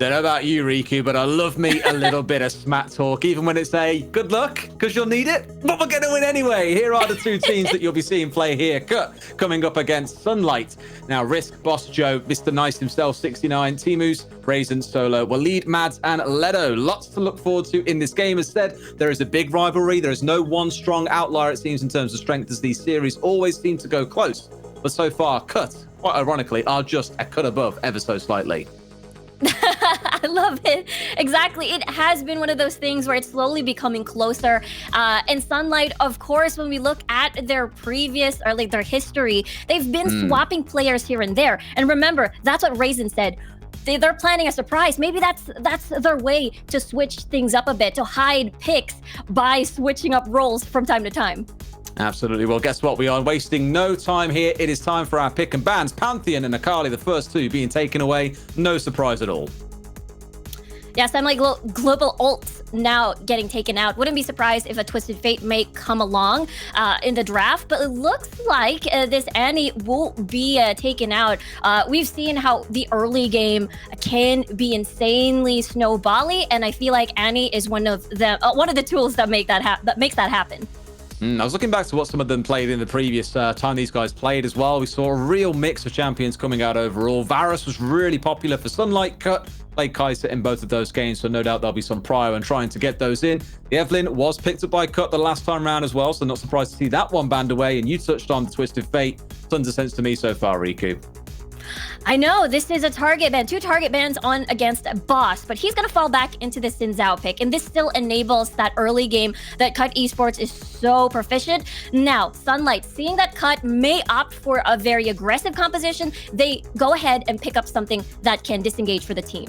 Don't know about you, Riku, but I love me a little bit of smack talk, even when it's a good luck, because you'll need it. But we're going to win anyway. Here are the two teams that you'll be seeing play here. Cut coming up against Sunlight. Now, Risk, Boss Joe, Mr. Nice himself, 69, Timus, Raisin, Solo, Waleed, Mads, and Leto. Lots to look forward to in this game. As said, there is a big rivalry. There is no one strong outlier, it seems, in terms of strength, as these series always seem to go close. But so far, Cut, quite ironically, are just a cut above ever so slightly. I love it. Exactly. It has been one of those things where it's slowly becoming closer. And Sunlight, of course, when we look at their previous or like their history, they've been swapping players here and there. And remember, that's what Raisin said. They're planning a surprise. Maybe that's their way to switch things up a bit, to hide picks by switching up roles from time to time. Absolutely. Well, guess what? We are wasting no time here. It is time for our pick and bans. Pantheon and Akali, the first two being taken away. No surprise at all. Yes, I'm like global ults now getting taken out. Wouldn't be surprised if a Twisted Fate may come along in the draft, but it looks like this Annie will be taken out. We've seen how the early game can be insanely snowbally, and I feel like Annie is one of the tools that makes that happen. I was looking back to what some of them played in the previous time these guys played as well. We saw a real mix of champions coming out overall. Varus was really popular for Sunlight. Cut played Kai'Sa in both of those games, so no doubt there'll be some prio and trying to get those in. The Evelynn was picked up by Cut the last time round as well, so not surprised to see that one banned away. And you touched on the Twisted Fate. Tons of sense to me so far, Riku. I know, this is a target ban, 2 target bans on against Boss, but he's going to fall back into the Xin Zhao pick, and this still enables that early game that Cut Esports is so proficient. Now, Sunlight, seeing that Cut may opt for a very aggressive composition, they go ahead and pick up something that can disengage for the team.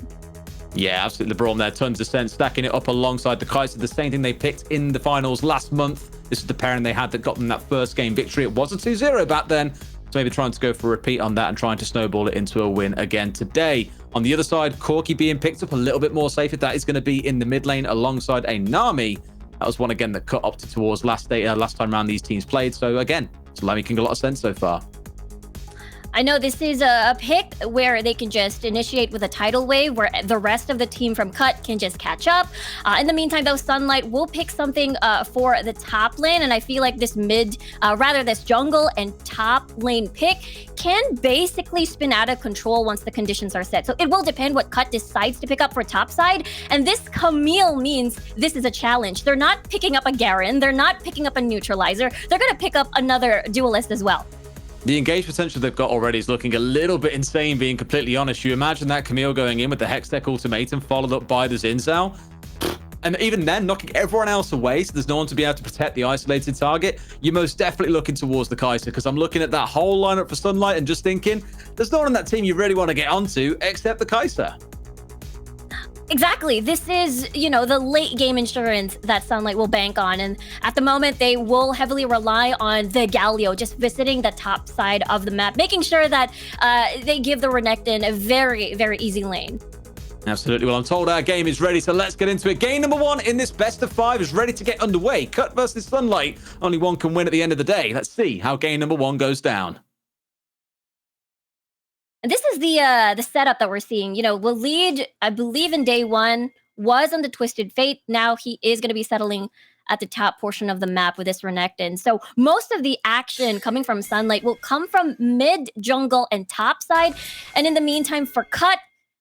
Yeah, absolutely. The Braum there, tons of sense, stacking it up alongside the Kai'Sa, the same thing they picked in the finals last month. This is the pairing they had that got them that first game victory. It was a 2-0 back then. So maybe trying to go for a repeat on that and trying to snowball it into a win again today. On the other side, Corki being picked up a little bit more safe. If that is going to be in the mid lane alongside a Nami. That was one again that Cut opted towards last time around these teams played. So again, it's making a lot of sense so far. I know this is a pick where they can just initiate with a tidal wave where the rest of the team from Cut can just catch up. In the meantime, though, Sunlight will pick something for the top lane. And I feel like this this jungle and top lane pick can basically spin out of control once the conditions are set. So it will depend what Cut decides to pick up for top side. And this Camille means this is a challenge. They're not picking up a Garen. They're not picking up a neutralizer. They're going to pick up another duelist as well. The engage potential they've got already is looking a little bit insane, being completely honest. You imagine that Camille going in with the Hextech ultimatum followed up by the Xin Zhao. And even then, knocking everyone else away, so there's no one to be able to protect the isolated target. You're most definitely looking towards the Kai'Sa, because I'm looking at that whole lineup for Sunlight and just thinking, there's no one on that team you really want to get onto except the Kai'Sa. Exactly. This is, the late game insurance that Sunlight will bank on. And at the moment, they will heavily rely on the Galio, just visiting the top side of the map, making sure that they give the Renekton a very, very easy lane. Absolutely. Well, I'm told our game is ready, so let's get into it. Game number 1 in this best of 5 is ready to get underway. Cut versus Sunlight. Only one can win at the end of the day. Let's see how game number 1 goes down. And this is the setup that we're seeing. Waleed, I believe in day 1, was on the Twisted Fate. Now he is going to be settling at the top portion of the map with this Renekton. So most of the action coming from Sunlight will come from mid, jungle, and top side. And in the meantime, for Cut,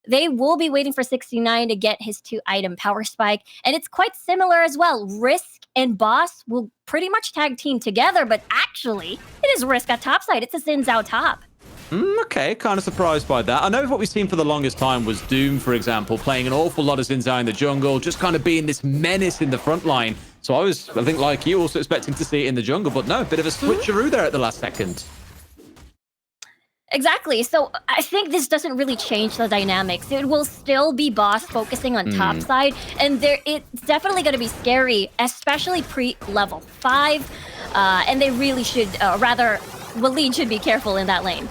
they will be waiting for 69 to get his 2-item power spike. And it's quite similar as well. Risk and Boss will pretty much tag team together, but actually, it is Risk at top side. It's a Xin Zhao top. Okay, kind of surprised by that. I know what we've seen for the longest time was Doom, for example, playing an awful lot of Xin Zhao in the jungle, just kind of being this menace in the front line. So I think like you, also expecting to see it in the jungle, but no, a bit of a switcheroo there at the last second. Exactly. So I think this doesn't really change the dynamics. It will still be Boss focusing on top side, and it's definitely going to be scary, especially pre-level 5. And they really should, Waleed should be careful in that lane.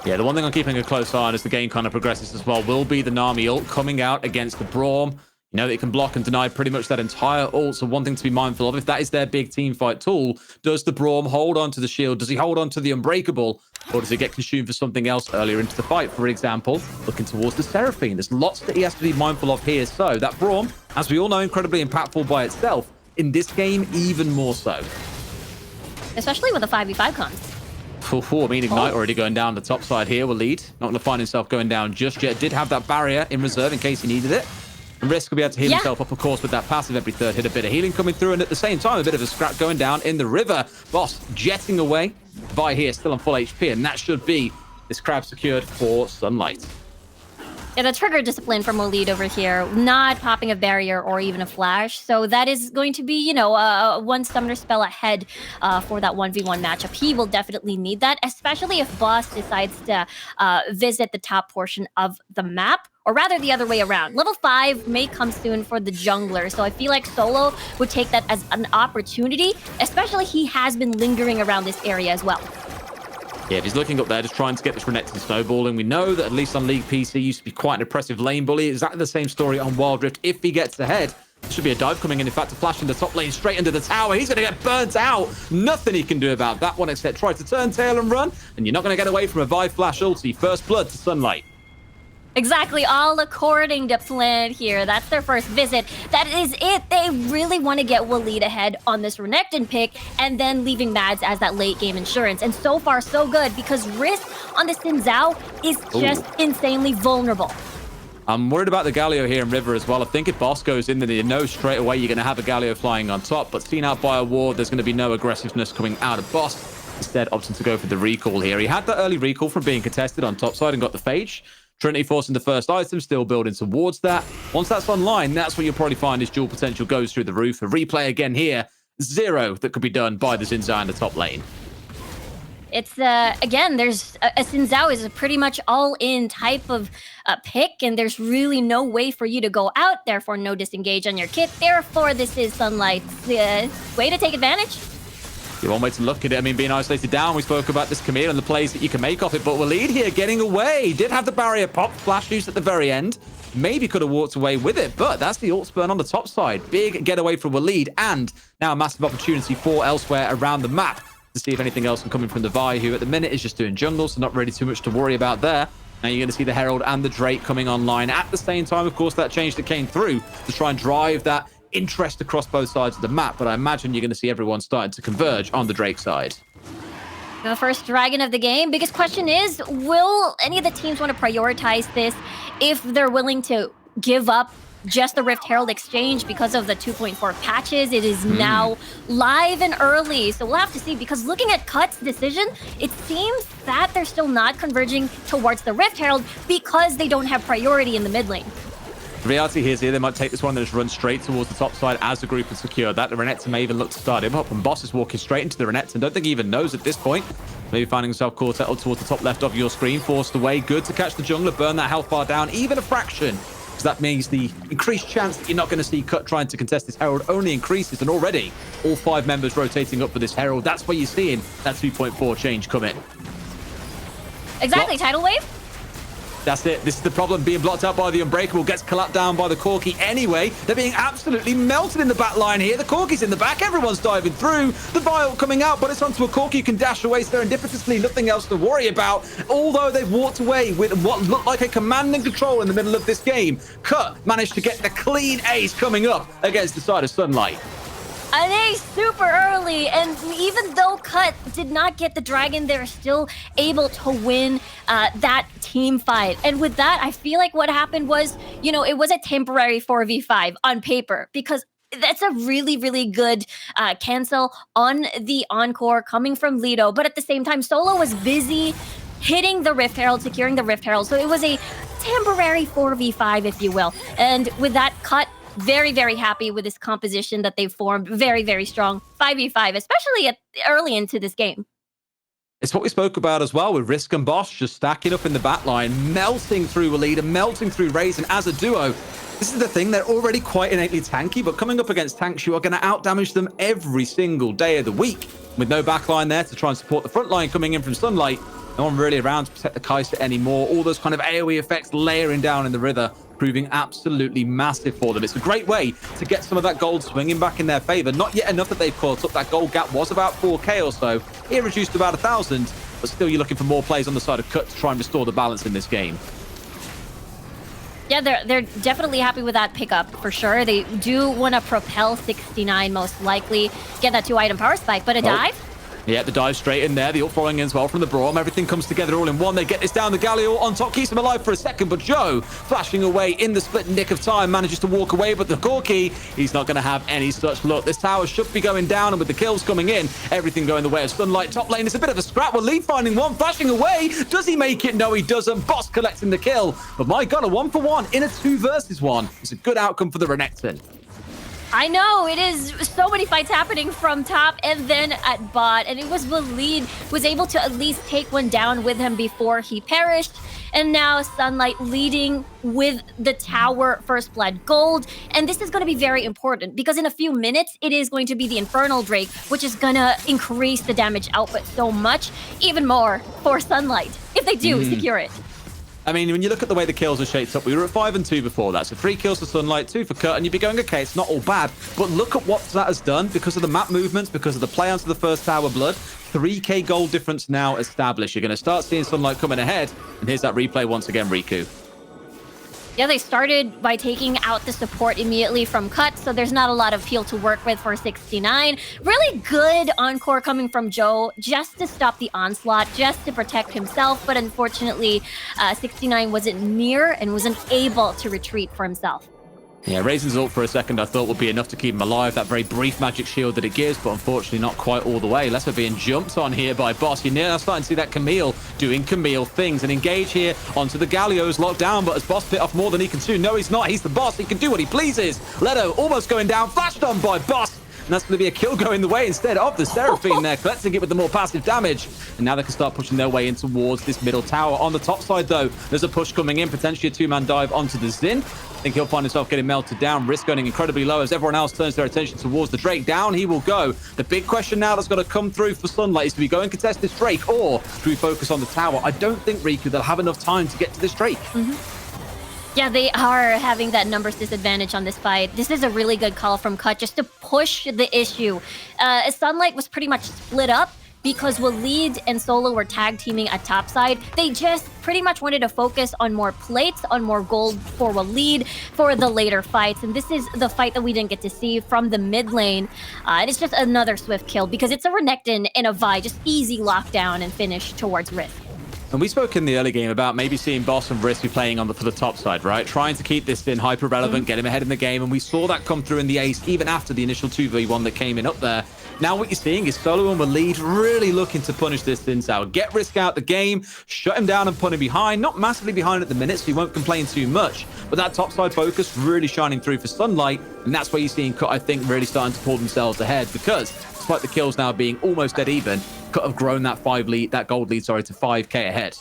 Yeah, the one thing I'm keeping a close eye on as the game kind of progresses as well will be the Nami ult coming out against the Braum. You know, they can block and deny pretty much that entire ult. So one thing to be mindful of, if that is their big team fight tool, does the Braum hold on to the shield? Does he hold on to the Unbreakable? Or does it get consumed for something else earlier into the fight? For example, looking towards the Seraphine. There's lots that he has to be mindful of here. So that Braum, as we all know, incredibly impactful by itself. In this game, even more so. Especially with the 5v5 cons. I mean, Ignite already going down the top side here. Waleed not going to find himself going down just yet. Did have that barrier in reserve in case he needed it. And Risk will be able to heal himself up, of course, with that passive every third hit. A bit of healing coming through, and at the same time, a bit of a scrap going down in the river. Boss jetting away. Vi here, still on full HP, and that should be this crab secured for Sunlight. Yeah, the trigger discipline from Waleed over here, not popping a barrier or even a flash. So that is going to be, you know, one summoner spell ahead for that 1v1 matchup. He will definitely need that, especially if Boss decides to visit the top portion of the map. Or rather the other way around. Level 5 may come soon for the jungler, so I feel like Solo would take that as an opportunity, especially he has been lingering around this area as well. Yeah, if he's looking up there, just trying to get this Renekton snowballing. We know that at least on League PC, used to be quite an impressive lane bully. Exactly the same story on Wild Rift. If he gets ahead, there should be a dive coming in. In fact, a flash in the top lane straight into the tower. He's going to get burnt out. Nothing he can do about that one except try to turn tail and run. And you're not going to get away from a Vi flash ulti. First blood to Sunlight. Exactly, all according to plan here. That's their first visit. That is it. They really want to get Waleed ahead on this Renekton pick and then leaving Mads as that late game insurance. And so far, so good because Risk on the Xin Zhao is just insanely vulnerable. I'm worried about the Galio here in River as well. I think if Boss goes in, then you know straight away you're going to have a Galio flying on top. But seen out by a ward, there's going to be no aggressiveness coming out of Boss. Instead, opting to go for the recall here. He had that early recall from being contested on top side and got the Phage. Trinity forcing the first item, still building towards that. Once that's online, that's what you'll probably find his dual potential goes through the roof. A replay again here. Zero that could be done by the Xin Zhao in the top lane. It's, again, there's a Xin Zhao is a pretty much all-in type of pick, and there's really no way for you to go out, therefore no disengage on your kit. Therefore, this is Sunlight's way to take advantage. Yeah, one way to look at it, I mean, being isolated down, we spoke about this Camille and the plays that you can make off it, but Waleed here getting away. Did have the barrier pop, flash use at the very end. Maybe could have walked away with it, but that's the ult spurn on the top side. Big getaway from Waleed, and now a massive opportunity for elsewhere around the map to see if anything else can come in from the Vi, who at the minute is just doing jungle, so not really too much to worry about there. Now you're going to see the Herald and the Drake coming online at the same time. Of course, that change that came through to try and drive that interest across both sides of the map, but I imagine you're going to see everyone starting to converge on the Drake side. The first dragon of the game. Biggest question is, will any of the teams want to prioritize this if they're willing to give up just the Rift Herald exchange because of the 2.4 patches? It is now live and early, so we'll have to see, because looking at Cut's decision, it seems that they're still not converging towards the Rift Herald because they don't have priority in the mid lane. The reality here is they might take this one and just run straight towards the top side as the group has secured that. The Renekton may even look to start him up, and Boss is walking straight into the Renekton. Don't think he even knows at this point. Maybe finding himself caught settled towards the top left of your screen, forced away. Good to catch the jungler, burn that health bar down, even a fraction. Because that means the increased chance that you're not going to see Cut trying to contest this Herald only increases, and already all 5 members rotating up for this Herald. That's where you're seeing that 2.4 change come in. Exactly, tidal wave. That's it. This is the problem. Being blocked out by the Unbreakable, gets collapsed down by the Corki anyway. They're being absolutely melted in the back line here. The Corki's in the back. Everyone's diving through. The Vial coming out, but it's onto a Corki who can dash away serendipitously. Nothing else to worry about. Although they've walked away with what looked like a command and control in the middle of this game. Cut managed to get the clean ace coming up against the side of Sunlight. An ace super early, and even though Cut did not get the dragon, they're still able to win that team fight. And with that, I feel like what happened was, you know, it was a temporary 4v5 on paper, because that's a really, really good cancel on the Encore coming from Lido. But at the same time, Solo was busy hitting the Rift Herald, securing the Rift Herald. So it was a temporary 4v5, if you will. And with that, Cut very, very happy with this composition that they've formed. Very, very strong 5v5, especially early into this game. It's what we spoke about as well with Risk and Boss just stacking up in the back line, melting through Waleed and melting through Razen as a duo. This is the thing, they're already quite innately tanky, but coming up against tanks, you are going to outdamage them every single day of the week. With no backline there to try and support the front line coming in from Sunlight, no one really around to protect the Kai'Sa anymore. All those kind of AoE effects layering down in the river, proving absolutely massive for them. It's a great way to get some of that gold swinging back in their favor. Not yet enough that they've caught up. That gold gap was about 4K or so. It reduced to about 1,000, but still you're looking for more plays on the side of Cut to try and restore the balance in this game. Yeah, they're definitely happy with that pickup for sure. They do want to propel 69 most likely, get that 2-item power spike, but a dive? Yeah, the dive straight in there. The ult following in as well from the Braum. Everything comes together all in one. They get this down. The Galio on top keeps him alive for a second, but Joe, flashing away in the split nick of time, manages to walk away. But the Corki, he's not going to have any such luck. This tower should be going down, and with the kills coming in, everything going the way of Sunlight. Top lane is a bit of a scrap. Waleed finding one, flashing away. Does he make it? No, he doesn't. Boss collecting the kill. But my God, a 1-for-1 in a 2 versus 1. It's a good outcome for the Renekton. I know, it is so many fights happening from top and then at bot, and it was Waleed who was able to at least take one down with him before he perished. And now Sunlight leading with the tower first blood gold. And this is going to be very important because in a few minutes, it is going to be the Infernal Drake, which is going to increase the damage output so much, even more for Sunlight, if they do secure it. I mean, when you look at the way the kills are shaped up, we were at 5 and 2 before that. So 3 kills for Sunlight, 2 for Cut, and you'd be going, okay, it's not all bad. But look at what that has done because of the map movements, because of the play onto the first tower blood. 3K gold difference now established. You're going to start seeing Sunlight coming ahead. And here's that replay once again, Riku. Yeah, they started by taking out the support immediately from Cut, so there's not a lot of heal to work with for 69. Really good encore coming from Joe, just to stop the onslaught, just to protect himself, but unfortunately, 69 wasn't near and wasn't able to retreat for himself. Yeah, Raisin's ult for a second I thought would be enough to keep him alive. That very brief magic shield that it gives, but unfortunately not quite all the way. Lesser being jumped on here by Boss. You're now starting to see that Camille doing Camille things. And Engage here onto the Galio's locked down, but as Boss bit off more than he can chew. No, he's not. He's the boss. He can do what he pleases. Leto almost going down. Flashed on by Boss. And that's going to be a kill going the way instead of the Seraphine there, collecting it with the more passive damage. And now they can start pushing their way in towards this middle tower. On the top side, though, there's a push coming in, potentially a 2-man dive onto the Xin. I think he'll find himself getting melted down. Risk going incredibly low as everyone else turns their attention towards the Drake. Down he will go. The big question now that's got to come through for Sunlight is, do we go and contest this Drake, or do we focus on the tower? I don't think, Riku, they'll have enough time to get to this Drake. Yeah, they are having that numbers disadvantage on this fight. This is a really good call from Cut just to push the issue. Sunlight was pretty much split up because Waleed and Solo were tag teaming at topside. They just pretty much wanted to focus on more plates, on more gold for Waleed for the later fights. And this is the fight that we didn't get to see from the mid lane. And it's just another swift kill because it's a Renekton and a Vi, just easy lockdown and finish towards Rift. And we spoke in the early game about maybe seeing Boss and Risk be playing for the top side, right? Trying to keep this in hyper relevant, get him ahead in the game. And we saw that come through in the ace, even after the initial 2v1 that came in up there. Now what you're seeing is Solo and Waleed really looking to punish this Xin Zhao. Get Risk out the game, shut him down and put him behind. Not massively behind at the minute, so he won't complain too much. But that topside focus really shining through for Sunlight. And that's where you're seeing Cut, I think, really starting to pull themselves ahead. Because despite the kills now being almost dead even, Cut have grown that gold lead, to 5k ahead.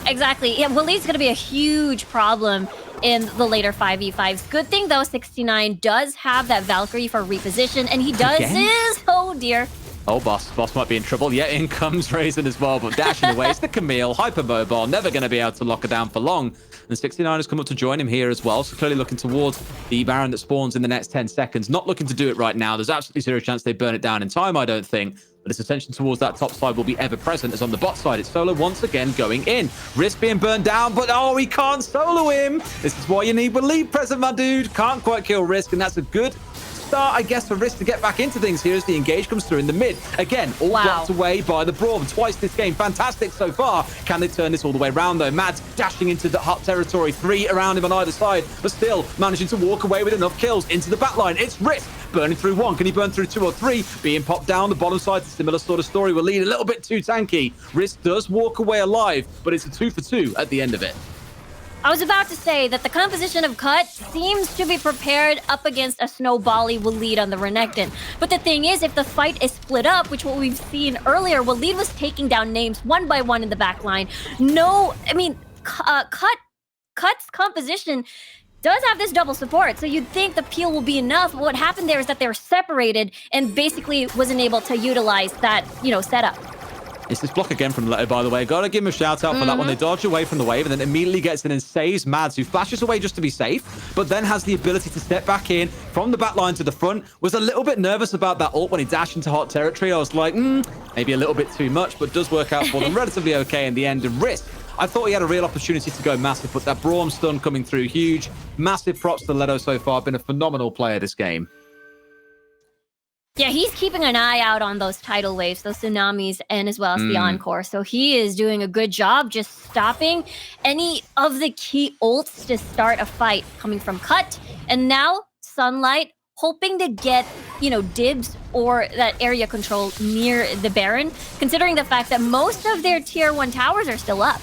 Exactly. Yeah, Waleed's going to be a huge problem in the later 5v5s. Good thing, though, 69 does have that Valkyrie for reposition, and he does his... Oh, dear. Oh, Boss might be in trouble. Yeah, in comes Raisin as well, but dashing away. It's the Camille, hypermobile, never going to be able to lock her down for long. And 69 has come up to join him here as well, so clearly looking towards the Baron that spawns in the next 10 seconds. Not looking to do it right now. There's absolutely zero chance they burn it down in time, I don't think. But its attention towards that top side will be ever present, as on the bot side, it's Solo once again going in. Risk being burned down, but oh, he can't solo him. This is why you need Waleed present, my dude. Can't quite kill Risk, and that's a good start, I guess, for Risk to get back into things here as the engage comes through in the mid. Again, all blocked away by the Braum. Twice this game. Fantastic so far. Can they turn this all the way around, though? Mads dashing into the hot territory. 3 around him on either side, but still managing to walk away with enough kills into the back line. It's Risk burning through 1. Can he burn through 2 or 3? Being popped down the bottom side. Similar sort of story. Waleed a little bit too tanky. Risk does walk away alive, but it's a 2 for 2 at the end of it. I was about to say that the composition of Cut seems to be prepared up against a snowbally Waleed on the Renekton. But the thing is, if the fight is split up, which what we've seen earlier, Waleed was taking down names one by one in the back line. No, I mean, Cut's composition does have this double support, so you'd think the peel will be enough. But what happened there is that they were separated and basically wasn't able to utilize that, setup. It's this block again from Leto, by the way. Gotta give him a shout out for that one. They dodge away from the wave and then immediately gets in and saves Mads, who flashes away just to be safe, but then has the ability to step back in from the back line to the front. Was a little bit nervous about that ult when he dashed into hot territory. I was like, maybe a little bit too much, but does work out for them relatively okay in the end. And Risk, I thought he had a real opportunity to go massive, but that Braum stun coming through huge. Massive props to Leto so far. Been a phenomenal player this game. Yeah, he's keeping an eye out on those tidal waves, those tsunamis, and as well as the Encore. So he is doing a good job just stopping any of the key ults to start a fight coming from Cut. And now Sunlight hoping to get, dibs or that area control near the Baron, considering the fact that most of their tier 1 towers are still up.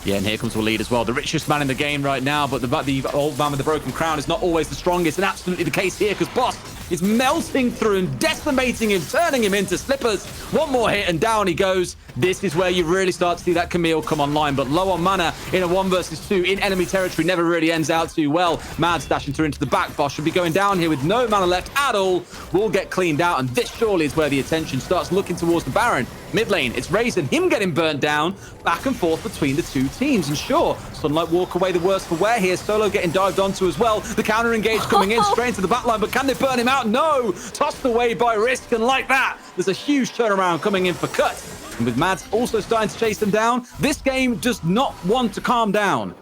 Yeah, and here comes Waleed as well, the richest man in the game right now, but the old man with the broken crown is not always the strongest, and absolutely the case here, because Boss is melting through and decimating him, turning him into slippers. One more hit and down he goes. This is where you really start to see that Camille come online, but low on mana in a 1 versus 2 in enemy territory never really ends out too well. Mads dashing through into the back. Boss should be going down here with no mana left at all. Will get cleaned out, and this surely is where the attention starts looking towards the Baron. Mid lane, it's Raisin, him getting burnt down, back and forth between the two teams. And sure, Sunlight walk away the worst for wear here. Solo getting dived onto as well. The counter engage coming in straight into the back line, but can they burn him out? No! Tossed away by Risk, and like that, there's a huge turnaround coming in for Cut. And with Mads also starting to chase them down, this game does not want to calm down.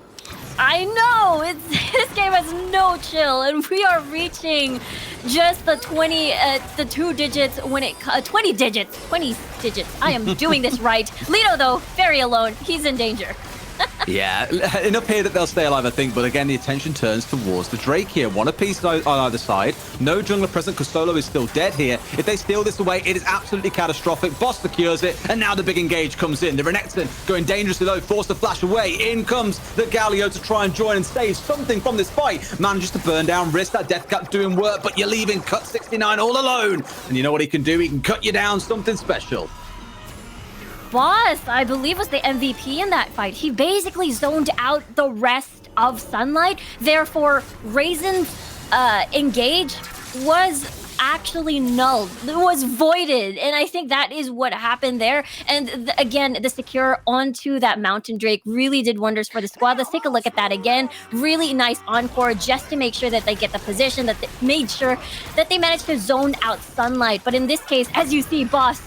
I know! This game has no chill, and we are reaching just the 20 digits. I am doing this right. Leto, though, very alone. He's in danger. Yeah, enough here that they'll stay alive, I think. But again, the attention turns towards the Drake here. One apiece on either side. No jungler present because Solo is still dead here. If they steal this away, it is absolutely catastrophic. Boss secures it, and now the big engage comes in. The Renekton going dangerously low, forced to flash away. In comes the Galio to try and join and save something from this fight. Manages to burn down Risk. That Death Cap doing work, but you're leaving Cut 69 all alone. And you know what he can do? He can cut you down something special. Boss, I believe, was the MVP in that fight. He basically zoned out the rest of Sunlight. Therefore, Raisin's engage was actually null. It was voided. And I think that is what happened there. And again, the secure onto that Mountain Drake really did wonders for the squad. Let's take a look at that again. Really nice encore just to make sure that they get the position, that they made sure that they managed to zone out Sunlight. But in this case, as you see, Boss,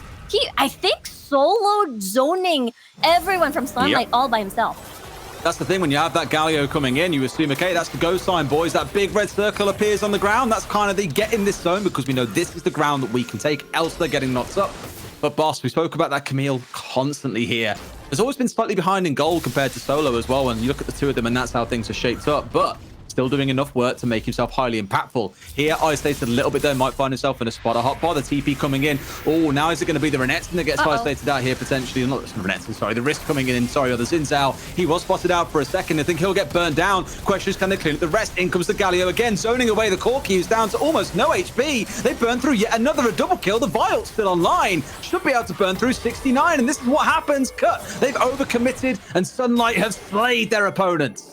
I think solo zoning everyone from Sunlight all by himself. That's the thing, when you have that Galio coming in, you assume, okay, that's the go sign, boys. That big red circle appears on the ground. That's kind of the get in this zone, because we know this is the ground that we can take, else they're getting knocked up. But Boss, we spoke about that Camille constantly here. There's always been slightly behind in gold compared to Solo as well, and you look at the two of them and that's how things are shaped up. But still doing enough work to make himself highly impactful. Here, isolated a little bit there, might find himself in a spot. A hot bar, the TP coming in. Oh, now is it going to be the Renekton that gets isolated out here potentially? Not the Renekton, sorry, the Risk coming in, sorry, or the Xin Zhao. He was spotted out for a second. I think he'll get burned down. Question is, can they clean up the rest? In comes the Galio again, zoning away the Corky's down to almost no HP. They burn through yet another double kill. The Viol's still online. Should be able to burn through 69, and this is what happens. Cut. They've overcommitted, and Sunlight have slayed their opponents.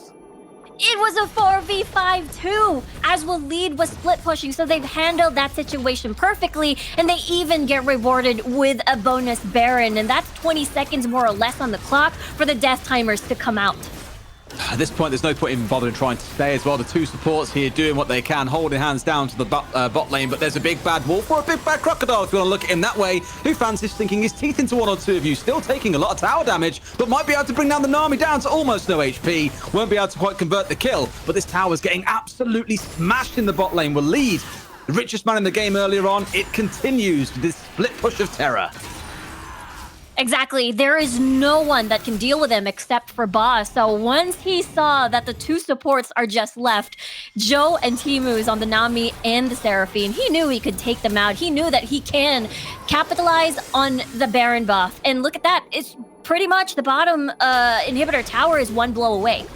It was a 4v5 too, as Waleed was split pushing, so they've handled that situation perfectly, and they even get rewarded with a bonus Baron, and that's 20 seconds more or less on the clock for the death timers to come out. At this point, there's no point in bothering trying to stay as well. The two supports here doing what they can, holding hands down to the bot lane, but there's a big bad wolf or a big bad crocodile, if you want to look at him that way, who fancies sinking his teeth into one or two of you, still taking a lot of tower damage, but might be able to bring down the Nami down to almost no HP. Won't be able to quite convert the kill, but this tower's getting absolutely smashed in the bot lane. Waleed, the richest man in the game earlier on, it continues with this split push of terror. Exactly. There is no one that can deal with him except for Boss. So once he saw that the two supports are just left, Joe and Timu's on the Nami and the Seraphine, he knew he could take them out. He knew that he can capitalize on the Baron buff. And look at that. It's pretty much the bottom inhibitor tower is one blow away.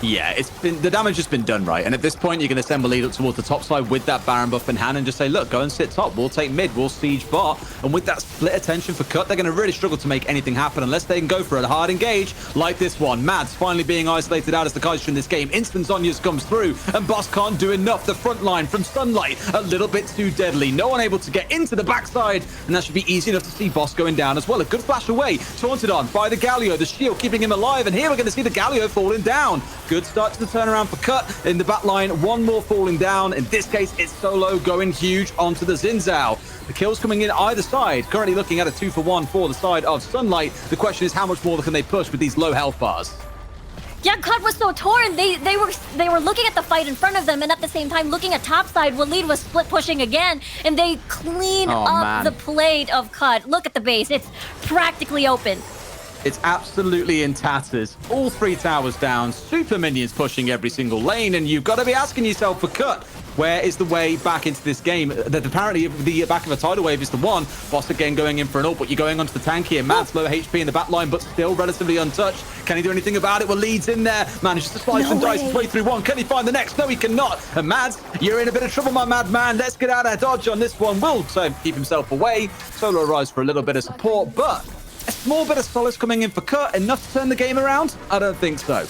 Yeah, the damage has been done, right? And at this point, you're going to send Waleed up towards the top side with that Baron buff in hand and just say, look, go and sit top. We'll take mid. We'll siege bot. And with that split attention for Cut, they're going to really struggle to make anything happen unless they can go for a hard engage like this one. Mads finally being isolated out as the Kaiser in this game. Instant Zhonya's comes through, and Boss can't do enough. The front line from Sunlight, a little bit too deadly. No one able to get into the backside, and that should be easy enough to see Boss going down as well. A good flash away, taunted on by the Galio. The shield keeping him alive, and here we're going to see the Galio falling down. Good start to the turnaround for Cut in the back line. One more falling down. In this case, it's Solo going huge onto the Xin Zhao. The kills coming in either side. Currently looking at a 2-for-1 for the side of Sunlight. The question is, how much more can they push with these low health bars? Yeah, Cut was so torn. They were looking at the fight in front of them, and at the same time looking at top side. Waleed was split pushing again, and they clean up the plate of Cut. Look at the base; it's practically open. It's absolutely in tatters. All 3 towers down. Super minions pushing every single lane, and you've got to be asking yourself for Cut, where is the way back into this game? That apparently the back of a tidal wave is the one. Boss again going in for an ult, but you're going onto the tank here. Mads low HP in the back line, but still relatively untouched. Can he do anything about it? Well, Leeds in there. Manages to slice and dice his way through one. Can he find the next? No, he cannot. And Mads, you're in a bit of trouble, my madman. Let's get out of dodge on this one. Will keep himself away. Solo arrives for a little bit of support, but a small bit of solace coming in for Cut. Enough to turn the game around? I don't think so.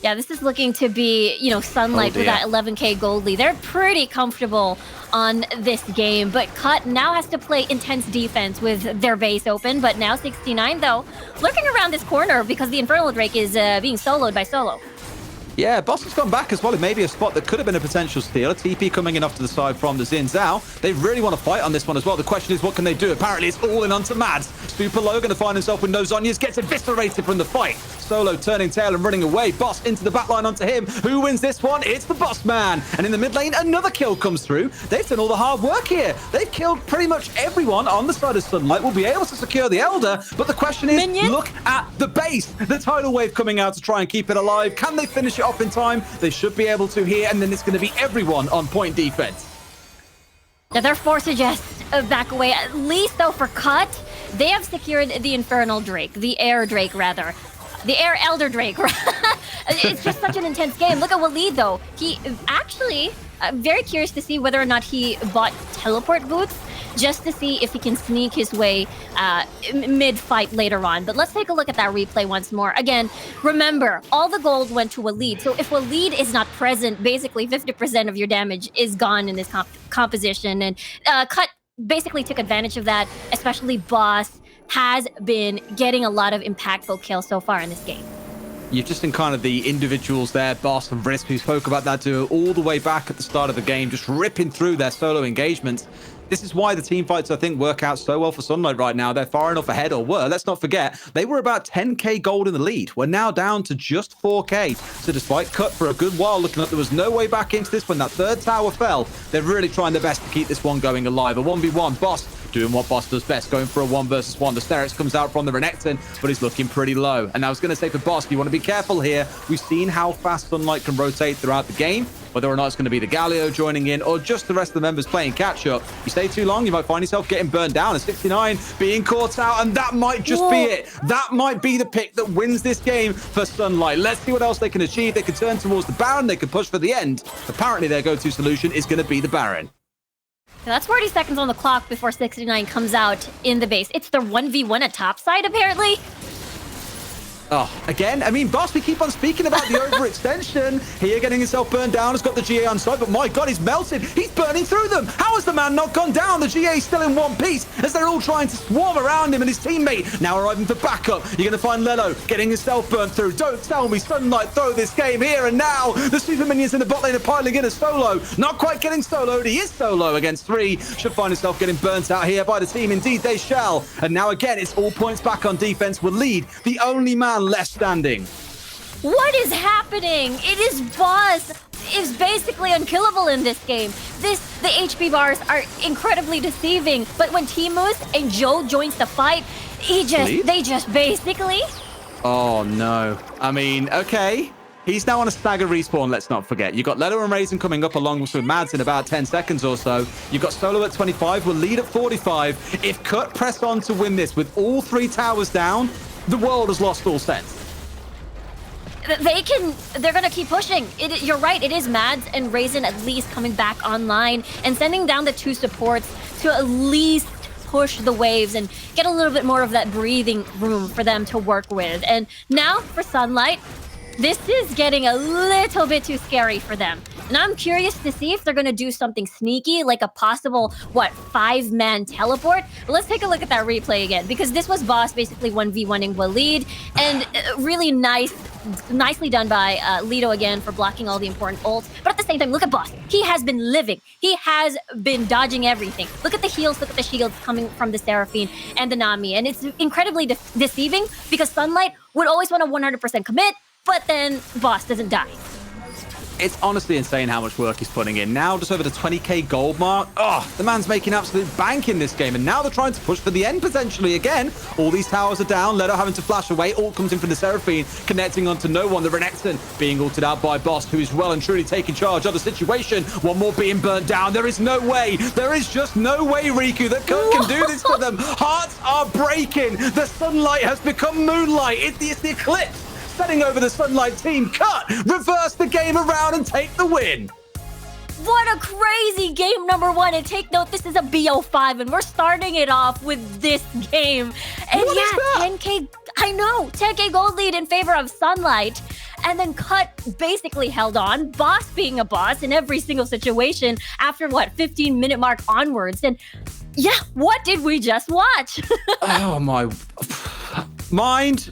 Yeah, this is looking to be, Sunlight with that 11k gold lead. They're pretty comfortable on this game, but Cut now has to play intense defense with their base open. But now 69, though, lurking around this corner because the Infernal Drake is being soloed by Solo. Yeah, Boss has gone back as well. It may be a spot that could have been a potential steal. A TP coming in off to the side from the Xin Zhao. They really want to fight on this one as well. The question is, what can they do? Apparently, it's all in onto Mads. Super low, going to find himself with no Zhonyas. Gets eviscerated from the fight. Solo turning tail and running away. Boss into the backline onto him. Who wins this one? It's the Boss man. And in the mid lane, another kill comes through. They've done all the hard work here. They've killed pretty much everyone on the side of Sunlight. Will be able to secure the Elder. But the question is, look at the base. The tidal wave coming out to try and keep it alive. Can they finish it off in time? They should be able to here, and then it's going to be everyone on point defense. Now they're forced to just back away. At least, though, for Cut, they have secured the Infernal Drake, the Air Drake, rather. The Air Elder Drake. It's just such an intense game. Look at Waleed, though. He actually, very curious to see whether or not he bought teleport boots just to see if he can sneak his way mid-fight later on. But let's take a look at that replay once more. Again, remember, all the gold went to Waleed. So if Waleed is not present, basically 50% of your damage is gone in this composition. And Cut basically took advantage of that, especially Boss has been getting a lot of impactful kills so far in this game. You've just encountered the individuals there, Boss and Vrisk, who spoke about that duo all the way back at the start of the game, just ripping through their solo engagements. This is why the team fights, I think, work out so well for Sunlight right now. They're far enough ahead, or were. Let's not forget, they were about 10k gold in the lead. We're now down to just 4k. So despite Cut for a good while looking like there was no way back into this when that third tower fell, they're really trying their best to keep this one going alive. A 1v1, Boss doing what Boss does best, going for a 1 versus 1. The Sterex comes out from the Renekton, but he's looking pretty low. And I was going to say for Boss, you want to be careful here. We've seen how fast Sunlight can rotate throughout the game. Whether or not it's going to be the Galio joining in or just the rest of the members playing catch-up. You stay too long, you might find yourself getting burned down. A 69 being caught out, and that might just be it. That might be the pick that wins this game for Sunlight. Let's see what else they can achieve. They can turn towards the Baron. They can push for the end. Apparently, their go-to solution is going to be the Baron. That's 40 seconds on the clock before 69 comes out in the base. It's their 1v1 at topside, apparently. Oh, again, I mean, Boss, we keep on speaking about the overextension. Here, getting himself burned down, has got the GA on side, but my God, he's melted. He's burning through them. How has the man not gone down? The GA is still in one piece as they're all trying to swarm around him and his teammate. Now arriving for backup. You're going to find Lelo getting himself burnt through. Don't tell me Sunlight throw this game here and now. The super minions in the bot lane are piling in a Solo. Not quite getting soloed. He is solo against 3. Should find himself getting burnt out here by the team. Indeed, they shall. And now again, it's all points back on defense. Waleed, the only man left standing. What is happening? It is Boss is basically unkillable in this game. The HP bars are incredibly deceiving, but when Timus and Joe joins the fight, they just basically... Oh no. I mean, okay. He's now on a stagger respawn, let's not forget. You've got Lelo and Raisin coming up along with Mads in about 10 seconds or so. You've got Solo at 25, Waleed at 45. If Cut press on to win this with all 3 towers down, the world has lost all sense. they're gonna keep pushing. You're right, it is Mads and Raisin at least coming back online and sending down the 2 supports to at least push the waves and get a little bit more of that breathing room for them to work with. And now for Sunlight, this is getting a little bit too scary for them. And I'm curious to see if they're going to do something sneaky, like a possible, 5-man teleport? But let's take a look at that replay again, because this was Boss basically 1v1ing Waleed, and really nicely done by Lido again for blocking all the important ults. But at the same time, look at Boss. He has been living. He has been dodging everything. Look at the heals, look at the shields coming from the Seraphine and the Nami. And it's incredibly deceiving, because Sunlight would always want to 100% commit, but then Boss doesn't die. It's honestly insane how much work he's putting in. Now just over the 20k gold mark. Oh, the man's making absolute bank in this game. And now they're trying to push for the end potentially again. All these towers are down. Leto having to flash away. Ult comes in from the Seraphine, connecting onto no one. The Renekton being ulted out by Boss, who is well and truly taking charge of the situation. One more being burnt down. There is no way. There is just no way, Riku, that Kurt can do this to them. Hearts are breaking. The Sunlight has become Moonlight. It's the Eclipse setting over the Sunlight team. Cut, reverse the game around and take the win. What a crazy game number 1. And take note, this is a BO5, and we're starting it off with this game. And what is that? 10k, I know, 10k gold lead in favor of Sunlight. And then Cut basically held on, Boss being a boss in every single situation after 15-minute mark onwards. And yeah, what did we just watch? Oh my mind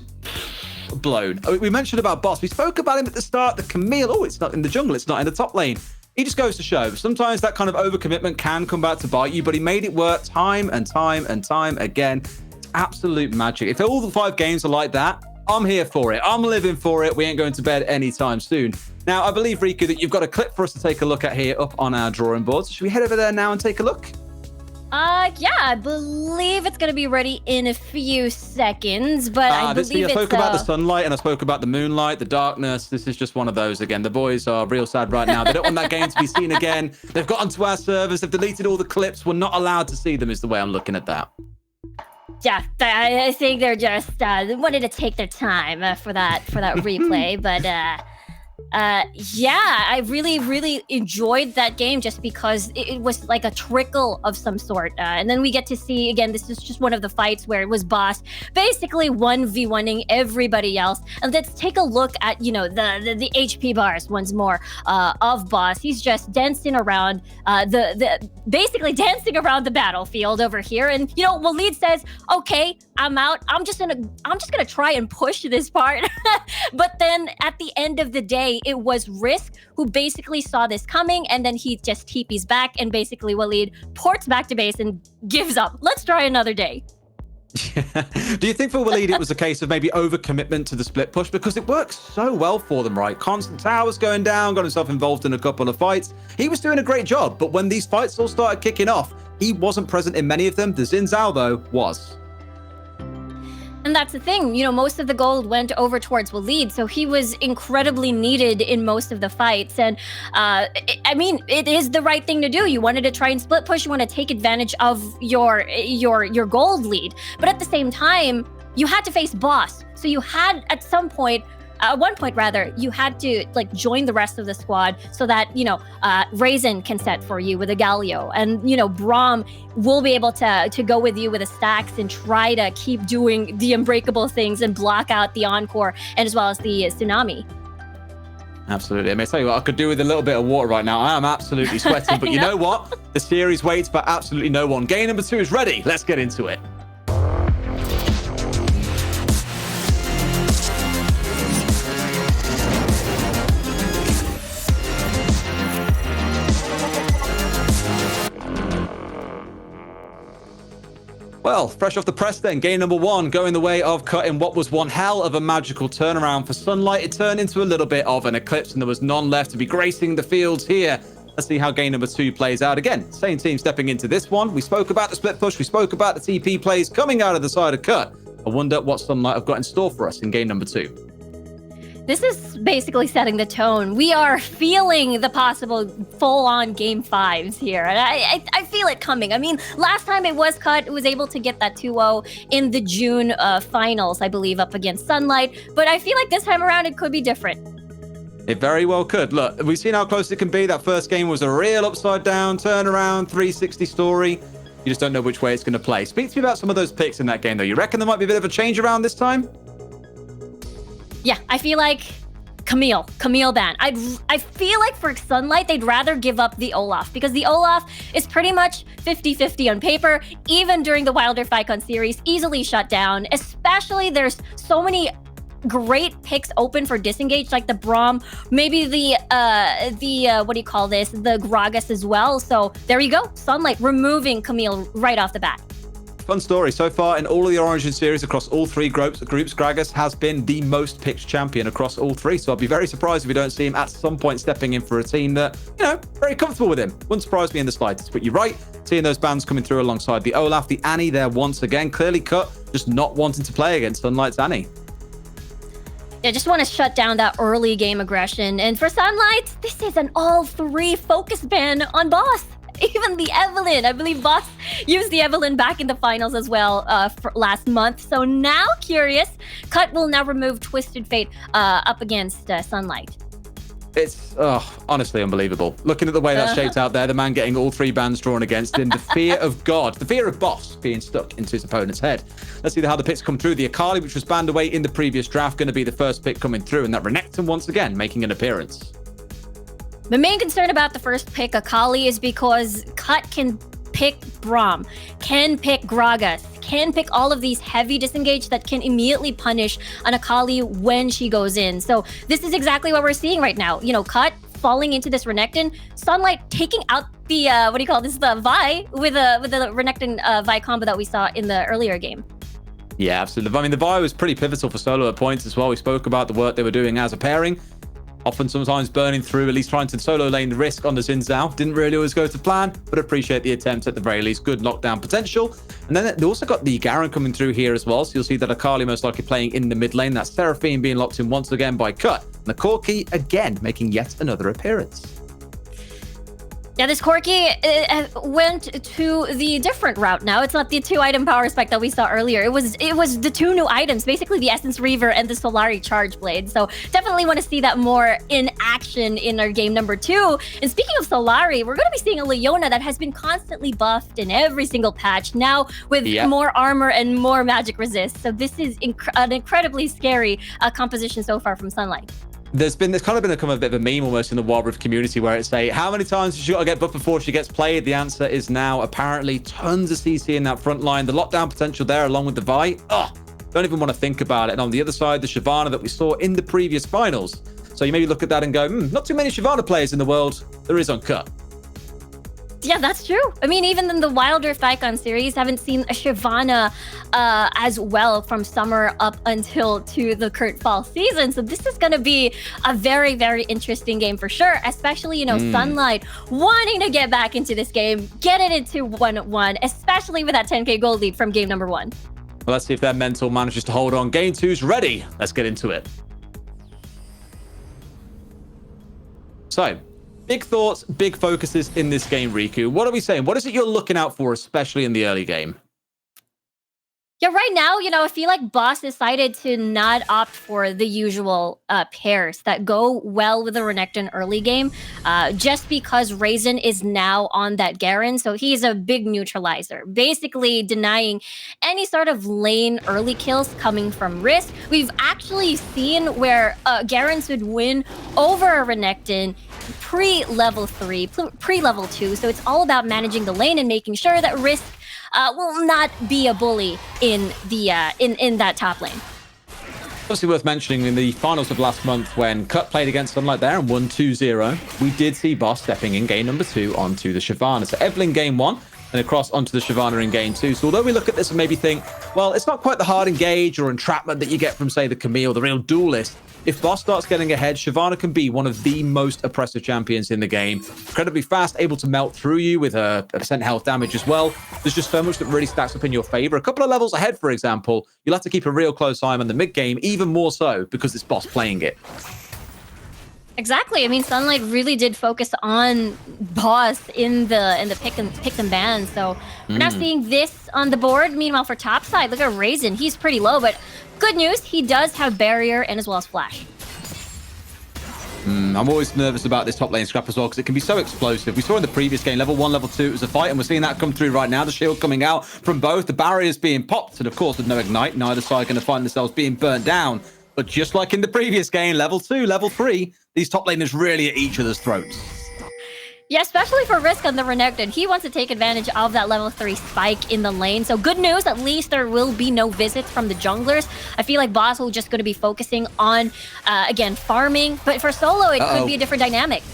blown. We mentioned about Boss. We spoke about him at the start. The Camille. Oh, it's not in the jungle. It's not in the top lane. He just goes to show. Sometimes that kind of overcommitment can come back to bite you, but he made it work time and time and time again. It's absolute magic. If all the 5 games are like that, I'm here for it. I'm living for it. We ain't going to bed anytime soon. Now, I believe, Riku, that you've got a clip for us to take a look at here up on our drawing board. So should we head over there now and take a look? Yeah, I believe it's going to be ready in a few seconds, but I believe I spoke about the sunlight and I spoke about the moonlight, the darkness. This is just one of those again. The boys are real sad right now. They don't want that game to be seen again. They've got onto our servers. They've deleted all the clips. We're not allowed to see them is the way I'm looking at that. Yeah, I think they're just wanted to take their time for that replay, but yeah, I really enjoyed that game just because it was like a trickle of some sort. And then we get to see, again, this is just one of the fights where it was Boss basically 1v1ing everybody else. And let's take a look at, the HP bars once more of Boss. He's just dancing around basically dancing around the battlefield over here. And, Waleed says, okay, I'm out. I'm just gonna try and push this part. But then at the end of the day, it was Risk who basically saw this coming, and then he just TPs back, and basically Waleed ports back to base and gives up. Let's try another day. Do you think for Waleed it was a case of maybe overcommitment to the split push? Because it works so well for them, right? Constant towers going down, got himself involved in a couple of fights. He was doing a great job, but when these fights all started kicking off, he wasn't present in many of them. The Xin Zhao, though, was. And that's the thing, most of the gold went over towards Waleed, so he was incredibly needed in most of the fights. And it is the right thing to do. You wanted to try and split push. You want to take advantage of your gold lead, but at the same time, you had to face Boss. So you had at one point, you had to join the rest of the squad so that, Raisin can set for you with a Galio, and, Braum will be able to go with you with a Stacks and try to keep doing the unbreakable things and block out the Encore and as well as the Tsunami. Absolutely. I tell you what, I could do with a little bit of water right now. I am absolutely sweating, but you know what? The series waits for absolutely no one. Game number 2 is ready. Let's get into it. Well, fresh off the press then, game number 1 going the way of cutting what was one hell of a magical turnaround for Sunlight. It turned into a little bit of an eclipse and there was none left to be gracing the fields here. Let's see how game number 2 plays out. Again, same team stepping into this one. We spoke about the split push. We spoke about the TP plays coming out of the side of Cut. I wonder what Sunlight have got in store for us in game number 2. This is basically setting the tone. We are feeling the possible full-on game 5s here. And I feel it coming. I mean, last time it was Cut, it was able to get that 2-0 in the June finals, I believe, up against Sunlight. But I feel like this time around, it could be different. It very well could. Look, we've seen how close it can be. That first game was a real upside-down, turnaround, 360 story. You just don't know which way it's going to play. Speak to me about some of those picks in that game, though. You reckon there might be a bit of a change around this time? Yeah, I feel like Camille ban. I feel like for Sunlight, they'd rather give up the Olaf because the Olaf is pretty much 50-50 on paper. Even during the Wilder Icon series, easily shut down. Especially there's so many great picks open for disengage, like the Braum, maybe the what do you call this? The Gragas as well. So there you go. Sunlight removing Camille right off the bat. Fun story. So far, in all of the Origin series across all 3 groups, Gragas has been the most picked champion across all 3. So I'd be very surprised if we don't see him at some point stepping in for a team that, very comfortable with him. Wouldn't surprise me in the slightest. But you're right, seeing those bans coming through alongside the Olaf, the Annie there once again. Clearly Cut, just not wanting to play against Sunlight's Annie. Yeah, just want to shut down that early game aggression. And for Sunlight, this is an all-3 focus ban on Boss. Even the Evelynn. I believe Boss used the Evelynn back in the finals as well for last month. So now, curious, Cut will now remove Twisted Fate up against Sunlight. It's honestly unbelievable. Looking at the way that's shaped out there, the man getting all 3 bans drawn against him, the fear of God, the fear of Boss being stuck into his opponent's head. Let's see how the picks come through. The Akali, which was banned away in the previous draft, going to be the first pick coming through, and that Renekton once again making an appearance. The main concern about the first pick, Akali, is because Cut can pick Braum, can pick Gragas, can pick all of these heavy disengage that can immediately punish an Akali when she goes in. So this is exactly what we're seeing right now. Cut falling into this Renekton, Sunlight taking out the, the Vi with the Renekton Vi combo that we saw in the earlier game. Yeah, absolutely. I mean, the Vi was pretty pivotal for solo at points as well. We spoke about the work they were doing as a pairing. Often sometimes burning through, at least trying to solo lane the risk on the Xin Zhao. Didn't really always go to plan, but appreciate the attempt at the very least. Good knockdown potential. And then they also got the Garen coming through here as well. So you'll see that Akali most likely playing in the mid lane. That's Seraphine being locked in once again by Cut. And the Corki again making yet another appearance. Yeah, this Corki went to the different route now. It's not the 2-item power spec that we saw earlier. It was the 2 new items, basically the Essence Reaver and the Solari Charge Blade. So definitely want to see that more in action in our game number 2. And speaking of Solari, we're going to be seeing a Leona that has been constantly buffed in every single patch, now with more armor and more magic resist. So this is an incredibly scary composition so far from Sunlight. There's kind of become a bit of a meme almost in the Wild Rift community where it's how many times has she got to get buffed before she gets played? The answer is now apparently tons of CC in that front line. The lockdown potential there along with the Vi. Don't even want to think about it. And on the other side, the Shyvana that we saw in the previous finals. So you maybe look at that and go, not too many Shyvana players in the world. There is on Cut. Yeah, that's true. I mean, even in the Wild Rift Icon series, haven't seen a Shyvana as well from summer up until to the current fall season. So this is going to be a very, very interesting game for sure, especially, Sunlight wanting to get back into this game, get it into 1-1, especially with that 10K gold lead from game number 1. Well, let's see if their mental manages to hold on. Game 2's ready. Let's get into it. So, big thoughts, big focuses in this game, Riku. What are we saying? What is it you're looking out for, especially in the early game? Yeah, right now, I feel like Boss decided to not opt for the usual pairs that go well with the Renekton early game, just because Raisin is now on that Garen, so he's a big neutralizer, basically denying any sort of lane early kills coming from Risk. We've actually seen where Garens would win over a Renekton pre-level 3, pre-level 2, so it's all about managing the lane and making sure that Risk will not be a bully in the in that top lane. Obviously worth mentioning, in the finals of last month when Cut played against Sunlight there and won 2-0, we did see Boss stepping in game number 2 onto the Shyvana. So Evelynn game 1 and across onto the Shyvana in game 2. So although we look at this and maybe think, well, it's not quite the hard engage or entrapment that you get from, say, the Camille, the real duelist, if Boss starts getting ahead, Shyvana can be one of the most oppressive champions in the game. Incredibly fast, able to melt through you with a percent health damage as well. There's just so much that really stacks up in your favor. A couple of levels ahead, for example, you'll have to keep a real close eye on the mid game, even more so because it's Boss playing it. Exactly. I mean, Sunlight really did focus on Boss in the pick and ban. So we're now seeing this on the board. Meanwhile, for top side, look at Raisin. He's pretty low, but good news, he does have barrier and as well as flash. I'm always nervous about this top lane scrap as well because it can be so explosive. We saw in the previous game, level 1, level 2, it was a fight, and we're seeing that come through right now. The shield coming out from both, the barriers being popped, and of course with no ignite, neither side going to find themselves being burnt down. But just like in the previous game, level 2, level 3, these top laners really at each other's throats. Yeah, especially for Risk on the Renekton. He wants to take advantage of that level 3 spike in the lane. So good news, at least there will be no visits from the junglers. I feel like Boss will just going to be focusing on, again, farming. But for solo, it could be a different dynamic.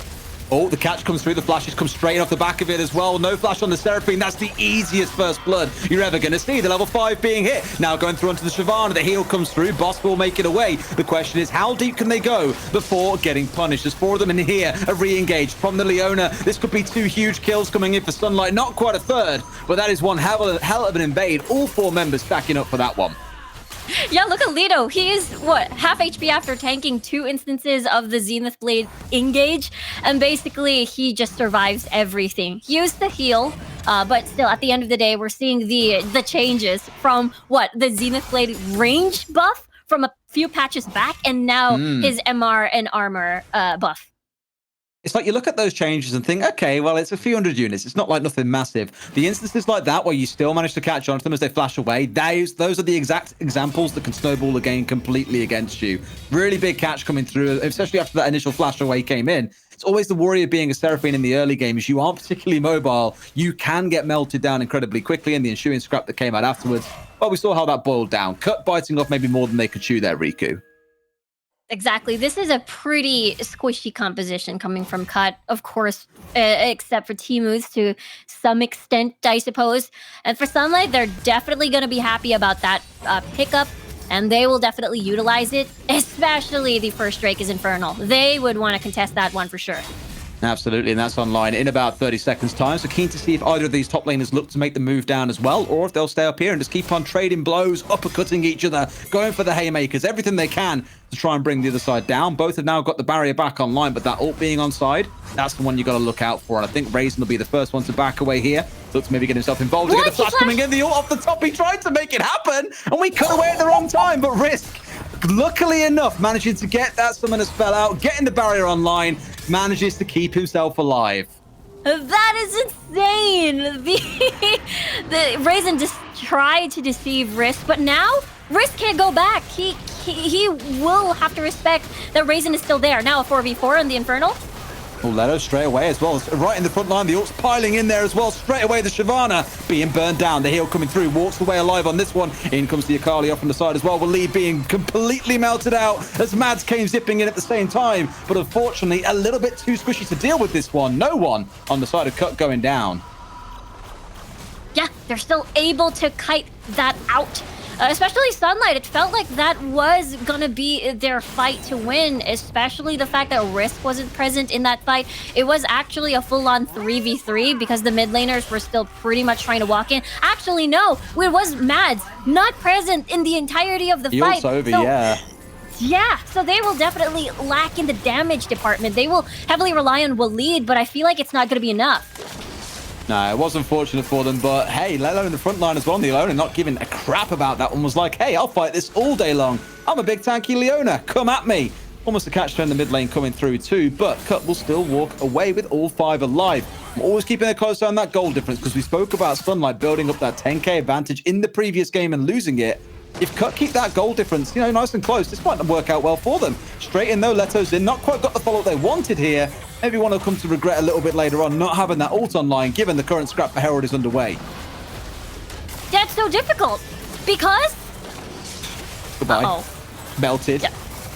Oh, the catch comes through. The flashes come straight off the back of it as well. No flash on the Seraphine. That's the easiest first blood you're ever going to see. The level 5 being hit. Now going through onto the Shyvana. The heal comes through. Boss will make it away. The question is, how deep can they go before getting punished? There's 4 of them in here. A re-engage from the Leona. This could be 2 huge kills coming in for Sunlight. Not quite a third, but that is one hell of an invade. All 4 members stacking up for that one. Yeah, look at Lido. He is, what, half HP after tanking 2 instances of the Zenith Blade engage. And basically, he just survives everything. He used the heal, but still, at the end of the day, we're seeing the changes from, what, the Zenith Blade range buff from a few patches back, and now his MR and armor buff. It's like you look at those changes and think, okay, well, it's a few hundred units. It's not like nothing massive. The instances like that where you still manage to catch on to them as they flash away, those are the exact examples that can snowball the game completely against you. Really big catch coming through, especially after that initial flash away came in. It's always the worry of being a Seraphine in the early game is you aren't particularly mobile. You can get melted down incredibly quickly, and the ensuing scrap that came out afterwards. But we saw how that boiled down. Cut biting off maybe more than they could chew there, Riku. Exactly. This is a pretty squishy composition coming from Cut, of course, except for Timu's to some extent, I suppose. And for Sunlight, they're definitely going to be happy about that pickup, and they will definitely utilize it, especially the first Drake is Infernal. They would want to contest that one for sure. Absolutely, and that's online in about 30 seconds time. So keen to see if either of these top laners look to make the move down as well, or if they'll stay up here and just keep on trading blows, uppercutting each other, going for the haymakers, everything they can to try and bring the other side down. Both have now got the barrier back online, but that ult being on side, that's the one you got to look out for. And I think Raisin will be the first one to back away here. Looks to maybe get himself involved. Get the flash coming in, the ult off the top. He tried to make it happen, and we cut away at the wrong time, but Risk, luckily enough, managing to get that summoner spell out, getting the barrier online, manages to keep himself alive. That is insane! The Raisin just tried to deceive Risk, but now Risk can't go back. He will have to respect that Raisin is still there. Now a 4v4 on the Infernal. Leto straight away as well, right in the front line. The ult's piling in there as well. Straight away, the Shyvana being burned down. The heal coming through, walks away alive on this one. In comes the Akali off on the side as well. Waleed being completely melted out as Mads came zipping in at the same time. But unfortunately, a little bit too squishy to deal with this one. No one on the side of Cut going down. Yeah, they're still able to kite that out. Especially Sunlight, it felt like that was gonna be their fight to win, especially the fact that Risk wasn't present in that fight. It was actually a full-on 3v3 because the mid laners were still pretty much trying to walk in. Actually, no, it was Mads not present in the entirety of the fight. Over, yeah. Yeah, so they will definitely lack in the damage department. They will heavily rely on Waleed, but I feel like it's not gonna be enough. No, it was unfortunate for them, but hey, Lelo in the front line as well, and the Leona not giving a crap about that one, was like, hey, I'll fight this all day long. I'm a big tanky Leona, come at me. Almost a catch in the mid lane coming through too, but Cut will still walk away with all 5 alive. I'm always keeping a close eye on that goal difference because we spoke about Sunlight building up that 10k advantage in the previous game and losing it. If Cut keep that goal difference, nice and close, this might not work out well for them. Straight in though, Leto's in, not quite got the follow-up they wanted here. Maybe one will come to regret a little bit later on not having that ult online, given the current scrap for Herald is underway. That's so difficult, because... Goodbye. Uh-oh. Melted. Yeah.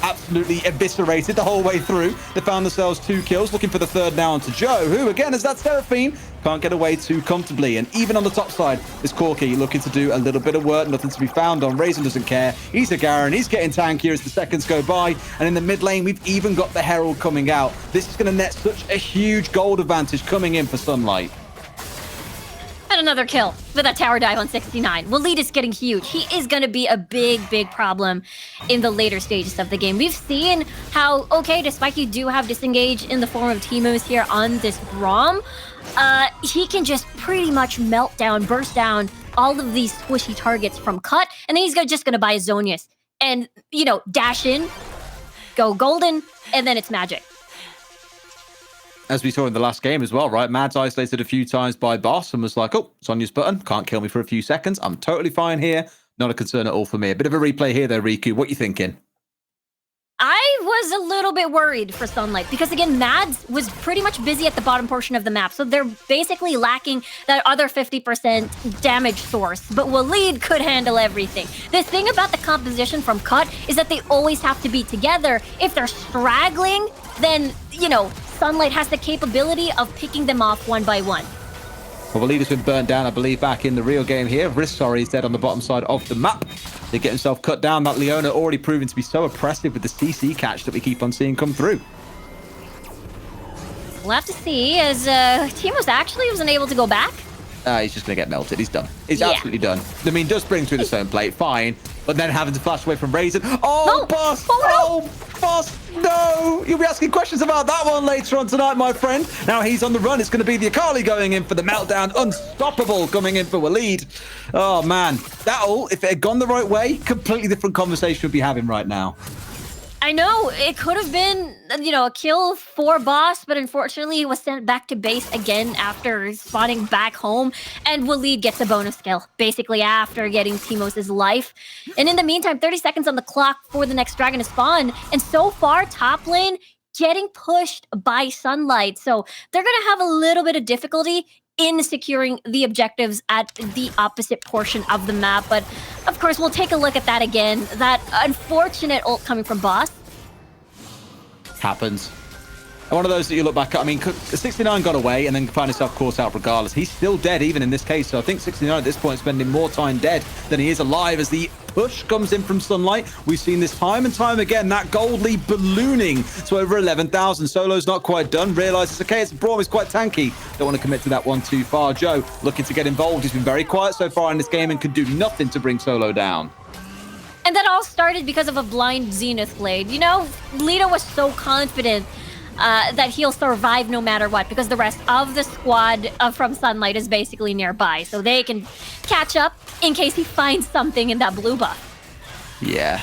absolutely eviscerated the whole way through. They found themselves 2 kills, looking for the third now onto Joe, who again, as that Seraphine, can't get away too comfortably. And even on the top side is Corki looking to do a little bit of work, nothing to be found on. Raisin doesn't care. He's a Garen. He's getting tankier as the seconds go by. And in the mid lane, we've even got the Herald coming out. This is going to net such a huge gold advantage coming in for Sunlight. And another kill with that tower dive on 69. Waleed is getting huge. He is going to be a big, big problem in the later stages of the game. We've seen how, okay, despite you do have disengage in the form of Teemos here on this Braum, he can just pretty much melt down, burst down all of these squishy targets from Cut, and then he's just going to buy a Zonius and, you know, dash in, go golden, and then it's magic. As we saw in the last game as well, right? Mad's isolated a few times by Boss and was like, oh, Sonya's button. Can't kill me for a few seconds. I'm totally fine here. Not a concern at all for me. A bit of a replay here, though, Riku. What you thinking? I was a little bit worried for Sunlight because, again, Mads was pretty much busy at the bottom portion of the map. So they're basically lacking that other 50% damage source. But Waleed could handle everything. The thing about the composition from Cut is that they always have to be together. If they're straggling, then, you know, Sunlight has the capability of picking them off one by one. Well, Waleed has been burnt down, I believe, back in the real game here. Rissorry is dead on the bottom side of the map. They get himself cut down. That Leona already proven to be so oppressive with the CC catch that we keep on seeing come through. We'll have to see, as Teemos actually wasn't able to go back. He's just going to get melted. He's done. He's absolutely done. I mean, does bring through the stone plate, fine. But then having to flash away from Raisin. Oh, no. Boss! Oh, Boss! No! You'll be asking questions about that one later on tonight, my friend. Now he's on the run. It's going to be the Akali going in for the meltdown. Unstoppable coming in for Waleed. Oh, man. That'll, if it had gone the right way, completely different conversation we'd be having right now. I know, it could have been, you know, a kill for Boss, but unfortunately he was sent back to base again after spawning back home, and Waleed gets a bonus kill, basically after getting Teemos' life. And in the meantime, 30 seconds on the clock for the next dragon to spawn, and so far, top lane getting pushed by Sunlight, so they're gonna have a little bit of difficulty in securing the objectives at the opposite portion of the map. But of course, we'll take a look at that again. That unfortunate ult coming from Boss. Happens. And one of those that you look back at, I mean, 69 got away and then found himself caught out regardless. He's still dead even in this case. So I think 69 at this point is spending more time dead than he is alive as the push comes in from Sunlight. We've seen this time and time again, that gold lead ballooning to over 11,000. Solo's not quite done. Realizes, okay, it's Braum is quite tanky. Don't want to commit to that one too far. Joe looking to get involved. He's been very quiet so far in this game and could do nothing to bring Solo down. And that all started because of a blind Zenith Blade. You know, Lito was so confident that he'll survive no matter what, because the rest of the squad from Sunlight is basically nearby, so they can catch up in case he finds something in that blue buff. Yeah.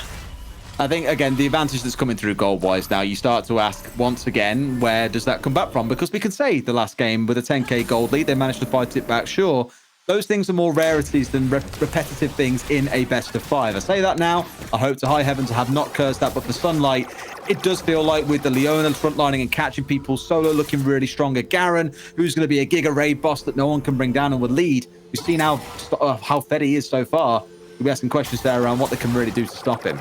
I think, again, the advantage that's coming through gold-wise now, you start to ask once again, where does that come back from? Because we can say the last game with a 10k gold lead, they managed to fight it back, sure. Those things are more rarities than repetitive things in a best of 5. I say that now. I hope to high heaven to have not cursed that, but for Sunlight, it does feel like with the Leona frontlining and catching people, Solo looking really strong. A Garen, who's going to be a Giga Raid boss that no one can bring down and would lead. We've seen how fed he is so far. We'll be asking questions there around what they can really do to stop him.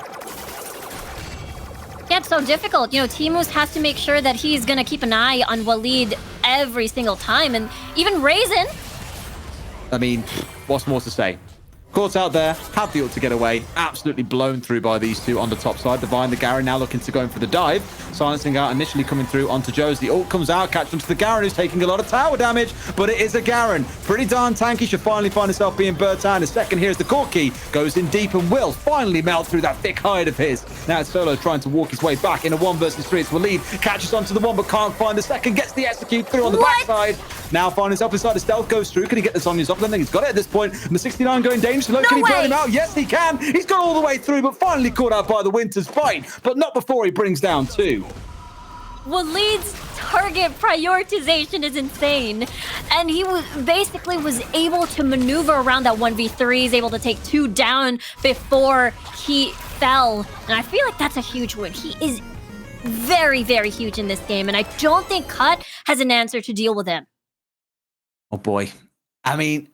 Yeah, it's so difficult. You know, Teemos has to make sure that he's going to keep an eye on Waleed every single time. And even Raisin... I mean, what's more to say? Caught out there, had the ult to get away, absolutely blown through by these two on the top side. Divine, the Garen now looking to go in for the dive. Silencing out initially coming through onto Joe's. The ult comes out, catch them to the Garen who's taking a lot of tower damage, but it is a Garen. Pretty darn tanky, should finally find himself being burnt out. In a second, here's the Corki, goes in deep and will finally melt through that thick hide of his. Now it's Solo trying to walk his way back in a 1 versus 3. It's Waleed, catches onto the one but can't find the second, gets the execute through on the backside. Now finding himself inside the stealth, goes through. Can he get the Zonias up? I think he's got it at this point. And the 69 going dangerous. Can he burn him out? Yes, he can. He's got all the way through, but finally caught out by the Winter's Fight. But not before he brings down 2. Waleed's target prioritization is insane. And he basically was able to maneuver around that 1v3. He's able to take 2 down before he fell. And I feel like that's a huge win. He is very, very huge in this game. And I don't think Cut has an answer to deal with him. Oh, boy. I mean,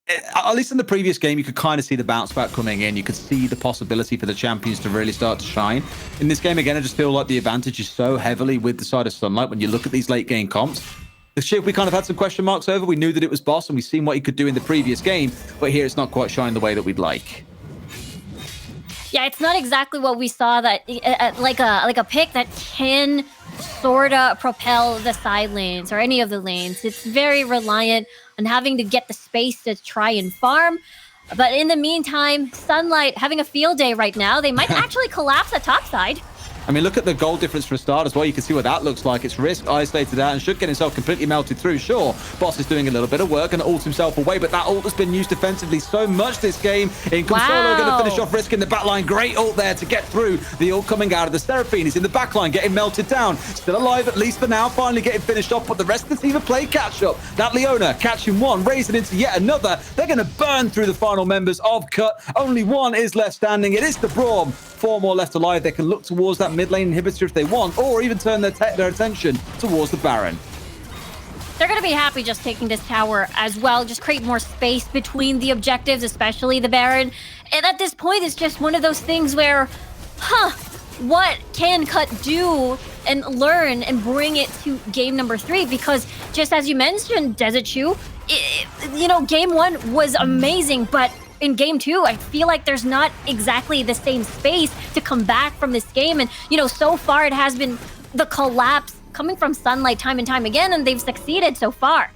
at least in the previous game, you could kind of see the bounce back coming in. You could see the possibility for the champions to really start to shine. In this game, again, I just feel like the advantage is so heavily with the side of Sunlight. When you look at these late game comps, the Shiv we kind of had some question marks over. We knew that it was Boss, and we've seen what he could do in the previous game, but here it's not quite shining the way that we'd like. Yeah, it's not exactly what we saw, that like a pick that can sort of propel the side lanes or any of the lanes. It's very reliant on having to get the space to try and farm. But in the meantime, Sunlight having a field day right now. They might actually collapse the top side. I mean, look at the goal difference for a start as well. You can see what that looks like. It's Risk isolated out and should get himself completely melted through. Sure, Boss is doing a little bit of work and ults himself away, but that ult has been used defensively so much this game. In Consolo going to finish off Risk in the backline. Great ult there to get through. The ult coming out of the Seraphine. He's in the backline, getting melted down. Still alive, at least for now, finally getting finished off, but the rest of the team have played catch up. That Leona catching one, raising into yet another. They're going to burn through the final members of Cut. Only one is left standing. It is the Braum. 4 more left alive. They can look towards that mid lane inhibitor if they want, or even turn their attention towards the Baron. They're going to be happy just taking this tower as well, just create more space between the objectives, especially the Baron. And at this point, it's just one of those things where, what can Cut do and learn and bring it to game number 3? Because just as you mentioned, Desert Chew, game 1 was amazing, but in game 2, I feel like there's not exactly the same space to come back from this game. And, so far it has been the collapse coming from Sunlight time and time again, and they've succeeded so far.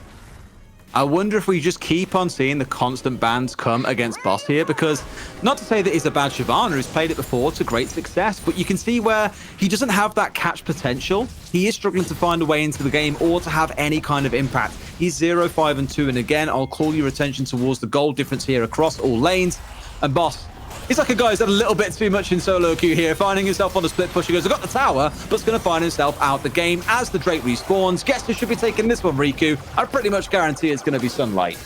I wonder if we just keep on seeing the constant bans come against Boss here, because not to say that he's a bad Shyvana who's played it before to great success, but you can see where he doesn't have that catch potential. He is struggling to find a way into the game or to have any kind of impact. He's 0-5-2, and again, I'll call your attention towards the goal difference here across all lanes. And Boss, he's like a guy who's had a little bit too much in solo queue here, finding himself on the split push. He goes, I've got the tower, but's going to find himself out the game as the Drake respawns. Guess who should be taking this one, Riku? I pretty much guarantee it's going to be Sunlight.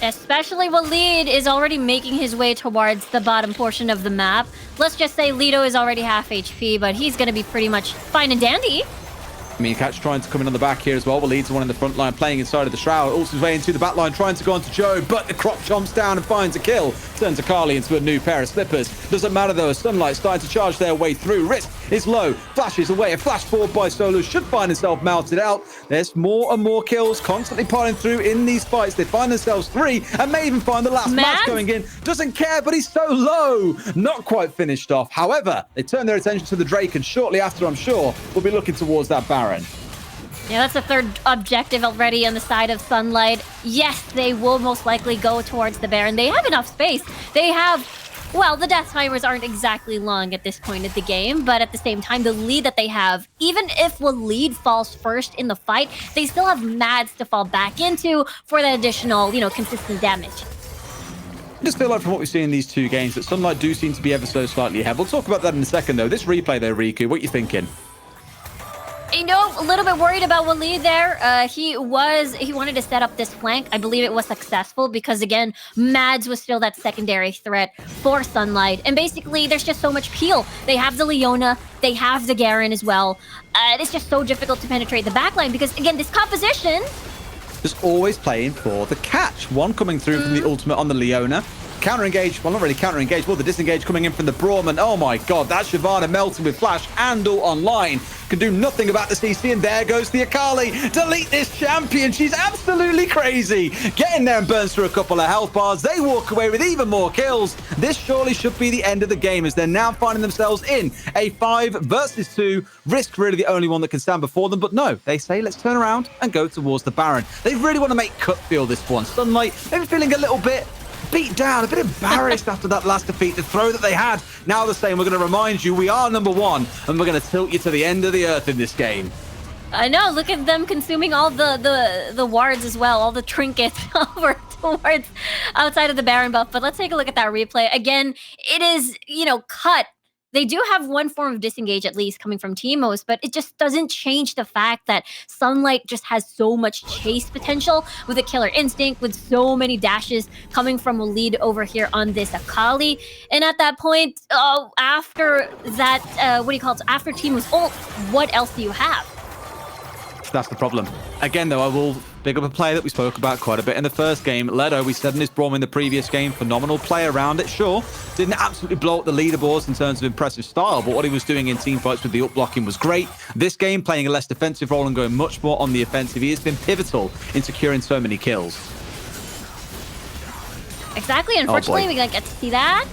Especially Waleed is already making his way towards the bottom portion of the map. Let's just say Lido is already half HP, but he's going to be pretty much fine and dandy. I mean, Catch trying to come in on the back here as well. Waleed's the one in the front line playing inside of the Shroud. Also his way into the back line, trying to go onto Joe, but the Crop chomps down and finds a kill. Turns Akali into a new pair of slippers. Doesn't matter though, as Sunlight starting to charge their way through. Risk is low, flashes away. A flash forward by Solo should find himself melted out. There's more and more kills constantly piling through in these fights. They find themselves 3 and may even find the last match going in. Doesn't care, but he's so low. Not quite finished off. However, they turn their attention to the Drake, and shortly after, I'm sure, we'll be looking towards that Baron. Yeah, that's the third objective already on the side of Sunlight. Yes, they will most likely go towards the Baron. They have enough space. They have, well, the death timers aren't exactly long at this point of the game, but at the same time, the lead that they have, even if Waleed falls first in the fight, they still have Mads to fall back into for that additional, consistent damage. I just feel like from what we've seen in these 2 games that Sunlight do seem to be ever so slightly ahead. We'll talk about that in a second, though. This replay, though, Riku, what are you thinking? A little bit worried about Waleed there. He wanted to set up this flank. I believe it was successful because, again, Mads was still that secondary threat for Sunlight. And basically, there's just so much peel. They have the Leona. They have the Garen as well. It's just so difficult to penetrate the backline because, again, this composition... Just always playing for the catch. One coming through from the ultimate on the Leona. Counter-engage, well, not really counter-engage, well, the disengage coming in from the Braum, and oh my god, that Shyvana melting with flash and all online. Can do nothing about the CC, and there goes the Akali. Delete this champion, she's absolutely crazy. Get in there and burns through a couple of health bars. They walk away with even more kills. This surely should be the end of the game, as they're now finding themselves in a 5 versus 2. Risk really the only one that can stand before them, but no, they say let's turn around and go towards the Baron. They really want to make Cut feel this one. Sunlight, maybe feeling a little bit beat down, a bit embarrassed after that last defeat, the throw that they had. Now they're saying, we're going to remind you we are number 1, and we're going to tilt you to the end of the earth in this game. I know, look at them consuming all the wards as well, all the trinkets over towards outside of the Baron buff. But let's take a look at that replay. Again, it is, Cut. They do have one form of disengage, at least, coming from Teemos, but it just doesn't change the fact that Sunlight just has so much chase potential with a killer instinct, with so many dashes coming from Waleed over here on this Akali. And at that point, after that, after Teemos ult, what else do you have? That's the problem. Again, though, I will big up a player that we spoke about quite a bit in the first game. Ledo, we said in his Braum in the previous game, phenomenal play around it, sure. Didn't absolutely blow up the leaderboards in terms of impressive style, but what he was doing in team fights with the up blocking was great. This game, playing a less defensive role and going much more on the offensive, he has been pivotal in securing so many kills. Exactly. Unfortunately, we don't get to see that.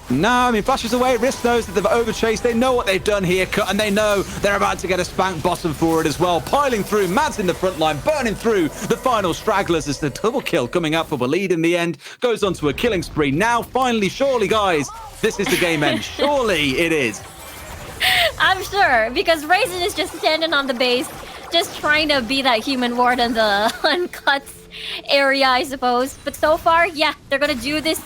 No, I mean, flashes away. Risk knows that they've overchased. They know what they've done here, Cut, and they know they're about to get a spank bottom for it as well. Piling through, Mads in the front line, burning through the final stragglers as the double kill coming up for Waleed in the end. Goes on to a killing spree. Now, finally, surely, guys, this is the game end. Surely it is. I'm sure, because Raisin is just standing on the base, just trying to be that human ward on the Cut's area, I suppose. But so far, yeah, they're going to do this.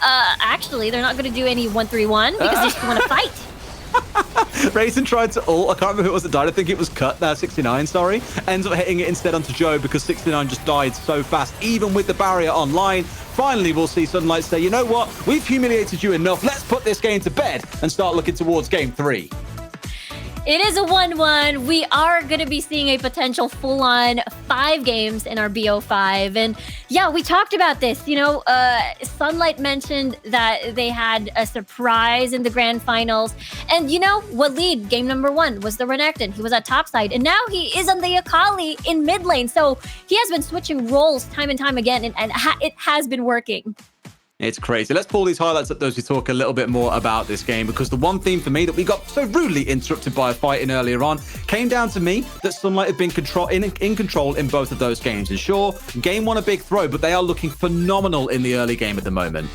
Actually, they're not going to do any 1-3-1 because they just want to fight. Raisin tried to ult. I can't remember who it was that died. I think it was Cut, 69, sorry. Ends up hitting it instead onto Joe because 69 just died so fast, even with the barrier online. Finally, we'll see Sunlight say, you know what? We've humiliated you enough. Let's put this game to bed and start looking towards game 3. It is a 1-1. We are going to be seeing a potential full-on 5 games in our BO5. And yeah, we talked about this. You know, Sunlight mentioned that they had a surprise in the grand finals. And you know, Waleed, game number 1, was the Renekton. He was at top side. And now he is on the Akali in mid lane. So he has been switching roles time and time again. And it has been working. It's crazy. Let's pull these highlights up, though, as we talk a little bit more about this game, because the one theme for me that we got so rudely interrupted by a fight in earlier on came down to me that Sunlight have been in control in both of those games. And sure, game 1 a big throw, but they are looking phenomenal in the early game at the moment.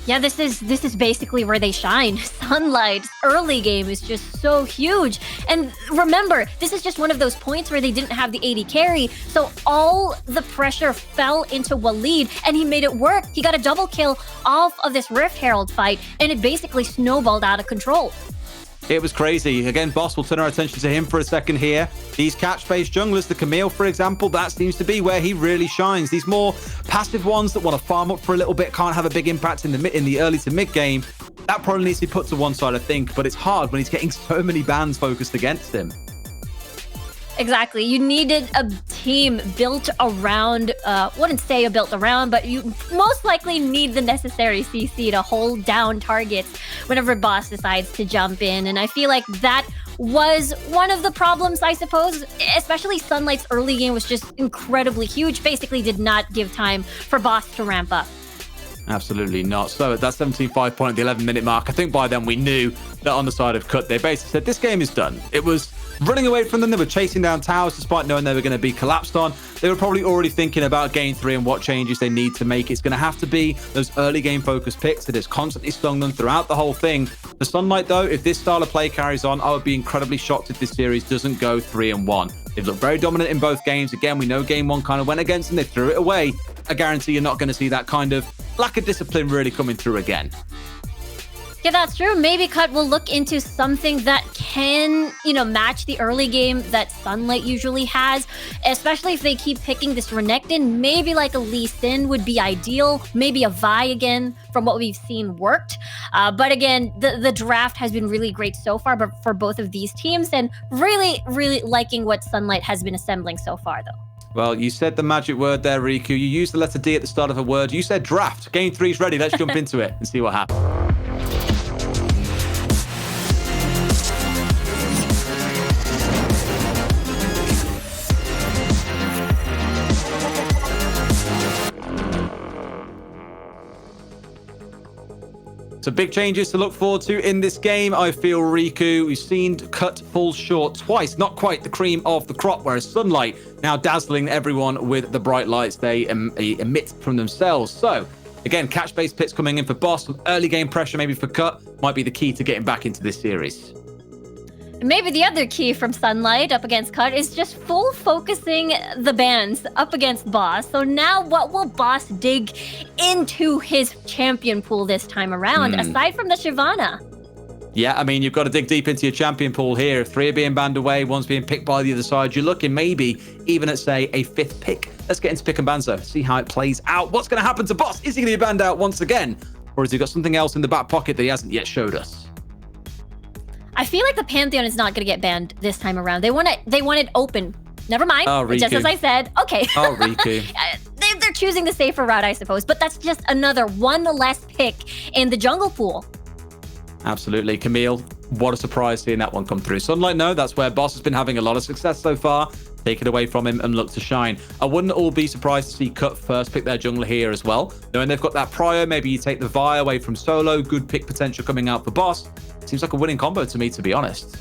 Yeah, this is basically where they shine. Sunlight's early game is just so huge. And remember, this is just one of those points where they didn't have the AD carry, so all the pressure fell into Waleed, and he made it work. He got a double kill off of this Rift Herald fight, and it basically snowballed out of control. It was crazy. Again, Boss, will turn our attention to him for a second here. These catch-based junglers, the Camille, for example, that seems to be where he really shines. These more passive ones that want to farm up for a little bit, can't have a big impact in the early to mid game. That probably needs to be put to one side, I think, but it's hard when he's getting so many bans focused against him. Exactly. You needed a team built around, wouldn't say a built around, but you most likely need the necessary CC to hold down targets whenever Boss decides to jump in. And I feel like that was one of the problems, I suppose, especially Sunlight's early game was just incredibly huge, basically did not give time for Boss to ramp up. Absolutely not. So at that 17-5 point at the 11-minute mark, I think by then we knew that on the side of Cut, they basically said, this game is done. It was running away from them. They were chasing down towers despite knowing they were going to be collapsed on. They were probably already thinking about game 3 and what changes they need to make. It's going to have to be those early game focused picks that has constantly stung them throughout the whole thing. For Sunlight, though, if this style of play carries on, I would be incredibly shocked if this series doesn't go 3-1. They've looked very dominant in both games. Again, we know game 1 kind of went against them. They threw it away. I guarantee you're not going to see that kind of lack of discipline really coming through again. Yeah, that's true. Maybe Cut will look into something that can, match the early game that Sunlight usually has, especially if they keep picking this Renekton. Maybe like a Lee Sin would be ideal. Maybe a Vi again, from what we've seen, worked. But again, the draft has been really great so far but for both of these teams, and really, really liking what Sunlight has been assembling so far, though. Well, you said the magic word there, Riku. You used the letter D at the start of a word. You said draft. Game 3's ready. Let's jump into it and see what happens. So big changes to look forward to in this game, I feel, Riku. We've seen Cut fall short twice. Not quite the cream of the crop, whereas Sunlight now dazzling everyone with the bright lights they emit from themselves. So, again, catch-based pits coming in for Boss. Some early game pressure maybe for Cut might be the key to getting back into this series. Maybe the other key from Sunlight up against Cut is just full focusing the bans up against Boss. So now what will Boss dig into his champion pool this time around, aside from the Shyvana? Yeah, I mean, you've got to dig deep into your champion pool here. If 3 are being banned away, 1's being picked by the other side, you're looking maybe even at, say, a 5th pick. Let's get into pick and ban, so see how it plays out. What's going to happen to Boss? Is he going to be banned out once again? Or has he got something else in the back pocket that he hasn't yet showed us? I feel like the Pantheon is not going to get banned this time around. They want it open Never mind. Oh, Riku. Just as I said. Okay. Oh, Riku. They're choosing the safer route, I suppose. But that's just another one less pick in the jungle pool. Absolutely. Camille, what a surprise seeing that one come through. Sunlight, no, that's where Boss has been having a lot of success so far. Take it away from him and look to shine. I wouldn't all be surprised to see Cut first pick their jungler here as well. Knowing they've got that Prio, maybe you take the Vi away from Solo. Good pick potential coming out for Boss. Seems like a winning combo to me, to be honest.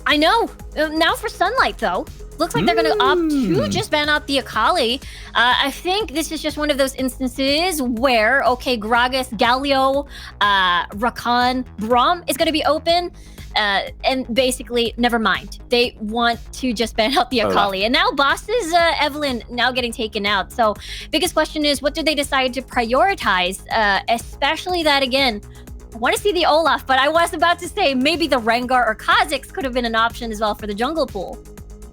I know. Now for Sunlight, though. Looks like they're going to opt to just ban out the Akali. I think this is just one of those instances where, okay, Gragas, Galio, Rakan, Braum is going to be open. And basically, never mind. They want to just ban out the Akali. And now Boss's Evelynn now getting taken out. So biggest question is, what do they decide to prioritize? Especially that, again, I want to see the Olaf, but I was about to say maybe the Rengar or Kha'Zix could have been an option as well for the jungle pool.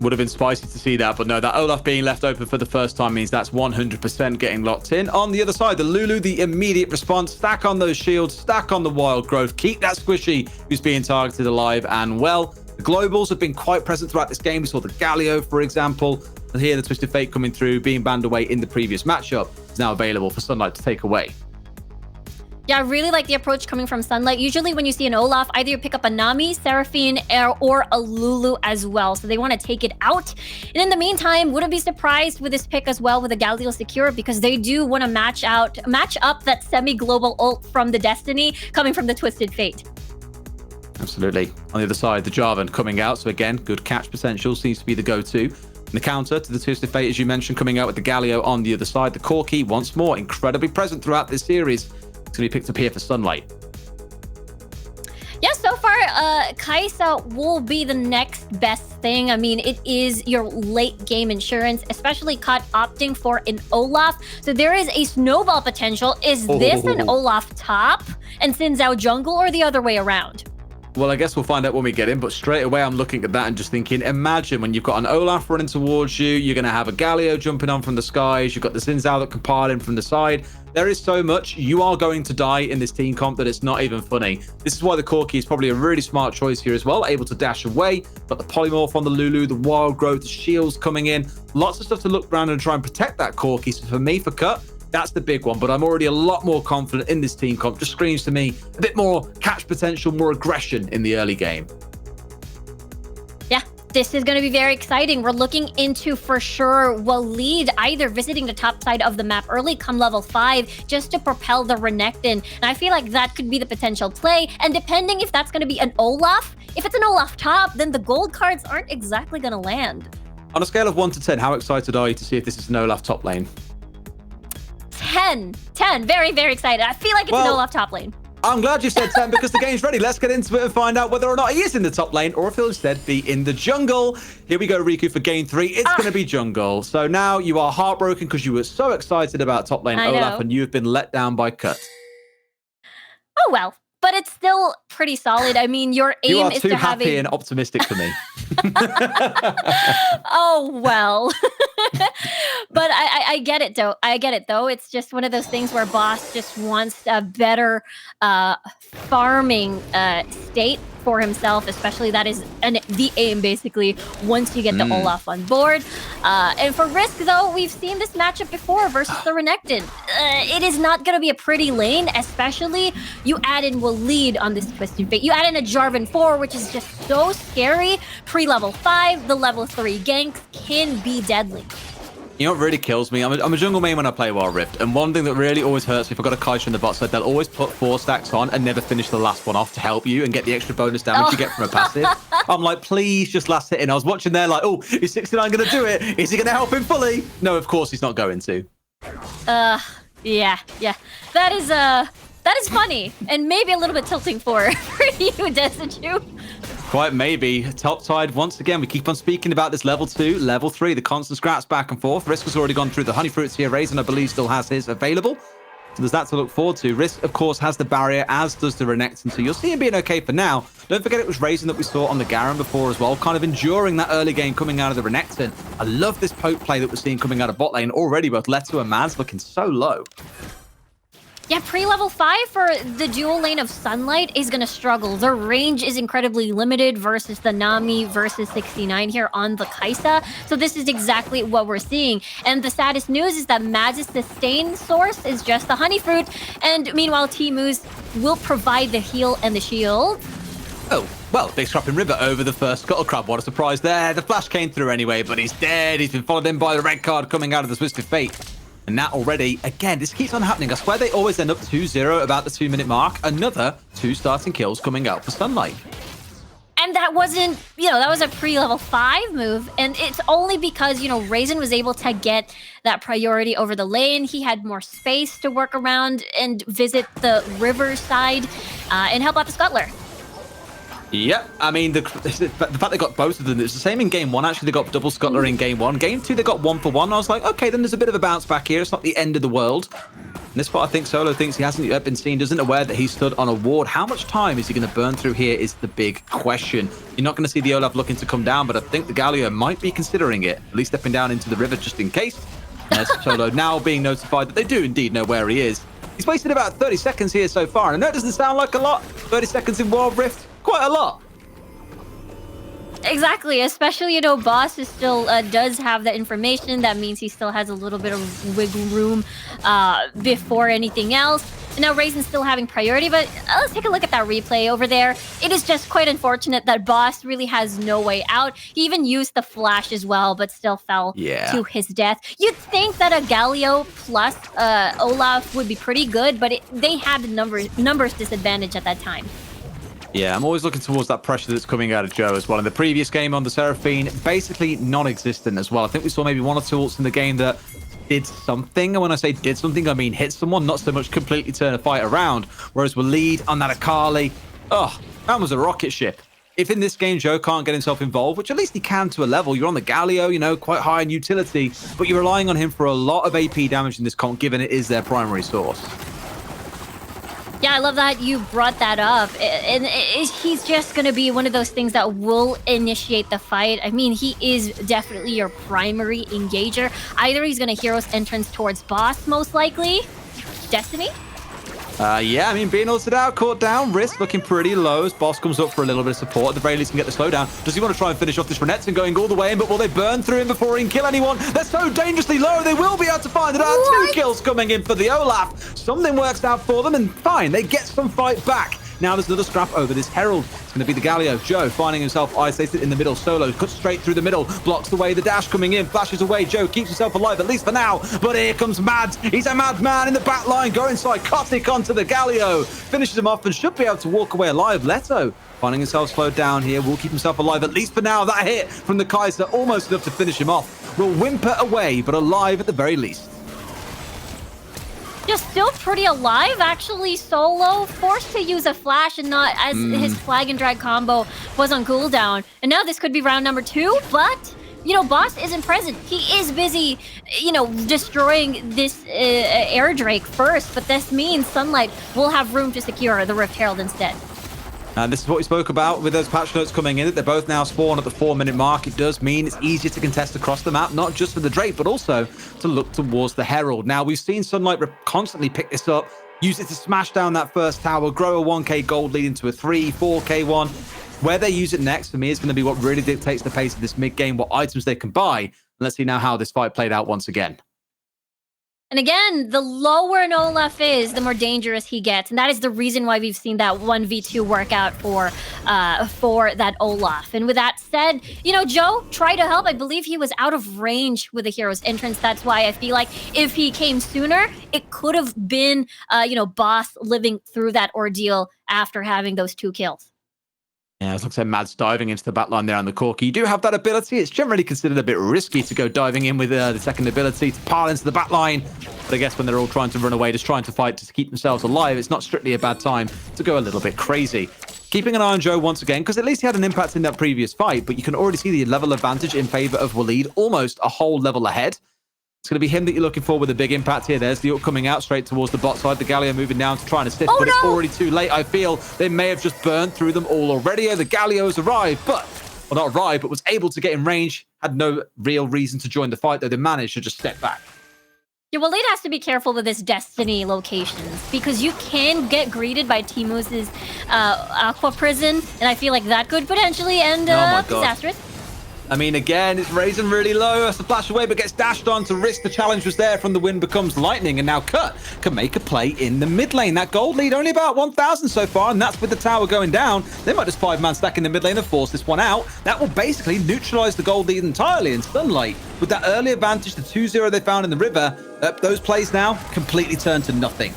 Would have been spicy to see that, but no, that Olaf being left open for the first time means that's 100% getting locked in. On the other side, the Lulu, the immediate response, stack on those shields, stack on the wild growth, keep that Squishy who's being targeted alive and well. The globals have been quite present throughout this game. We saw the Galio, for example. And here, the Twisted Fate coming through, being banned away in the previous matchup, is now available for Sunlight to take away. Yeah, I really like the approach coming from Sunlight. Usually when you see an Olaf, either you pick up a Nami, Seraphine, or a Lulu as well. So they want to take it out. And in the meantime, wouldn't be surprised with this pick as well with the Galio secure, because they do want to match up that semi-global ult from the Destiny coming from the Twisted Fate. Absolutely. On the other side, the Jarvan coming out. So again, good catch potential seems to be the go-to. And the counter to the Twisted Fate, as you mentioned, coming out with the Galio on the other side. The Corki, once more, incredibly present throughout this series. It's going to be picked up here for Sunlight. Yeah, so far, Kai'Sa will be the next best thing. I mean, it is your late game insurance, especially Cut opting for an Olaf. So there is a snowball potential. Is this an Olaf top and Xin Zhao jungle, or the other way around? Well, I guess we'll find out when we get in, but straight away I'm looking at that and just thinking, imagine when you've got an Olaf running towards you, you're going to have a Galio jumping on from the skies, you've got the Xin Zhao that can pile in from the side. There is so much. You are going to die in this team comp that it's not even funny. This is why the Corki is probably a really smart choice here as well, able to dash away. Got the Polymorph on the Lulu, the Wild Growth, the shields coming in. Lots of stuff to look around and try and protect that Corki. So for me, for Cut, that's the big one, but I'm already a lot more confident in this team comp. Just screams to me a bit more catch potential, more aggression in the early game. Yeah, this is going to be very exciting. We're looking into, for sure, Waleed either visiting the top side of the map early, come level 5, just to propel the Renekton. And I feel like that could be the potential play. And depending if that's going to be an Olaf, if it's an Olaf top, then the gold cards aren't exactly going to land. On a scale of 1 to 10, how excited are you to see if this is an Olaf top lane? 10. Very, very excited. I feel like it's an Olaf top lane. I'm glad you said 10 because the game's ready. Let's get into it and find out whether or not he is in the top lane or if he'll instead be in the jungle. Here we go, Riku, for game 3. It's going to be jungle. So now you are heartbroken because you were so excited about top lane Olaf and you've been let down by Cut. Oh, well. But it's still pretty solid. I mean, your aim is to have You are too happy and optimistic for me. Oh, well. But I get it, though. It's just one of those things where Boss just wants a better farming state for himself, especially that is the aim, basically, once you get the Olaf on board. And for Risk, though, we've seen this matchup before versus the Renekton. It is not going to be a pretty lane, especially you add in Waleed on this Twisted Fate. You add in a Jarvan 4, which is just so scary. Pre-level 5, the level 3 ganks can be deadly. You know what really kills me? I'm a jungle main when I play Wild Rift, and one thing that really always hurts me, if I've got a Kai'Sa in the bot side, they'll always put 4 stacks on and never finish the last one off to help you and get the extra bonus damage you get from a passive. I'm like, please just last hit in. I was watching there like, oh, is 69 going to do it? Is he going to help him fully? No, of course he's not going to. Yeah. That is funny, and maybe a little bit tilting for you, Destitute. Quite maybe. Top side, once again, we keep on speaking about this level 2, level 3, the constant scraps back and forth. Risk has already gone through the honey fruits here. Raisin, I believe, still has his available. So there's that to look forward to. Risk, of course, has the barrier, as does the Renekton. So you'll see him being okay for now. Don't forget it was Raisin that we saw on the Garen before as well, kind of enduring that early game coming out of the Renekton. I love this poke play that we're seeing coming out of bot lane already, both Leto and Maz looking so low. Yeah, pre-level 5 for the dual lane of Sunlight is going to struggle. Their range is incredibly limited versus the Nami versus 69 here on the Kaisa. So this is exactly what we're seeing. And the saddest news is that Mads' sustain source is just the Honey Fruit. And meanwhile, T-Moose will provide the heal and the shield. Oh, well, big scrapping river over the first Scuttle Crab. What a surprise there. The flash came through anyway, but he's dead. He's been followed in by the red card coming out of the Twisted Fate. And that already, again, this keeps on happening. I swear they always end up 2-0 about the 2-minute mark. Another 2 starting kills coming out for Sunlight. And that wasn't, that was a pre-level 5 move. And it's only because, Raisin was able to get that priority over the lane. He had more space to work around and visit the river side and help out the Scuttler. Yep, I mean, the fact they got both of them, it's the same in Game 1. Actually, they got double Scuttler in Game 1. Game 2, they got 1-for-1. I was like, okay, then there's a bit of a bounce back here. It's not the end of the world. And this part, I think Solo thinks he hasn't yet been seen, doesn't aware that he stood on a ward. How much time is he going to burn through here is the big question. You're not going to see the Olaf looking to come down, but I think the Galio might be considering it, at least stepping down into the river just in case. There's Solo now being notified that they do indeed know where he is. He's wasted about 30 seconds here so far, and I know it doesn't sound like a lot. 30 seconds in Wild Rift, quite a lot. Exactly, especially, Boss is still does have that information. That means he still has a little bit of wiggle room before anything else. And now Raisin's still having priority, but let's take a look at that replay over there. It is just quite unfortunate that Boss really has no way out. He even used the flash as well, but still fell to his death. You'd think that a Galio plus Olaf would be pretty good, but they had the numbers disadvantage at that time. Yeah, I'm always looking towards that pressure that's coming out of Joe as well. In the previous game on the Seraphine, basically non-existent as well. I think we saw maybe 1 or 2 ults in the game that did something. And when I say did something, I mean hit someone, not so much completely turn a fight around. Whereas Waleed on that Akali, that was a rocket ship. If in this game Joe can't get himself involved, which at least he can to a level, you're on the Galio, quite high in utility, but you're relying on him for a lot of AP damage in this comp, given it is their primary source. Yeah, I love that you brought that up. And he's just going to be one of those things that will initiate the fight. I mean, he is definitely your primary engager. Either he's going to Hero's entrance towards Boss, most likely. Destiny? Yeah, I mean, being ulted out, caught down, risk looking pretty low as Boss comes up for a little bit of support. At the very least, can get the slowdown. Does he want to try and finish off this Renekton going all the way in, but will they burn through him before he can kill anyone? They're so dangerously low, they will be able to find it out. 2 kills coming in for the Olaf. Something works out for them, and fine, they get some fight back. Now there's another scrap over this Herald. It's going to be the Galio. Joe finding himself isolated in the middle. Solo cuts straight through the middle. Blocks away the dash coming in. Flashes away. Joe keeps himself alive, at least for now. But here comes Mads. He's a madman in the back line. Going psychotic onto the Galio. Finishes him off and should be able to walk away alive. Leto finding himself slowed down here. Will keep himself alive, at least for now. That hit from the Kaiser, almost enough to finish him off. Will whimper away, but alive at the very least. Just still pretty alive, actually. Solo forced to use a flash and not as his flag and drag combo was on cooldown. And now this could be round number 2, but Boss isn't present. He is busy, destroying this Air Drake first, but this means Sunlight will have room to secure the Rift Herald instead. And this is what we spoke about with those patch notes coming in, that they're both now spawned at the 4-minute mark. It does mean it's easier to contest across the map, not just for the Drake, but also to look towards the Herald. Now, we've seen Sunlight constantly pick this up, use it to smash down that first tower, grow a 1k gold lead into a 3, 4k one. Where they use it next, for me, is going to be what really dictates the pace of this mid-game, what items they can buy. And let's see now how this fight played out once again. And again, the lower an Olaf is, the more dangerous he gets. And that is the reason why we've seen that 1v2 workout for that Olaf. And with that said, Joe tried to help. I believe he was out of range with the Hero's entrance. That's why I feel like if he came sooner, it could have been, Boss living through that ordeal after having those 2 kills. Yeah, as I said, Mads diving into the backline there on the Corki. You do have that ability. It's generally considered a bit risky to go diving in with the second ability to pile into the backline. But I guess when they're all trying to run away, just trying to fight to keep themselves alive, it's not strictly a bad time to go a little bit crazy. Keeping an eye on Joe once again, because at least he had an impact in that previous fight, but you can already see the level advantage in favor of Waleed, almost a whole level ahead. It's going to be him that you're looking for with a big impact here. There's the ult coming out straight towards the bot side. The Galio moving down to try and assist, but it's already too late. I feel they may have just burned through them all already. The Galio has arrived, but not arrived, but was able to get in range. Had no real reason to join the fight, though. They managed to just step back. Yeah, well, Lead has to be careful with his Destiny locations because you can get greeted by Timus's Aqua Prison, and I feel like that could potentially end Oh my God. disastrous. I mean, again, it's raising really low. Has to flash away, but gets dashed on to risk. The challenge was there from the wind becomes lightning, and now Cut can make a play in the mid lane. That gold lead only about 1,000 so far, and that's with the tower going down. They might just 5-man stack in the mid lane and force this one out. That will basically neutralize the gold lead entirely, and Sunlight, with that early advantage, the 2-0 they found in the river, those plays now completely turn to nothing.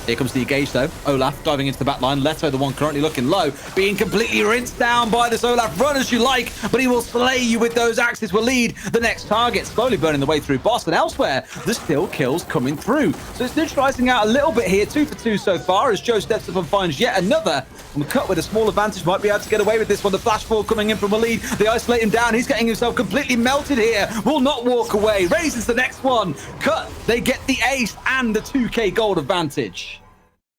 Here comes the engage, though. Olaf diving into the back line. Leto, the one currently looking low, being completely rinsed down by this Olaf. Run as you like, but he will slay you with those axes. Will lead the next target, slowly burning the way through boss. And elsewhere, there's still kills coming through. So it's neutralizing out a little bit here. 2 for 2 so far as Joe steps up and finds yet another. And Cut with a small advantage might be able to get away with this one. The flash ball coming in from Waleed. They isolate him down. He's getting himself completely melted here. Will not walk away. Raises the next one. Cut. They get the ace and the 2k gold advantage.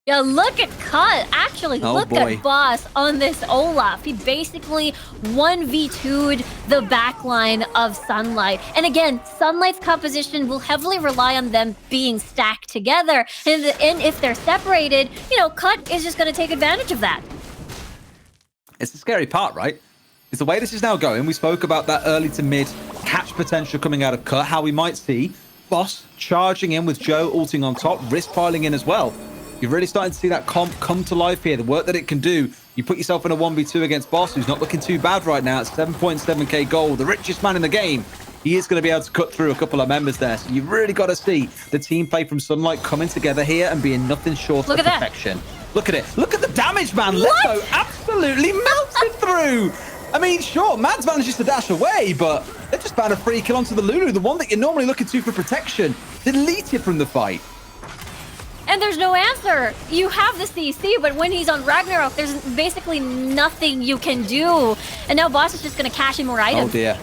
Yeah, look at Cut. Actually, look boy. at Boss on this Olaf. He basically 1v2'd the backline of Sunlight. And again, Sunlight's composition will heavily rely on them being stacked together. And if they're separated, Cut is just going to take advantage of that. It's the scary part, right? It's the way this is now going. We spoke about that early to mid catch potential coming out of Cut, how we might see Boss charging in with Joe ulting on top, risk piling in as well. You're really starting to see that comp come to life here, the work that it can do. You put yourself in a 1v2 against Boss, who's not looking too bad right now. It's 7.7k gold, the richest man in the game. He is going to be able to cut through a couple of members there. So you've really got to see the team play from Sunlight coming together here and being nothing short of perfection. Look at it. Look at the damage, man. Leto absolutely melted through. I mean, sure, Mads manages to dash away, but they just found a free kill onto the Lulu, the one that you're normally looking to for protection. Deleted from the fight. And there's no answer. You have the CC, but when he's on Ragnarok, there's basically nothing you can do. And now Boss is just going to cash in more items. Oh, dear.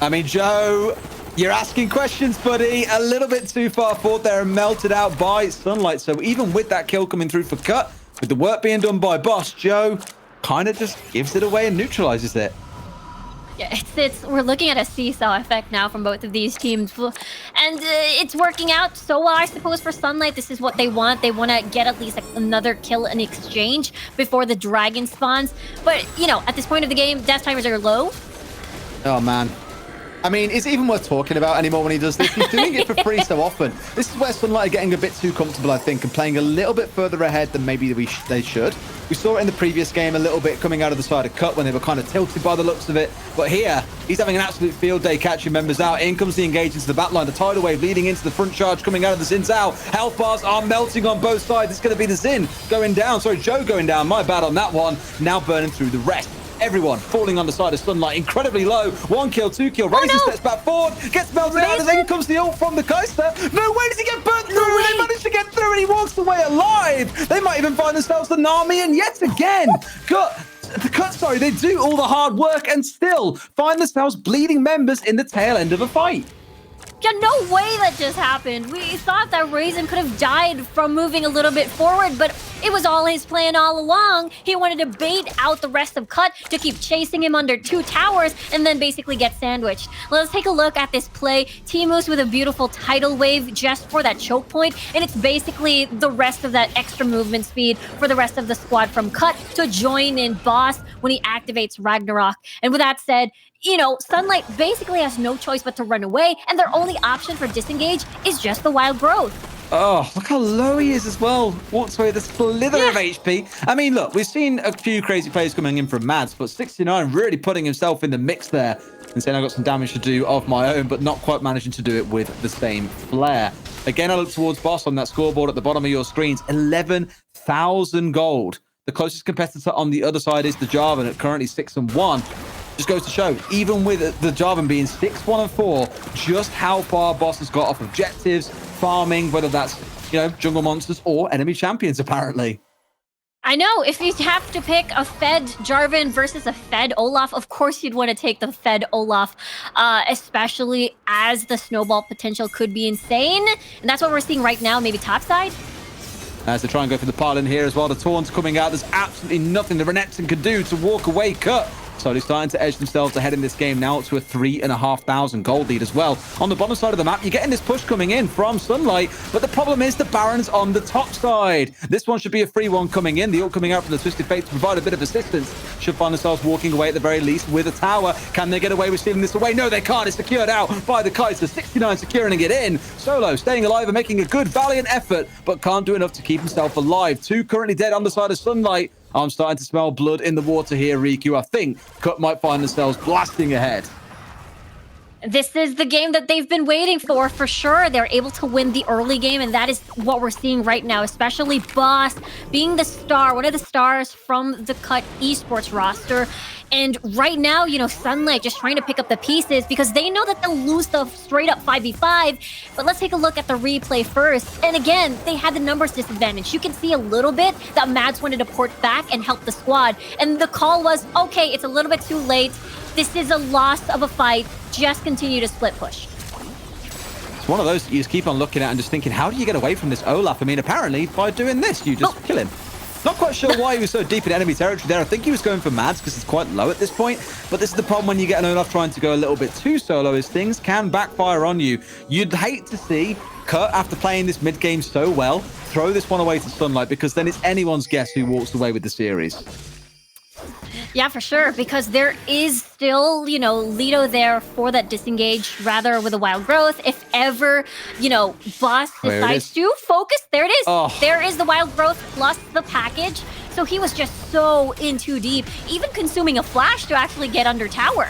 I mean, Joe, you're asking questions, buddy. A little bit too far forward there and melted out by Sunlight. So even with that kill coming through for Cut, with the work being done by Boss, Joe kind of just gives it away and neutralizes it. Yeah, we're looking at a seesaw effect now from both of these teams, and it's working out so well, I suppose, for Sunlight. This is what they want. They want to get at least another kill in exchange before the dragon spawns. But at this point of the game, death timers are low. Oh man. I mean, is it even worth talking about anymore when he does this? He's doing it for free so often. This is where Sunlight are getting a bit too comfortable, I think, and playing a little bit further ahead than maybe they should. We saw it in the previous game a little bit coming out of the side of Cut when they were kind of tilted by the looks of it. But here, he's having an absolute field day catching members out. In comes the engage into the back line. The tidal wave leading into the front charge coming out of the Xin Zhao. Health bars are melting on both sides. It's going to be the Xin going down. Sorry, Joe going down. My bad on that one. Now burning through the rest. Everyone falling on the side of Sunlight, incredibly low. 1 kill, 2 kill. Razor steps back forward, gets melted out, and then comes the ult from the Kai'Sa. No way does he get burnt through, and they manage to get through, and he walks away alive. They might even find themselves the Nami, and yet again, they do all the hard work and still find themselves bleeding members in the tail end of a fight. Yeah, no way that just happened. We thought that Raisin could have died from moving a little bit forward, but it was all his plan all along. He wanted to bait out the rest of Cut to keep chasing him under 2 towers and then basically get sandwiched. Let's take a look at this play. Timus with a beautiful tidal wave just for that choke point, and it's basically the rest of that extra movement speed for the rest of the squad from Cut to join in Boss when he activates Ragnarok. And with that said, Sunlight basically has no choice but to run away, and their only option for disengage is just the wild growth. Oh, look how low he is as well. Walks away with a slither of HP. I mean, look, we've seen a few crazy plays coming in from Mads, but 69 really putting himself in the mix there and saying I've got some damage to do of my own, but not quite managing to do it with the same flair. Again, I look towards Boss on that scoreboard at the bottom of your screens. 11,000 gold. The closest competitor on the other side is the Jarvan at currently 6-1. Just goes to show, even with the Jarvan being 6-1-4, just how far Boss has got off objectives, farming, whether that's, jungle monsters or enemy champions, apparently. I know, if you have to pick a fed Jarvan versus a fed Olaf, of course you'd want to take the fed Olaf, especially as the snowball potential could be insane. And that's what we're seeing right now, maybe topside. As they try and go for the pile in here as well, the taunts coming out. There's absolutely nothing the Renekton can do to walk away Cut. Slowly starting to edge themselves ahead in this game now to a 3,500 gold lead as well. On the bottom side of the map, you're getting this push coming in from Sunlight, but the problem is the Baron's on the top side. This one should be a free one coming in. The ult coming out from the Twisted Fate to provide a bit of assistance. Should find themselves walking away at the very least with a tower. Can they get away with stealing this away? No, they can't. It's secured out by the Kaiser. 69 securing it in. Solo staying alive and making a good, valiant effort, but can't do enough to keep himself alive. 2 currently dead on the side of Sunlight. I'm starting to smell blood in the water here, Riku. I think Cut might find themselves blasting ahead. This is the game that they've been waiting for sure. They're able to win the early game, and that is what we're seeing right now, especially Boss being the star, one of the stars from the Cut Esports roster. And right now, Sunlight just trying to pick up the pieces because they know that they'll lose the straight up 5v5. But let's take a look at the replay first. And again, they had the numbers disadvantage. You can see a little bit that Mads wanted to port back and help the squad. And the call was, okay, it's a little bit too late. This is a loss of a fight. Just continue to split push. It's one of those that you just keep on looking at and just thinking, how do you get away from this Olaf? I mean, apparently by doing this, you just kill him. Not quite sure why he was so deep in enemy territory there. I think he was going for Mads because it's quite low at this point. But this is the problem when you get an Olaf trying to go a little bit too solo, is things can backfire on you. You'd hate to see Cut, after playing this mid game so well, throw this one away to Sunlight, because then it's anyone's guess who walks away with the series. Yeah, for sure, because there is still, Lido there for that disengage, rather with a wild growth. If ever, Boss decides to focus, there it is. Oh. There is the wild growth plus the package. So he was just so in too deep, even consuming a flash to actually get under tower.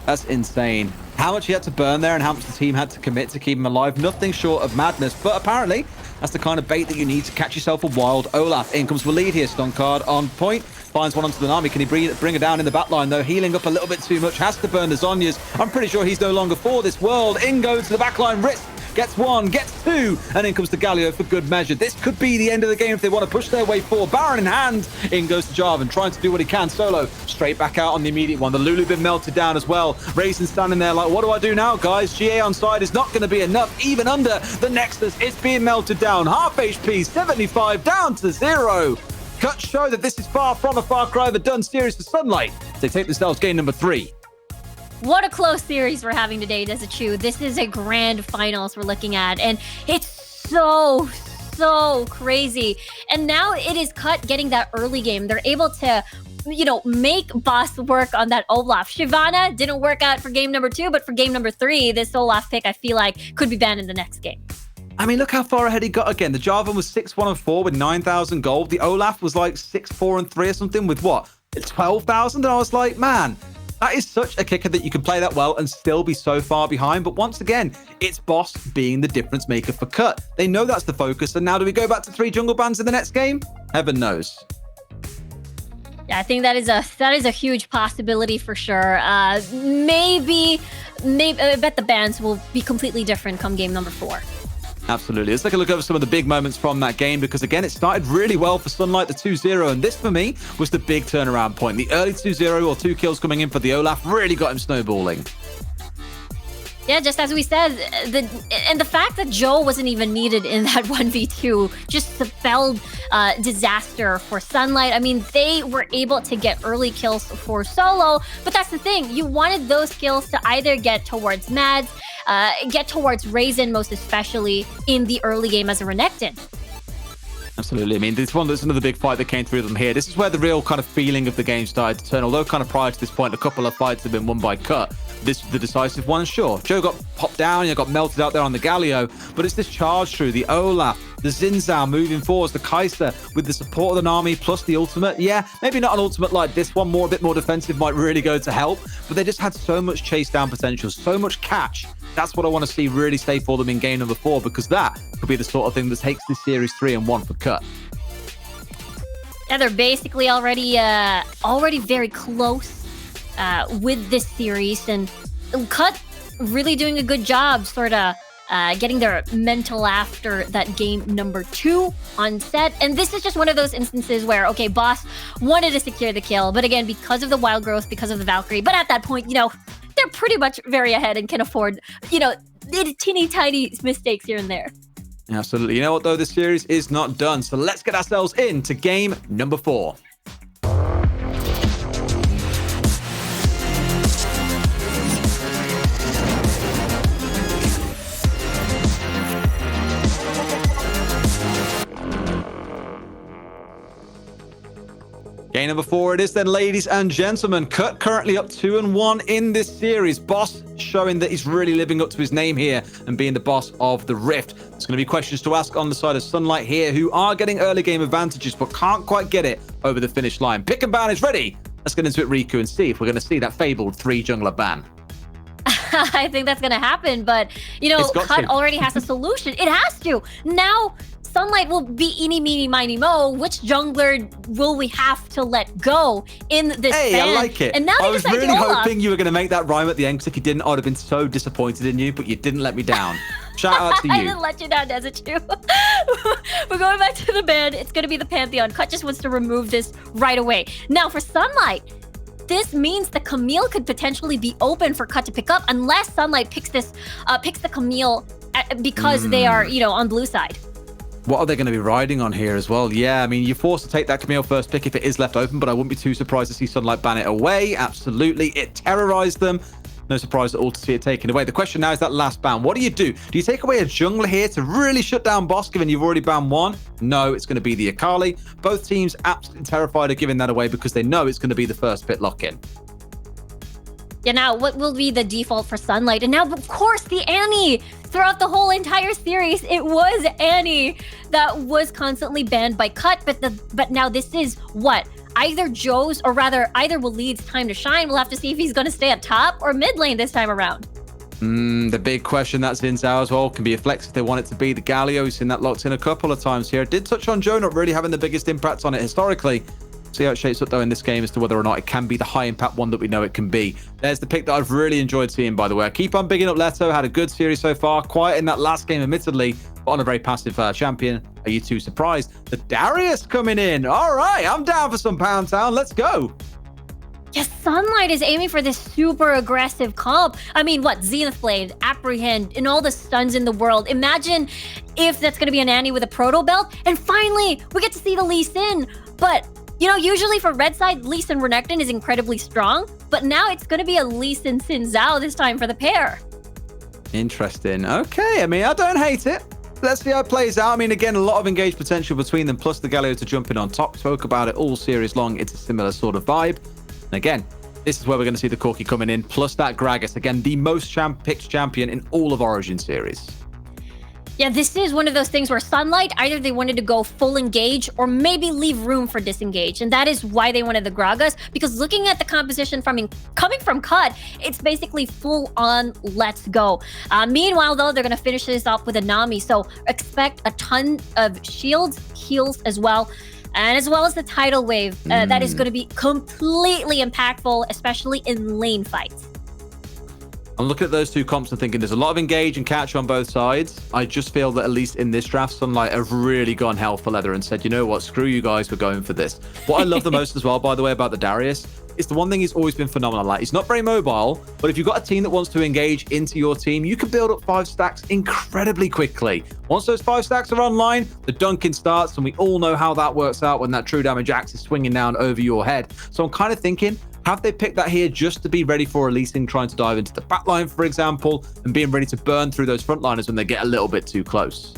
That's insane. How much he had to burn there and how much the team had to commit to keep him alive. Nothing short of madness, but apparently that's the kind of bait that you need to catch yourself a wild Olaf. In comes Waleed here, stun card on point. Finds one onto the Nami. Can he bring her down in the back line, though? Healing up a little bit too much. Has to burn the Zhonya's. I'm pretty sure he's no longer for this world. In goes to the back line. Ritz gets 1, gets 2. And in comes the Galio for good measure. This could be the end of the game if they want to push their way forward. Baron in hand. In goes to Jarvan, trying to do what he can. Solo straight back out on the immediate one. The Lulu been melted down as well. Raisin standing there like, what do I do now, guys? GA on side is not going to be enough. Even under the Nexus, it's being melted down. Half HP, 75 down to 0. Cut show that this is far from a Far Cry of a done series for Sunlight. They take themselves game number 3. What a close series we're having today, Dezichu. This is a grand finals we're looking at, and it's so crazy. And now it is Cut getting that early game. They're able to, make Boss work on that Olaf. Shyvana didn't work out for game number 2, but for game number 3, this Olaf pick, I feel like, could be banned in the next game. I mean, look how far ahead he got again. The Jarvan was 6-1-4 with 9,000 gold. The Olaf was like 6-4-3 or something with what? 12,000? And I was like, man, that is such a kicker that you can play that well and still be so far behind. But once again, it's Boss being the difference maker for Cut. They know that's the focus. And now do we go back to 3 jungle bans in the next game? Heaven knows. Yeah, I think that is a huge possibility for sure. Maybe I bet the bans will be completely different come game number 4. Absolutely. Let's take a look over some of the big moments from that game, because again, it started really well for Sunlight, the 2-0, and this for me was the big turnaround point. The early 2-0 or 2 kills coming in for the Olaf really got him snowballing. Yeah, just as we said, the fact that Joe wasn't even needed in that 1v2 just spelled disaster for Sunlight. I mean, they were able to get early kills for Solo, but that's the thing. You wanted those kills to either get towards Mads, get towards Raisin, most especially in the early game as a Renekton. Absolutely. I mean, this one, there's another big fight that came through them here. This is where the real kind of feeling of the game started to turn. Although kind of prior to this point, a couple of fights have been won by Cut. This was the decisive one, sure. Joe got popped down, he got melted out there on the Galio, but it's this charge through the Olaf, the Xin Zhao moving forwards, the Kaiser with the support of the Nami plus the ultimate. Yeah, maybe not an ultimate like this one, a bit more defensive might really go to help, but they just had so much chase down potential, so much catch. That's what I want to see really stay for them in game number 4, because that could be the sort of thing that takes this series 3-1 for Cut. Yeah, they're basically already very close with this series, and Cut really doing a good job sort of getting their mental after that game number 2 on set. And this is just one of those instances where, okay, Boss wanted to secure the kill, but again, because of the wild growth, because of the Valkyrie, but at that point, they're pretty much very ahead and can afford, teeny tiny mistakes here and there. Absolutely. You know what, though? This series is not done. So let's get ourselves into game number 4. Game number 4 it is then, ladies and gentlemen. Cut currently up 2-1 in this series. Boss showing that he's really living up to his name here and being the boss of the Rift. There's going to be questions to ask on the side of Sunlight here, who are getting early game advantages but can't quite get it over the finish line. Pick and ban is ready. Let's get into it, Riku, and see if we're going to see that fabled 3 jungler ban. I think that's going to happen, but, you know, Cut already has a solution. It has to. Now, Sunlight will be eeny, meeny, miny, mo. Which jungler will we have to let go in this ban? I like it. And now I was really Olaf. hoping you were going to make that rhyme at the end, because if you didn't, I would have been so disappointed in you, but you didn't let me down. Shout out to you. I didn't let you down, Nezuchu. We're going back to the ban. It's going to be the Pantheon. Cut just wants to remove this right away. Now, for Sunlight, this means the Camille could potentially be open for Cut to pick up, unless Sunlight picks the Camille because they are, you know, on blue side. What are they going to be riding on here as well? Yeah, I mean, you're forced to take that Camille first pick if it is left open, but I wouldn't be too surprised to see Sunlight ban it away. Absolutely. It terrorized them. No surprise at all to see it taken away. The question now is that last ban. What do? Do you take away a jungler here to really shut down Boss, given you've already banned one? No, it's going to be the Akali. Both teams absolutely terrified of giving that away because they know it's going to be the first pit lock-in. Yeah, now what will be the default for Sunlight? And now, of course, the Annie. Throughout the whole entire series, it was Annie that was constantly banned by Cut. But now this is what? Either Joe's, or rather, either Waleed's time to shine. We'll have to see if he's going to stay at top or mid lane this time around. The big question that's in Zhao as well can be a flex if they want it to be. The Galio, we've seen that locked in a couple of times here. It did touch on Joe not really having the biggest impact on it historically. See how it shapes up though in this game as to whether or not it can be the high impact one that we know it can be. There's the pick that I've really enjoyed seeing, by the way. I keep on bigging up Leto. Had a good series so far. Quiet in that last game, admittedly, but on a very passive champion. Are you too surprised? The Darius coming in. All right, I'm down for some Pound Town. Let's go. Yes, Sunlight is aiming for this super aggressive comp. I mean, what? Zenith Blade, Apprehend, and all the stuns in the world. Imagine if that's going to be an Annie with a Proto Belt. And finally, we get to see the Lee Sin. But, you know, usually for red side, Lee Sin Renekton is incredibly strong. But now it's going to be a Lee Sin Xin Zhao this time for the pair. Interesting. Okay, I mean, I don't hate it. Let's see how it plays out. I mean, again, a lot of engaged potential between them, plus the Galio to jump in on top. Spoke about it all series long. It's a similar sort of vibe. And again, this is where we're going to see the Corki coming in, plus that Gragas. Again, the most picked champion in all of Origin series. Yeah, this is one of those things where Sunlight, either they wanted to go full engage or maybe leave room for disengage. And that is why they wanted the Gragas, because looking at the composition coming from Cut, it's basically full on let's go. Meanwhile, though, they're going to finish this off with a Nami. So expect a ton of shields, heals as well. And as well as the tidal wave, that is going to be completely impactful, especially in lane fights. I'm looking at those two comps and thinking there's a lot of engage and catch on both sides. I just feel that at least in this draft, Sunlight have really gone hell for leather and said, you know what, screw you guys, we're going for this. What I love the most as well, by the way, about the Darius, is the one thing he's always been phenomenal at. He's not very mobile, but if you've got a team that wants to engage into your team, you can build up 5 stacks incredibly quickly. Once those 5 stacks are online, the dunking starts, and we all know how that works out when that true damage axe is swinging down over your head. So I'm kind of thinking, have they picked that here just to be ready for releasing, trying to dive into the backline, for example, and being ready to burn through those frontliners when they get a little bit too close?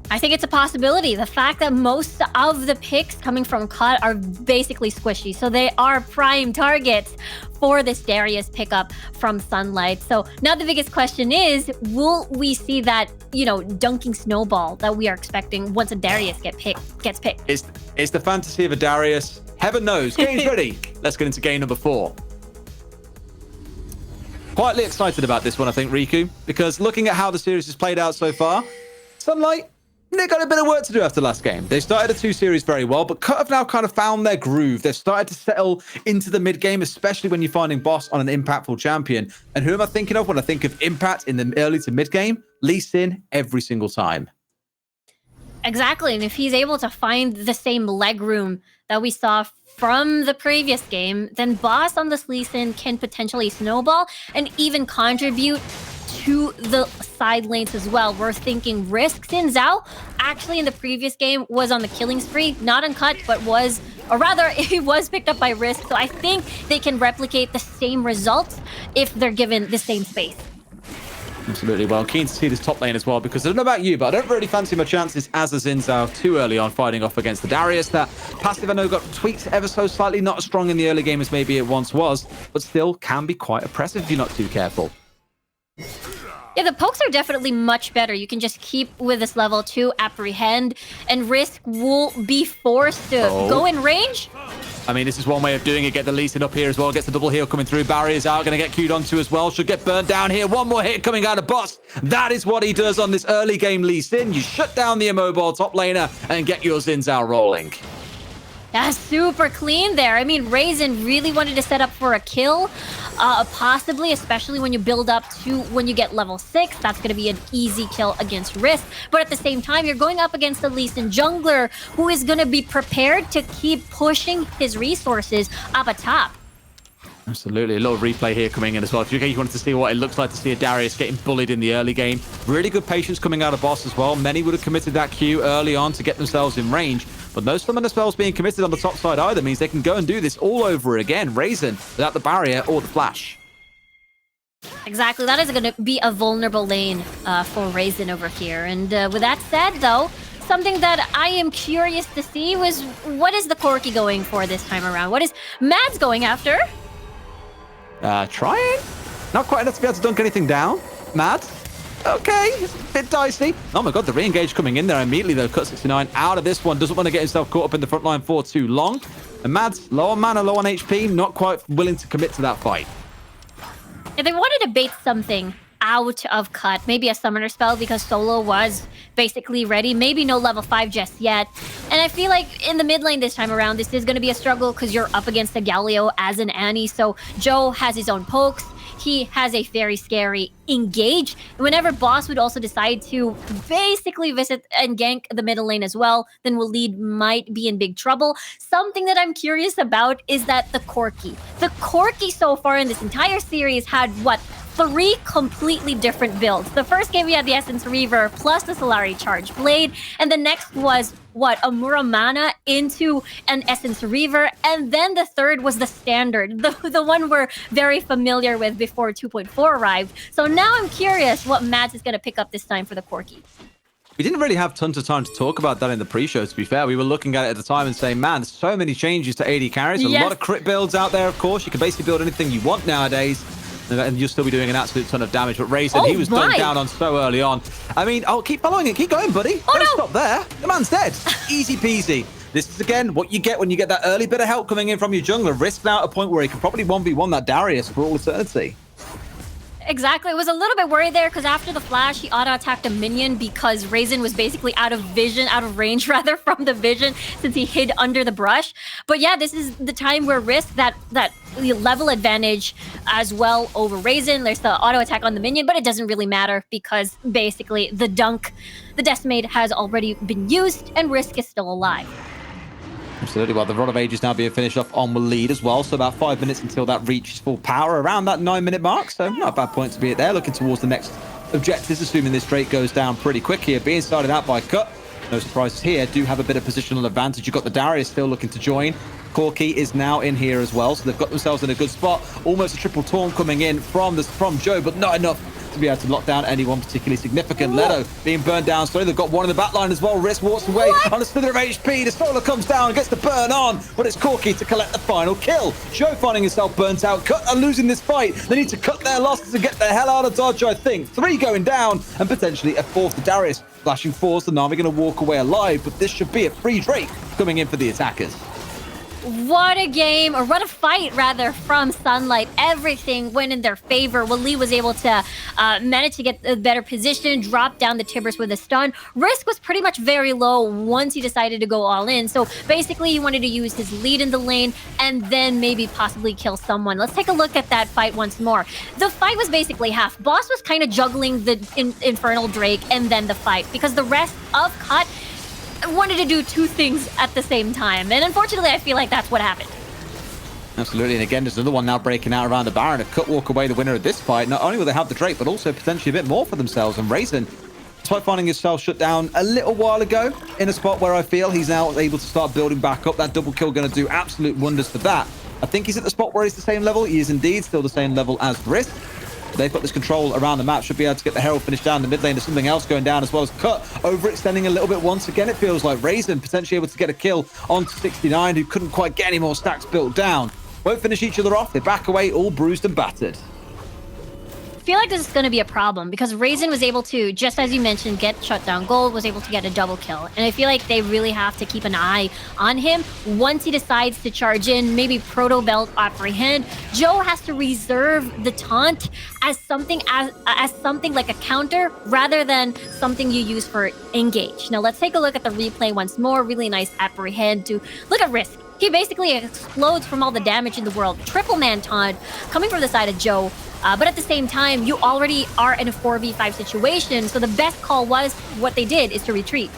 I think it's a possibility. The fact that most of the picks coming from Cut are basically squishy, so they are prime targets for this Darius pickup from Sunlight. So now the biggest question is, will we see that, you know, dunking snowball that we are expecting once a Darius gets picked? It's the fantasy of a Darius. Heaven knows. Game's ready. Let's get into game number 4. Quietly excited about this one, I think, Riku, because looking at how the series has played out so far, Sunlight, they got a bit of work to do after last game. They started the 2 series very well, but Cut have now kind of found their groove. They've started to settle into the mid game, especially when you're finding Boss on an impactful champion. And who am I thinking of when I think of impact in the early to mid game? Lee Sin every single time. Exactly, and if he's able to find the same leg room that we saw from the previous game, then Boss on this Lee Sin can potentially snowball and even contribute to the side lanes as well. We're thinking Risk Xin Zhao actually in the previous game was on the killing spree, not uncut, but he was picked up by Risk. So I think they can replicate the same results if they're given the same space. Absolutely. Well, keen to see this top lane as well, because I don't know about you, but I don't really fancy my chances as a Xin Zhao too early on fighting off against the Darius. That passive, I know, got tweaked ever so slightly, not as strong in the early game as maybe it once was, but still can be quite oppressive if you're not too careful. Yeah, the pokes are definitely much better. You can just keep with this level 2, apprehend, and Risk will be forced to go in range. I mean, this is one way of doing it. Get the Lee Sin up here as well. Gets the double heal coming through. Barriers out. Going to get queued onto as well. Should get burnt down here. One more hit coming out of Boss. That is what he does on this early game Lee Sin. You shut down the immobile top laner and get your Xin Zhao rolling. That's super clean there. I mean, Raisin really wanted to set up for a kill, possibly, especially when you build up to when you get level 6. That's going to be an easy kill against Risk. But at the same time, you're going up against the Lee Sin jungler, who is going to be prepared to keep pushing his resources up atop. Absolutely. A little replay here coming in as well. If you wanted to see what it looks like to see a Darius getting bullied in the early game. Really good patience coming out of Boss as well. Many would have committed that Q early on to get themselves in range. But no summoner spells being committed on the top side either means they can go and do this all over again. Raisin without the barrier or the flash. Exactly. That is going to be a vulnerable lane for Raisin over here. And with that said, though, something that I am curious to see was what is the Corki going for this time around? What is Mads going after? Trying? Not quite enough to be able to dunk anything down. Mad? Okay, it's a bit dicey. Oh my god, the re-engage coming in there immediately though. Cut 69 out of this one. Doesn't want to get himself caught up in the front line for too long. And Mad's low on mana, low on HP. Not quite willing to commit to that fight. If they wanted to bait something out of Cut, maybe a summoner spell because Solo was basically ready. Maybe no level 5 just yet. And I feel like in the mid lane this time around, this is going to be a struggle because you're up against the Galio as an Annie. So Joe has his own pokes. He has a very scary engage. Whenever Boss would also decide to basically visit and gank the middle lane as well, then Waleed might be in big trouble. Something that I'm curious about is that the Corki. The Corki so far in this entire series had, what, 3 completely different builds. The first game we had the Essence Reaver plus the Solari Charge Blade, and the next was what, a Muramana into an Essence Reaver, and then the third was the standard, the one we're very familiar with before 2.4 arrived. So now I'm curious what Mads is going to pick up this time for the Corki. We didn't really have tons of time to talk about that in the pre-show, to be fair. We were looking at it at the time and saying, man, there's so many changes to AD carries. A lot of crit builds out there, of course. You can basically build anything you want nowadays, and you'll still be doing an absolute ton of damage. But Raisin, he was dunked down on so early on. I mean, keep following it. Keep going, buddy. Don't stop there. The man's dead. Easy peasy. This is, again, what you get when you get that early bit of help coming in from your jungler. Risk now at a point where he can probably 1v1 that Darius for all eternity. Exactly. I was a little bit worried there because after the flash, he auto-attacked a minion because Raisin was basically out of range rather, from the vision since he hid under the brush. But yeah, this is the time where Risk that level advantage as well over Raisin. There's the auto-attack on the minion, but it doesn't really matter because basically the dunk, the Decimate has already been used and Risk is still alive. Absolutely. Well, the Rod of Ages now being finished off on Waleed as well. So about 5 minutes until that reaches full power, around that 9-minute mark. So not a bad point to be at there. Looking towards the next objectives, assuming this Drake goes down pretty quick here. Being started out by Cut. No surprises here. Do have a bit of positional advantage. You've got the Darius still looking to join. Corki is now in here as well. So they've got themselves in a good spot. Almost a triple taunt coming in from Joe, but not enough to be able to lock down anyone particularly significant. Leto being burned down slowly. They've got one in the back line as well. Risk walks away on a slither of HP. The Solar comes down, gets the burn on, but it's Corki to collect the final kill. Joe finding himself burnt out. Cut are losing this fight. They need to cut their losses and get the hell out of Dodge, I think. 3 going down and potentially a 4th to Darius. Flashing force, the Na'Vi going to walk away alive, but this should be a free Drake coming in for the attackers. What a game, or what a fight, rather, from Sunlight. Everything went in their favor. Waleed was able to manage to get a better position, drop down the Tibbers with a stun. Risk was pretty much very low once he decided to go all in. So basically, he wanted to use his lead in the lane and then maybe possibly kill someone. Let's take a look at that fight once more. The fight was basically half. Boss was kind of juggling the Infernal Drake and then the fight because the rest of Cut wanted to do 2 things at the same time. And unfortunately, I feel like that's what happened. Absolutely. And again, there's another one now breaking out around the Baron. If Cut walk away the winner of this fight, not only will they have the Drake, but also potentially a bit more for themselves. And Raisin, despite finding himself shut down a little while ago in a spot where I feel he's now able to start building back up. That double kill going to do absolute wonders for that. I think he's at the spot where he's the same level. He is indeed still the same level as Risk. They've got this control around the map, should be able to get the Herald finish down the mid lane. There's something else going down as well as Cut, overextending a little bit once again. It feels like Raisin potentially able to get a kill onto 69, who couldn't quite get any more stacks built down. Won't finish each other off. They back away, all bruised and battered. I feel like this is going to be a problem because Raisin was able to, just as you mentioned, get shut down gold, was able to get a double kill. And I feel like they really have to keep an eye on him once he decides to charge in, maybe Proto Belt apprehend. Joe has to reserve the taunt as something like a counter rather than something you use for engage. Now let's take a look at the replay once more. Really nice apprehend to look at Risk. He basically explodes from all the damage in the world. Triple man taunt coming from the side of Joe. But at the same time, you already are in a 4v5 situation, so the best call was what they did is to retreat.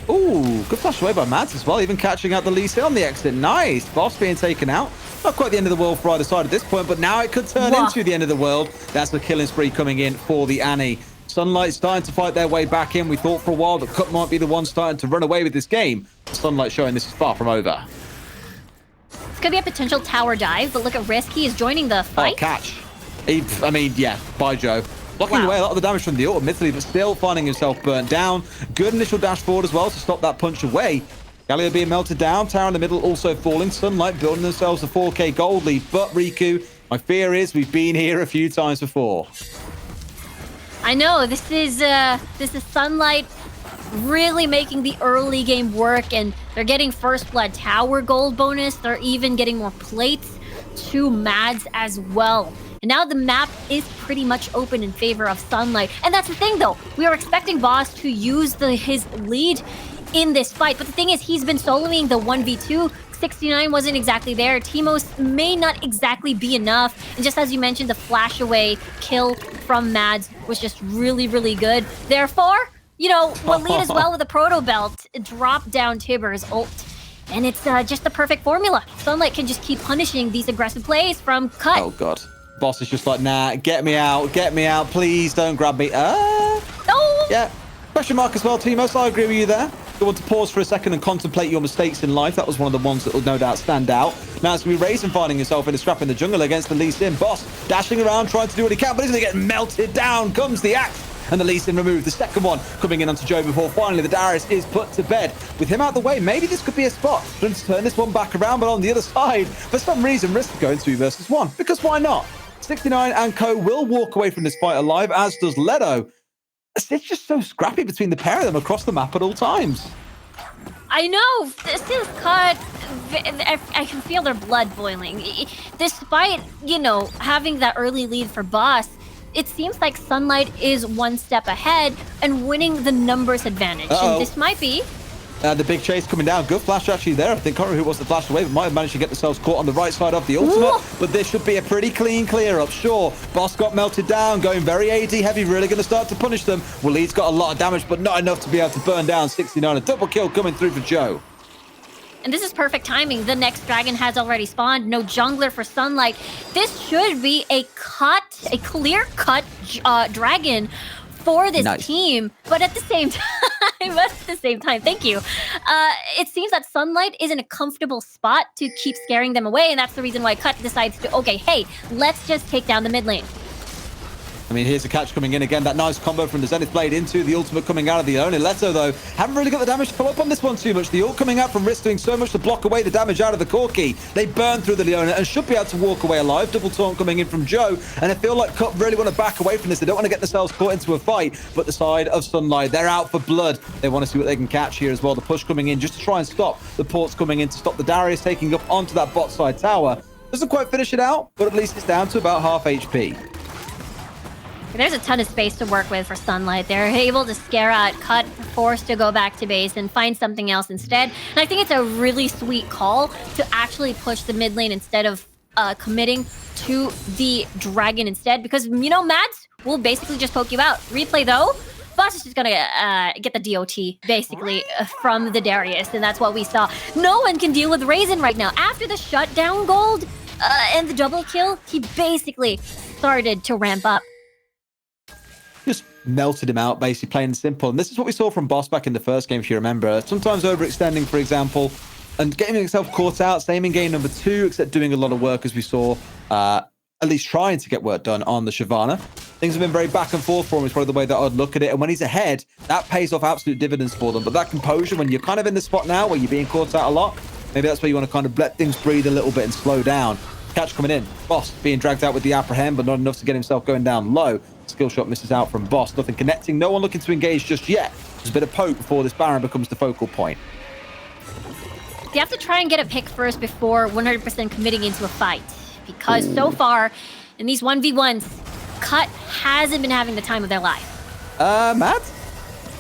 Ooh, good flash away by Mads as well, even catching out the Lee Sin on the exit. Nice. Boss being taken out. Not quite the end of the world for either side at this point, but now it could turn into the end of the world. That's the killing spree coming in for the Annie. Sunlight starting to fight their way back in. We thought for a while that Cut might be the one starting to run away with this game. Sunlight showing this is far from over. This could be a potential tower dive, but look at Risk. He is joining the fight. Oh, catch. I mean, yeah, by Joe. Blocking away a lot of the damage from the ult, admittedly, but still finding himself burnt down. Good initial dash forward as well to stop that punch away. Galio being melted down. Tower in the middle also falling. Sunlight building themselves a 4k gold lead. But Riku, my fear is we've been here a few times before. I know, this is Sunlight really making the early game work, and they're getting first blood tower gold bonus. They're even getting more plates to Mads as well. And now the map is pretty much open in favor of Sunlight. And that's the thing, though. We are expecting Boss to use his lead in this fight. But the thing is, he's been soloing the 1v2. 69 wasn't exactly there. Timos may not exactly be enough. And just as you mentioned, the flash away kill from Mads was just really, really good. Therefore, you know, we'll lead as well with a Proto Belt. Drop down Tiber's ult. And it's just the perfect formula. Sunlight can just keep punishing these aggressive plays from Cut. Oh, God. Boss is just like, nah, get me out, please don't grab me. Oh! Yeah. Question mark as well, Timos. I agree with you there. You want to pause for a second and contemplate your mistakes in life. That was one of the ones that will no doubt stand out. Now it's going to be Raisin finding himself in a scrap in the jungle against the Lee Sin. Boss dashing around, trying to do what he can, but he's going to get melted down. Comes the axe. And the Lee Sin removed. The second one coming in onto Joe before finally the Darius is put to bed. With him out the way, maybe this could be a spot for him to turn this one back around, but on the other side, for some reason, Risk going 2 versus 1. Because why not? 69 and co will walk away from this fight alive, as does Leto. It's just so scrappy between the pair of them across the map at all times. I know, this is Cut. I can feel their blood boiling. Despite, you know, having that early lead for Boss, it seems like Sunlight is one step ahead and winning the numbers advantage. And this might be... the big chase coming down. Good flash actually there. I think Corey, who was the flash away, but might have managed to get themselves caught on the right side of the ultimate. Ooh. But this should be a pretty clean clear up. Sure, Boss got melted down, going very AD heavy, really going to start to punish them. Waleed's got a lot of damage, but not enough to be able to burn down 69. A double kill coming through for Joe. And this is perfect timing. The next dragon has already spawned. No jungler for Sunlight. This should be a clear-cut dragon for this team. But at the same time, thank you. It seems that Sunlight is in a comfortable spot to keep scaring them away. And that's the reason why Cut decides to, okay, hey, let's just take down the mid lane. I mean, here's a catch coming in again. That nice combo from the Zenith Blade into the ultimate coming out of the Leone. Leto, though, haven't really got the damage to follow up on this one too much. The ult coming out from Risk doing so much to block away the damage out of the Corki. They burn through the Leone and should be able to walk away alive. Double taunt coming in from Joe. And I feel like Cut really want to back away from this. They don't want to get themselves caught into a fight. But the side of Sunlight, they're out for blood. They want to see what they can catch here as well. The push coming in just to try and stop the ports coming in to stop the Darius taking up onto that bot side tower. Doesn't quite finish it out, but at least it's down to about half HP. There's a ton of space to work with for Sunlight. They're able to scare out Cut, forced to go back to base and find something else instead. And I think it's a really sweet call to actually push the mid lane instead of committing to the dragon instead. Because, you know, Mads will basically just poke you out. Replay, though, Boss is just going to get the DOT, basically, from the Darius. And that's what we saw. No one can deal with Raisin right now. After the shutdown gold and the double kill, he basically started to ramp up. Just melted him out, basically, plain and simple. And this is what we saw from Boss back in the first game, if you remember. Sometimes overextending, for example, and getting himself caught out. Same in game number 2, except doing a lot of work, as we saw at least trying to get work done on the Shyvana. Things have been very back and forth for him is probably the way that I'd look at it. And when he's ahead, that pays off absolute dividends for them. But that composure, when you're kind of in the spot now where you're being caught out a lot, maybe that's where you want to kind of let things breathe a little bit and slow down. Catch coming in. Boss being dragged out with the apprehend, but not enough to get himself going down low. Skill shot misses out from Boss. Nothing connecting. No one looking to engage just yet. There's a bit of poke before this Baron becomes the focal point. You have to try and get a pick first before 100% committing into a fight. Because so far, in these 1v1s, Cut hasn't been having the time of their life. Matt?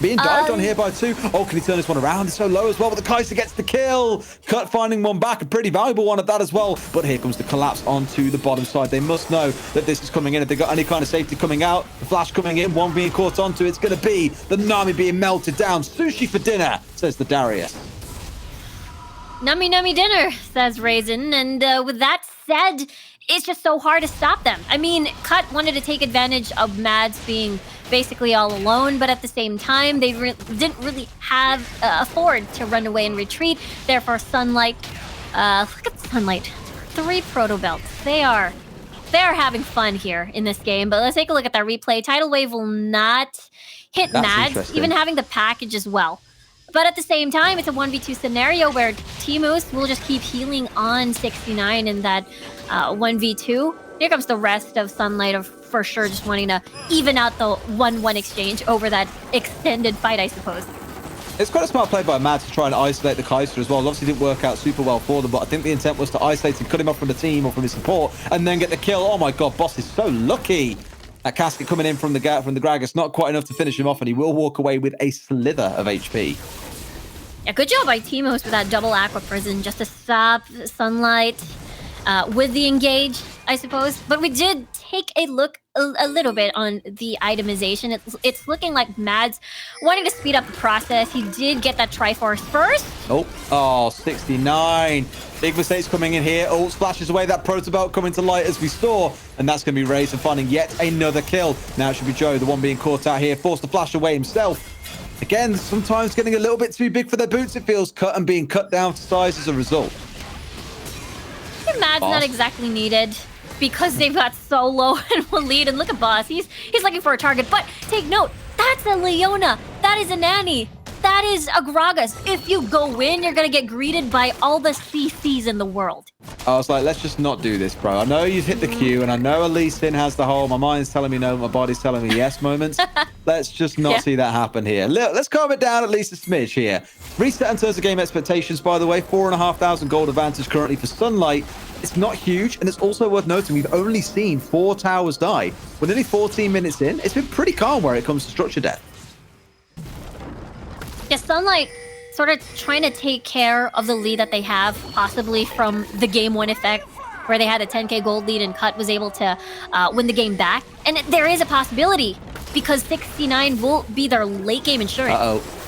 Being dived on here by 2. Oh, can he turn this one around? It's so low as well, but the Kai'Sa gets the kill. Cut finding one back, a pretty valuable one at that as well. But here comes the collapse onto the bottom side. They must know that this is coming in. If they've got any kind of safety coming out, the flash coming in, one being caught onto, it's going to be the Nami being melted down. Sushi for dinner, says the Darius. Nummy nummy dinner, says Raisin. And with that said, it's just so hard to stop them. I mean, Cut wanted to take advantage of Mads being basically all alone, but at the same time, they didn't really have afford to run away and retreat. Therefore, Sunlight, look at Sunlight, 3 proto belts. They're having fun here in this game. But let's take a look at that replay. Tidal Wave will not hit Mads, even having the package as well. But at the same time, it's a 1v2 scenario where T-Moose will just keep healing on 69 in that 1v2. Here comes the rest of Sunlight of for sure just wanting to even out the 1-1 exchange over that extended fight, I suppose. It's quite a smart play by Mads to try and isolate the Kai'Sa as well. It obviously didn't work out super well for them, but I think the intent was to isolate and cut him off from the team or from his support and then get the kill. Oh my god, Boss is so lucky. That casket coming in from the Gragas, not quite enough to finish him off, and he will walk away with a slither of HP. Yeah, good job by T-Moose with that double Aqua Prison just to stop Sunlight with the engage, I suppose. But we did take a look a little bit on the itemization. It's looking like Mads wanting to speed up the process. He did get that Triforce first. Oh, 69. Big mistakes coming in here. Ult splashes away that Protobelt coming to light as we saw. And that's going to be Raisin finding yet another kill. Now it should be Joe, the one being caught out here, forced to flash away himself. Again, sometimes getting a little bit too big for their boots, it feels, cut and being cut down to size as a result. Mads not exactly needed because they've got so low in one lead. And look at Boss, he's looking for a target. But take note, that's a Leona, that is a Nanny, that is a Gragas. If you go in, you're gonna get greeted by all the CCs in the world. I was like, let's just not do this, bro. I know you've hit the queue, and I know Lee Sin has the whole, my mind's telling me no, my body's telling me yes moments. Let's just not see that happen here. Let's calm it down at least a smidge here. Reset in terms of game expectations, by the way. 4,500 gold advantage currently for Sunlight. It's not huge, and it's also worth noting we've only seen 4 towers die. We're nearly 14 minutes in. It's been pretty calm where it comes to structure death. Yeah, Sunlight sort of trying to take care of the lead that they have, possibly from the game 1 effect, where they had a 10k gold lead and Cut was able to win the game back. And there is a possibility, because 69 will be their late game insurance. Uh-oh.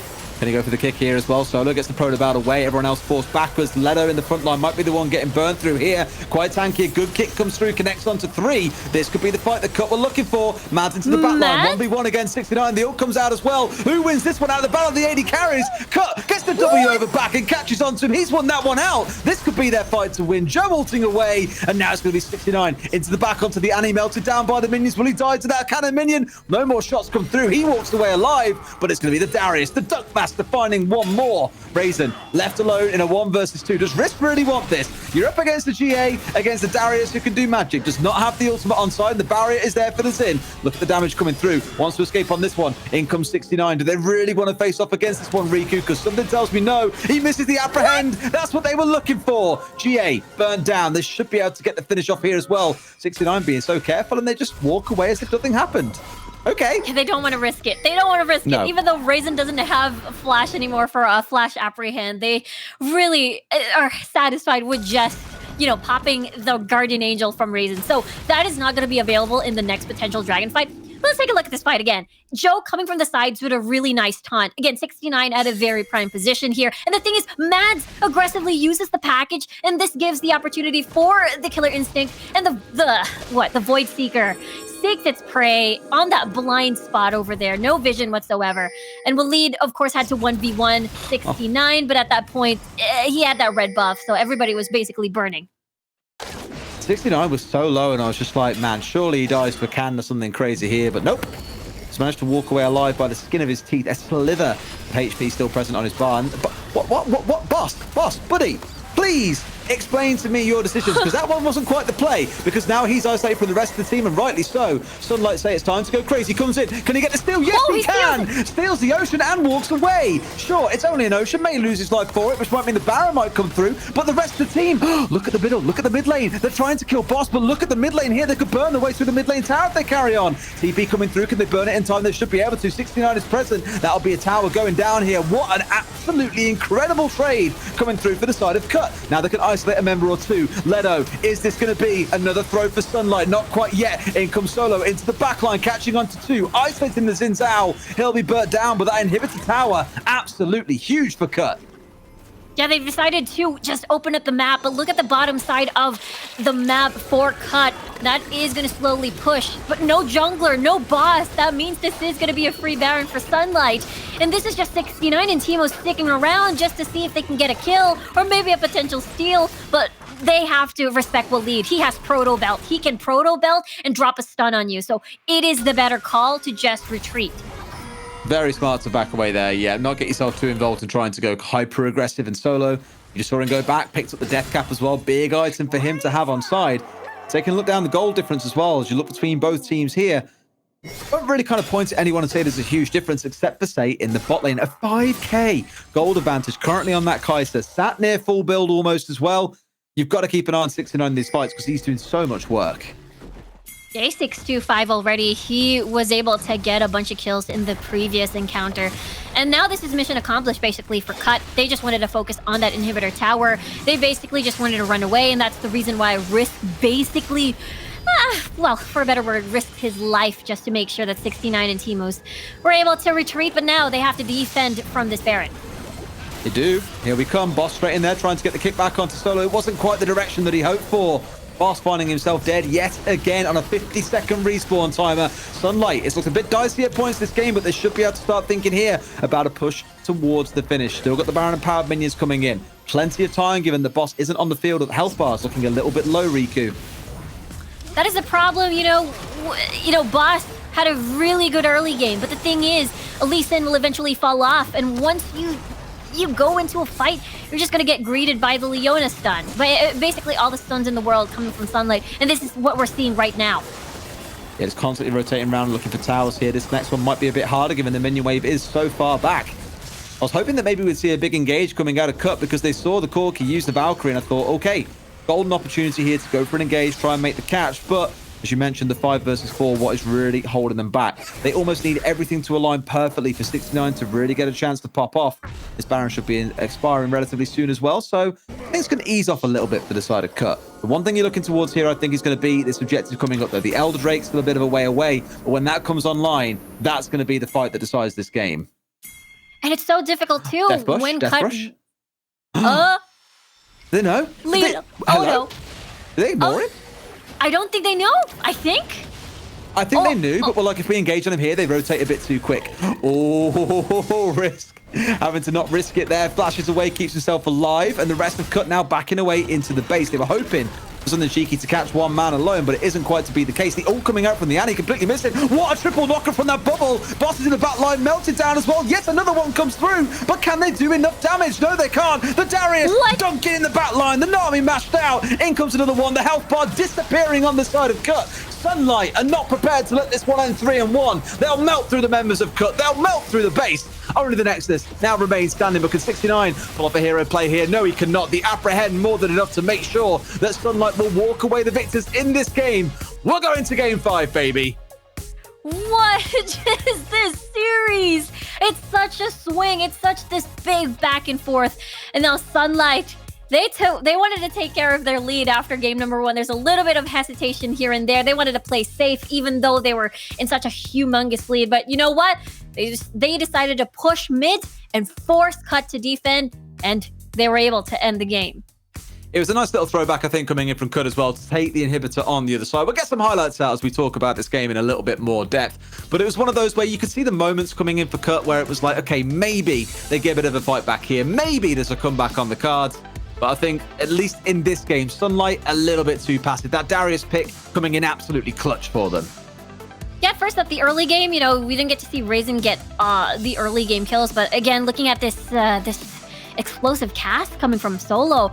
Can he go for the kick here as well? Solo gets the Protobelt away. Everyone else forced backwards. Leto in the front line might be the one getting burned through here. Quite tanky. A good kick comes through, connects onto 3. This could be the fight that Cut were looking for. Mads into the back line. 1v1 against 69. The ult comes out as well. Who wins this one out of the battle? The AD carries. Cut gets the W over back and catches onto him. He's won that one out. This could be their fight to win. Joe ulting away. And now it's going to be 69 into the back onto the Annie, melted down by the minions. Will he die to that cannon minion? No more shots come through. He walks away alive. But it's going to be the Darius, the Duckmaster, finding one more. Raisin left alone in a 1 versus 2. Does Risk really want this? You're up against the GA, against the Darius who can do magic. Does not have the ultimate on side. The barrier is there for the Xin. Look at the damage coming through. Wants to escape on this one. In comes 69. Do they really want to face off against this one, Riku? Because something tells me no. He misses the apprehend. That's what they were looking for. GA burned down. They should be able to get the finish off here as well. 69 being so careful, and they just walk away as if nothing happened. Okay. They don't want to risk it. They don't want to risk it. Even though Raisin doesn't have Flash anymore for a Flash apprehend, they really are satisfied with just, you know, popping the Guardian Angel from Raisin. So that is not going to be available in the next potential Dragon fight. Let's take a look at this fight again. Joe coming from the sides with a really nice taunt. Again, 69 at a very prime position here. And the thing is, Mads aggressively uses the package, and this gives the opportunity for the Killer Instinct and the Void Seeker seeks its prey on that blind spot over there. No vision whatsoever. And Waleed, of course, had to 1v1 69, but at that point, he had that red buff, so everybody was basically burning. 69 was so low, and I was just like, man, surely he dies for can or something crazy here, but nope. He's managed to walk away alive by the skin of his teeth. A slither of HP still present on his bar. And, but what? Boss, buddy, please explain to me your decisions, because that one wasn't quite the play, because now he's isolated from the rest of the team, and rightly so. Sunlight say it's time to go crazy. Comes in. Can he get the steal? Yes, he can. Steals the ocean and walks away. Sure, it's only an ocean. May lose his life for it, which might mean the Baron might come through, but the rest of the team, look at the middle. Look at the mid lane. They're trying to kill Boss, but look at the mid lane here. They could burn their way through the mid lane tower if they carry on. TP coming through. Can they burn it in time? They should be able to. 69 is present. That'll be a tower going down here. What an absolutely incredible trade coming through for the side of Cut. Now they can isolate a member or two. Leto, is this going to be another throw for Sunlight? Not quite yet. In comes Solo into the backline, catching onto two, isolating the Xin Zhao. He'll be burnt down, but that inhibitor tower, absolutely huge for Cut. Yeah, they've decided to just open up the map, but look at the bottom side of the map for Cut. That is going to slowly push, but no jungler, no boss. That means this is going to be a free Baron for Sunlight. And this is just 69, and Teemo sticking around just to see if they can get a kill or maybe a potential steal, but they have to respect Waleed. He has Proto Belt. He can Proto Belt and drop a stun on you, so it is the better call to just retreat. Very smart to back away there. Yeah, not get yourself too involved in trying to go hyper aggressive and solo. You just saw him go back, picked up the death cap as well. Big item for him to have on side. Taking a look down the gold difference as well as you look between both teams here. Don't really kind of point at anyone and say there's a huge difference, except for, say, in the bot lane. A 5k gold advantage currently on that Kai'Sa. Sat near full build almost as well. You've got to keep an eye on 69 in these fights because he's doing so much work. J625 already, he was able to get a bunch of kills in the previous encounter. And now this is mission accomplished basically for Cut. They just wanted to focus on that inhibitor tower. They basically just wanted to run away, and that's the reason why Risk basically, well, for a better word, risked his life just to make sure that 69 and Teemos were able to retreat, but now they have to defend from this Baron. They do. Here we come. Boss straight in there trying to get the kick back onto Solo. It wasn't quite the direction that he hoped for. Boss finding himself dead yet again on a 50-second respawn timer. Sunlight, it's looked a bit dicey at points this game, but they should be able to start thinking here about a push towards the finish. Still got the Baron and powered minions coming in. Plenty of time given the boss isn't on the field. The health bar is looking a little bit low, Riku. That is a problem, you know, Boss had a really good early game, but the thing is, Lee Sin will eventually fall off, and once you go into a fight, you're just gonna get greeted by the Leona stun. But basically all the stuns in the world coming from Sunlight, and this is what we're seeing right now. Yeah, it's constantly rotating around looking for towers here. This next one might be a bit harder given the minion wave is so far back. I was hoping that maybe we'd see a big engage coming out of Cut because they saw the Corki use the Valkyrie, and I thought, okay, golden opportunity here to go for an engage, try and make the catch, but as you mentioned, the 5 versus 4, what is really holding them back? They almost need everything to align perfectly for 69 to really get a chance to pop off. This Baron should be expiring relatively soon as well, so things can ease off a little bit for the side of Cut. The one thing you're looking towards here, I think, is going to be this objective coming up, though. The Elder Drake's still a bit of a way away, but when that comes online, that's going to be the fight that decides this game. And it's so difficult, too. Death Bush? When Death Cut... Rush? They know? Oh, no. Did they ignore him? I don't think they know. I think they knew, but well, like if we engage on him here, they rotate a bit too quick. Oh, Risk. Having to not risk it there. Flashes away, keeps himself alive, and the rest of Cut now backing away into the base. They were hoping for something cheeky to catch one man alone, but it isn't quite to be the case. The ult coming out from the Annie, completely missed it. What a triple knocker from that bubble. Boss is in the back line, melted down as well. Yet another one comes through, but can they do enough damage? No, they can't. The Darius dunking in the back line. The Nami mashed out. In comes another one. The health bar disappearing on the side of Cut. Sunlight are not prepared to let this one end 3-1. They'll melt through the members of Cut. They'll melt through the base. Only the Nexus now remains standing, but can 69 pull off a hero play here? No, he cannot. The apprehend more than enough to make sure that Sunlight will walk away the victors in this game. We're going to game 5, baby. what is this series? It's such a swing. It's such this big back and forth. And now Sunlight, they wanted to take care of their lead after game number 1. There's a little bit of hesitation here and there. They wanted to play safe, even though they were in such a humongous lead. But you know what? They decided to push mid and force Cut to defend, and they were able to end the game. It was a nice little throwback, I think, coming in from Cut as well to take the inhibitor on the other side. We'll get some highlights out as we talk about this game in a little bit more depth. But it was one of those where you could see the moments coming in for Cut where it was like, okay, maybe they get a bit of a fight back here. Maybe there's a comeback on the cards. But I think, at least in this game, Sunlight a little bit too passive. That Darius pick coming in absolutely clutch for them. Yeah, first up the early game, we didn't get to see Raisin get the early game kills, but again, looking at this explosive cast coming from Solo,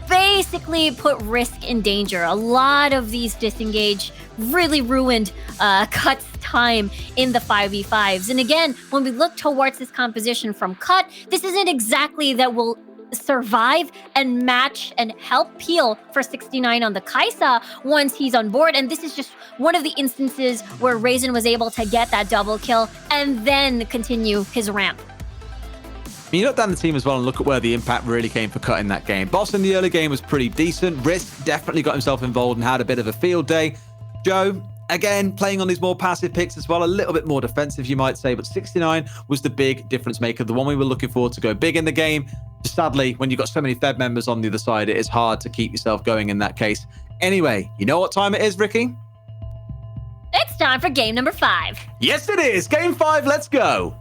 basically put Risk in danger. A lot of these disengage really ruined Cut's time in the 5v5s. And again, when we look towards this composition from Cut, this isn't exactly that will survive and match and help peel for 69 on the Kai'Sa once he's on board. And this is just one of the instances where Raisin was able to get that double kill and then continue his ramp. You look down the team as well and look at where the impact really came for Cut in that game. Boss in the early game was pretty decent. Risk definitely got himself involved and had a bit of a field day. Joe, again, playing on these more passive picks as well, a little bit more defensive, you might say, but 69 was the big difference maker, the one we were looking forward to go big in the game. Sadly, when you've got so many Fed members on the other side, it is hard to keep yourself going in that case. Anyway, you know what time it is, Ricky? It's time for game number 5. Yes, it is. Game 5, let's go.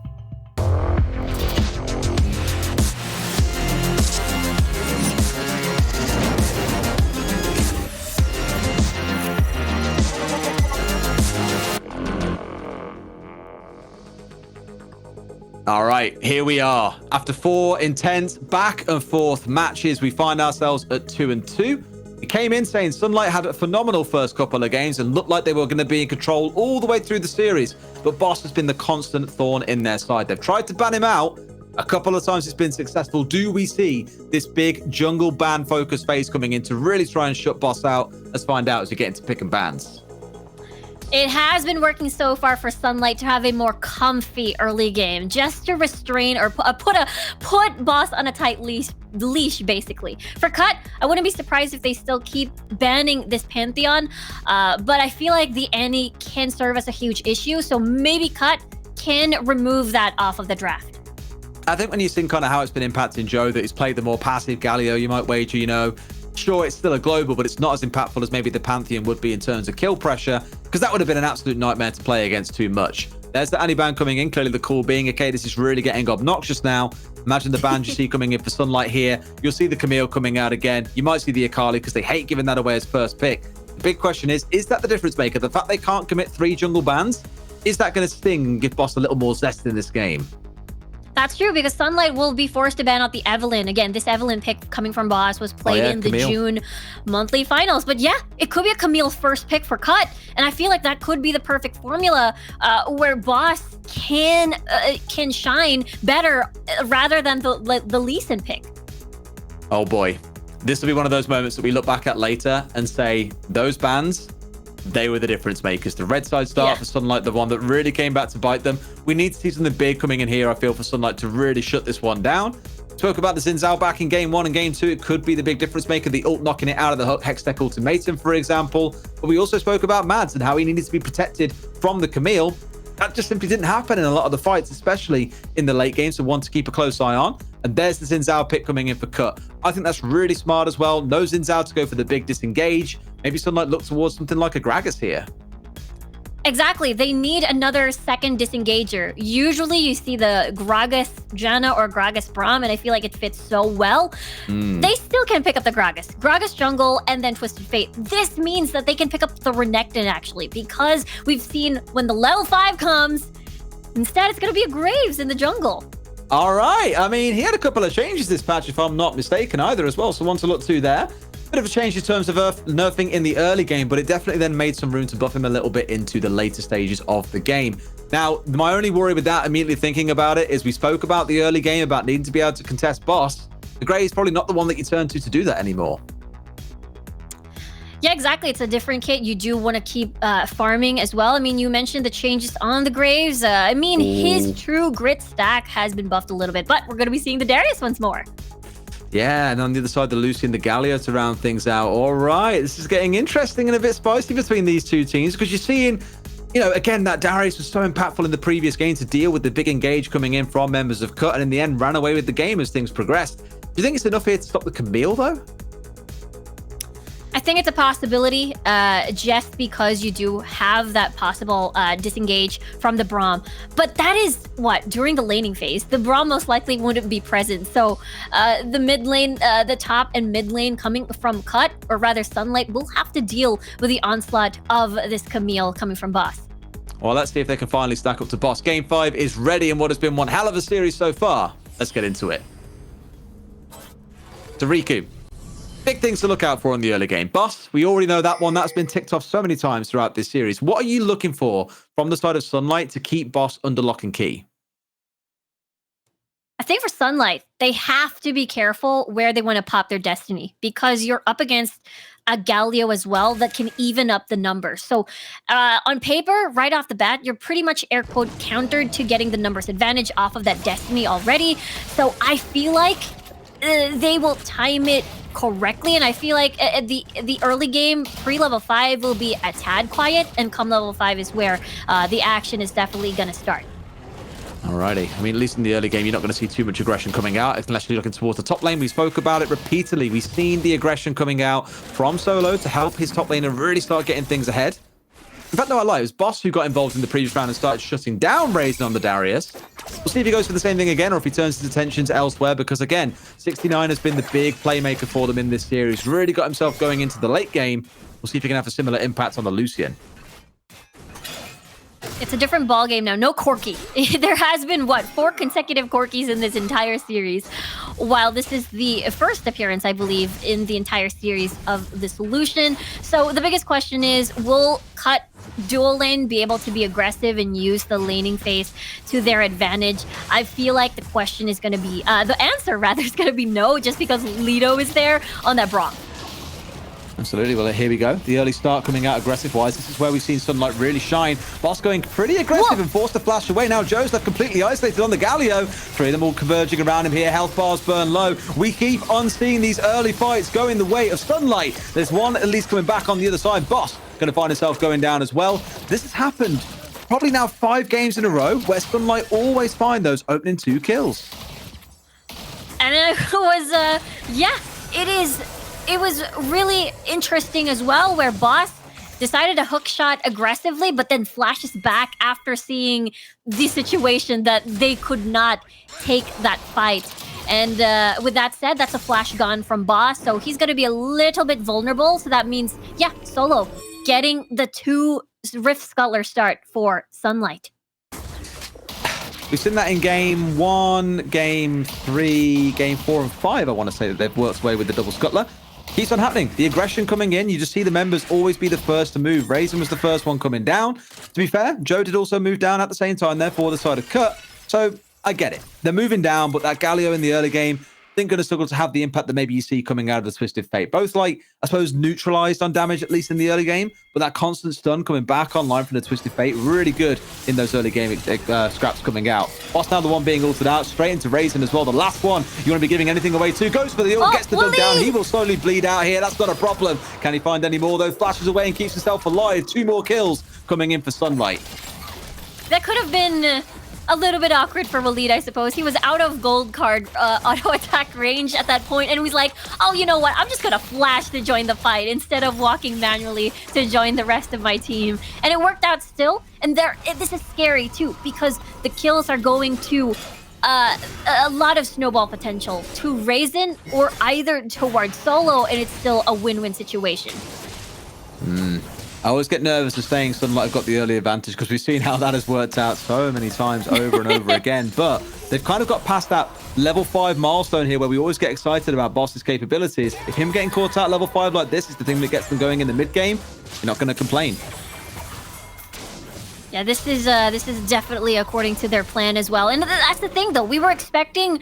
All right, here we are. After 4 intense back and forth matches, we find ourselves at 2-2. We came in saying Sunlight had a phenomenal first couple of games and looked like they were going to be in control all the way through the series, but Boss has been the constant thorn in their side. They've tried to ban him out. A couple of times it's been successful. Do we see this big jungle ban focus phase coming in to really try and shut Boss out? Let's find out as we get into pick and bans. It has been working so far for Sunlight to have a more comfy early game, just to restrain or put Boss on a tight leash, basically. For Cut, I wouldn't be surprised if they still keep banning this Pantheon, but I feel like the Annie can serve as a huge issue, so maybe Cut can remove that off of the draft. I think when you've seen kind of how it's been impacting Joe, that he's played the more passive Galio, you might wager, sure, it's still a global, but it's not as impactful as maybe the Pantheon would be in terms of kill pressure, because that would have been an absolute nightmare to play against too much. There's the Annie ban coming in. Clearly the call being, okay, this is really getting obnoxious now. Imagine the bans you see coming in for Sunlight here. You'll see the Camille coming out again. You might see the Akali because they hate giving that away as first pick. The big question is that the difference maker? The fact they can't commit 3 jungle bans, is that going to sting and give Boss a little more zest in this game? That's true, because Sunlight will be forced to ban out the Evelynn. Again, this Evelynn pick coming from Boss was played in Camille. the June monthly finals. But yeah, it could be a Camille first pick for Cut. And I feel like that could be the perfect formula where Boss can shine better rather than the Lee Sin pick. Oh boy. This will be one of those moments that we look back at later and say, those bans, they were the difference makers. The red side start for Sunlight, the one that really came back to bite them. We need to see something big coming in here, I feel, for Sunlight to really shut this one down. Spoke about the Xin Zhao back in game 1 and game 2. It could be the big difference maker, the ult knocking it out of the Hextech ultimatum, for example. But we also spoke about Mads and how he needed to be protected from the Camille. That just simply didn't happen in a lot of the fights, especially in the late game, so one to keep a close eye on. And there's the Xin Zhao pick coming in for Cut. I think that's really smart as well. No Xin Zhao to go for the big disengage. Maybe Sunlight look towards something like a Gragas here. Exactly. They need another second disengager. Usually you see the Gragas Janna or Gragas Braum, and I feel like it fits so well. They still can pick up the Gragas Jungle, and then Twisted Fate. This means that they can pick up the Renekton, actually, because we've seen when the level 5 comes, instead it's going to be a Graves in the jungle. All right. I mean, he had a couple of changes this patch, if I'm not mistaken, either as well. So one to look to there. Bit of a change in terms of nerfing in the early game, but it definitely then made some room to buff him a little bit into the later stages of the game. Now, my only worry with that, immediately thinking about it, is we spoke about the early game, about needing to be able to contest Boss. The Grey is probably not the one that you turn to do that anymore. Yeah, exactly. It's a different kit. You do want to keep farming as well. I mean, you mentioned the changes on the Graves. I mean, his true grit stack has been buffed a little bit, but we're going to be seeing the Darius once more. Yeah, and on the other side, the Lucy and the Galio to round things out. All right, this is getting interesting and a bit spicy between these two teams, because you're seeing, again, that Darius was so impactful in the previous game to deal with the big engage coming in from members of Cut, and in the end ran away with the game as things progressed. Do you think it's enough here to stop the Camille, though? I think it's a possibility, just because you do have that possible disengage from the Braum. But that is what, during the laning phase, the Braum most likely wouldn't be present. So the mid lane, the top and mid lane coming from Cut, or rather Sunlight, will have to deal with the onslaught of this Camille coming from Boss. Well, let's see if they can finally stack up to Boss. Game 5 is ready in what has been one hell of a series so far. Let's get into it. So Riku, big things to look out for in the early game. Boss, we already know that one. That's been ticked off so many times throughout this series. What are you looking for from the side of Sunlight to keep Boss under lock and key? I think for Sunlight, they have to be careful where they want to pop their Destiny, because you're up against a Galio as well that can even up the numbers. So on paper, right off the bat, you're pretty much air quote countered to getting the numbers advantage off of that Destiny already. So I feel like they will time it correctly, and I feel like the early game pre-level 5 will be a tad quiet, and come level 5 is where the action is definitely going to start. Alrighty. I mean, at least in the early game, you're not going to see too much aggression coming out unless you're looking towards the top lane. We spoke about it repeatedly. We've seen the aggression coming out from Solo to help his top lane and really start getting things ahead. In fact, no, I lie. It was Boss who got involved in the previous round and started shutting down Razen on the Darius. We'll see if he goes for the same thing again or if he turns his attentions elsewhere, because, again, 69 has been the big playmaker for them in this series. Really got himself going into the late game. We'll see if he can have a similar impact on the Lucian. It's a different ball game now. No Corki. There has been, 4 consecutive Corkis in this entire series, while this is the first appearance, I believe, in the entire series of the Solution. So the biggest question is, will Cut dual lane be able to be aggressive and use the laning phase to their advantage? I feel like the question is going to be, the answer rather is going to be no, just because Lido is there on that Braum. Absolutely. Well, here we go. The early start coming out aggressive-wise. This is where we've seen Sunlight really shine. Boss going pretty aggressive and forced to flash away. Now Joe's left completely isolated on the Galio. 3 of them all converging around him here. Health bars burn low. We keep on seeing these early fights going the way of Sunlight. There's one at least coming back on the other side. Boss going to find himself going down as well. This has happened probably now 5 games in a row where Sunlight always find those opening 2 kills. And it was, yeah, it was really interesting as well, where Boss decided to hook shot aggressively, but then flashes back after seeing the situation that they could not take that fight. And with that said, that's a flash gone from Boss, so he's going to be a little bit vulnerable. So that means, yeah, Solo getting the 2 Rift Scuttler start for Sunlight. We've seen that in game 1, game 3, game 4 and 5. I want to say that they've worked away with the double Scuttler. Keeps on happening. The aggression coming in. You just see the members always be the first to move. Razen was the first one coming down. To be fair, Joe did also move down at the same time, therefore the side of Cut. So I get it. They're moving down, but that Galio in the early game isn't going to struggle to have the impact that maybe you see coming out of the Twisted Fate. Both, like, I suppose, neutralized on damage, at least in the early game, but that constant stun coming back online from the Twisted Fate, really good in those early game scraps coming out. Boss now the one being ulted out, straight into Razen as well. The last one you want to be giving anything away to. Goes for the ult, gets the dunk down. He will slowly bleed out here. That's not a problem. Can he find any more, though? Flashes away and keeps himself alive. 2 more kills coming in for Sunlight. That could have been a little bit awkward for Walid, I suppose. He was out of gold card auto attack range at that point, and he was like, oh, you know what? I'm just gonna flash to join the fight instead of walking manually to join the rest of my team. And it worked out still. And this is scary too, because the kills are going to a lot of snowball potential to Razen or either towards Solo, and it's still a win-win situation. I always get nervous of saying Sunlight have got the early advantage, because we've seen how that has worked out so many times over and over again. But they've kind of got past that level 5 milestone here where we always get excited about Boss's capabilities. If him getting caught out level 5 like this is the thing that gets them going in the mid game, you're not going to complain. Yeah, this is definitely according to their plan as well. And that's the thing, though. We were expecting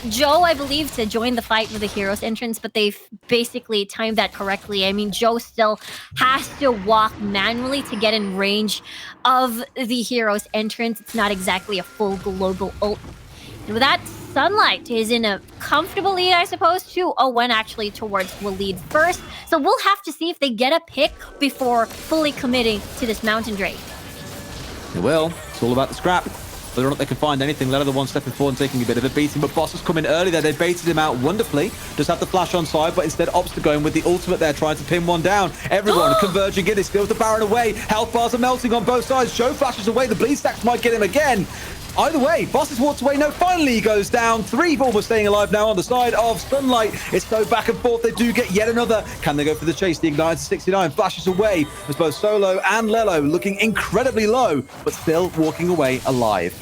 Joe, I believe, to join the fight with the Heroes entrance, but they've basically timed that correctly. I mean, Joe still has to walk manually to get in range of the Heroes entrance. It's not exactly a full global ult. And with that, Sunlight is in a comfortable lead, I suppose, 2-0-1 actually towards Walid first. So we'll have to see if they get a pick before fully committing to this Mountain Drake. It will. It's all about the scrap. whether or not they can find anything. Let the one stepping forward and taking a bit of a beating, but Boss has come in early there. They baited him out wonderfully. Just have the flash on side, but instead opts to go in with the ultimate there, trying to pin one down. Everyone converging in. It steals the Baron away. Health bars are melting on both sides. Joe flashes away. The bleed stacks might get him again. Either way, Boss has walked away. No, finally he goes down. 3 almost staying alive now on the side of Sunlight. It's so back and forth. They do get yet another. Can they go for the chase? The Ignite to 69 flashes away as both Solo and Lelo looking incredibly low, but still walking away alive.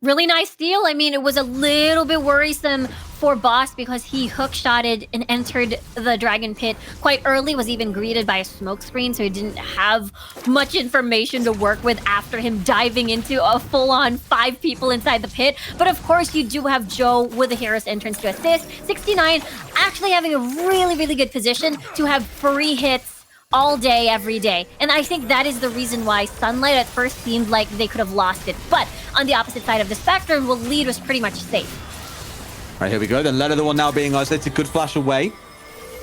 Really nice steal. I mean, it was a little bit worrisome for Boss because he hook-shotted and entered the Dragon Pit quite early, was even greeted by a smoke screen, so he didn't have much information to work with after him diving into a full-on 5 people inside the pit. But of course, you do have Joe with a hero's entrance to assist. 69 actually having a really, really good position to have free hits all day, every day. And I think that is the reason why Sunlight at first seemed like they could have lost it. But on the opposite side of the spectrum, Waleed was pretty much safe. All right, here we go. Then Leno, the one now being isolated, could flash away.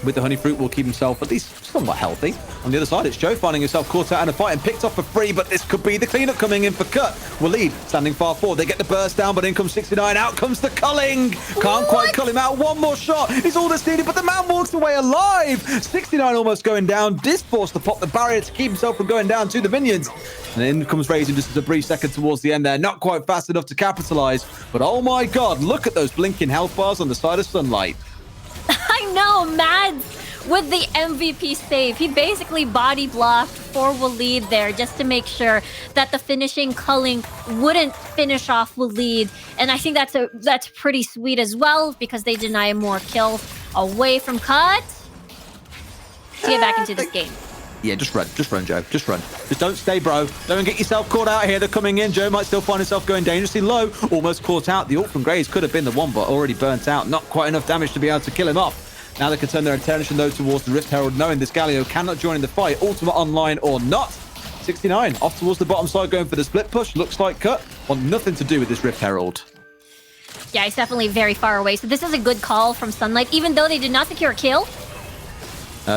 With the Honey Fruit, will keep himself at least somewhat healthy. On the other side, it's Joe finding himself caught out in a fight and picked off for free, but this could be the cleanup coming in for Cut. Waleed standing far forward. They get the burst down, but in comes 69. Out comes the culling. Can't quite cull him out. One more shot is all that's needed, but the man walks away alive. 69 almost going down. Disforce to pop the barrier to keep himself from going down to the minions. And in comes Raisin just as a brief second towards the end there. Not quite fast enough to capitalize, but oh my god, look at those blinking health bars on the side of Sunlight. I know, Mads with the MVP save. He basically body blocked for Waleed there just to make sure that the finishing culling wouldn't finish off Waleed. And I think that's pretty sweet as well because they deny more kills away from Cut to get back into this game. Yeah, just run, Joe. Just run. Just don't stay, bro. Don't get yourself caught out here. They're coming in. Joe might still find himself going dangerously low. Almost caught out. The ult from Graves could have been the one, but already burnt out. Not quite enough damage to be able to kill him off. Now they can turn their attention, though, towards the Rift Herald, knowing this Galio cannot join in the fight. Ultimate online or not. 69 off towards the bottom side, going for the split push. Looks like Cut want nothing to do with this Rift Herald. Yeah, he's definitely very far away. So this is a good call from Sunlight, even though they did not secure a kill.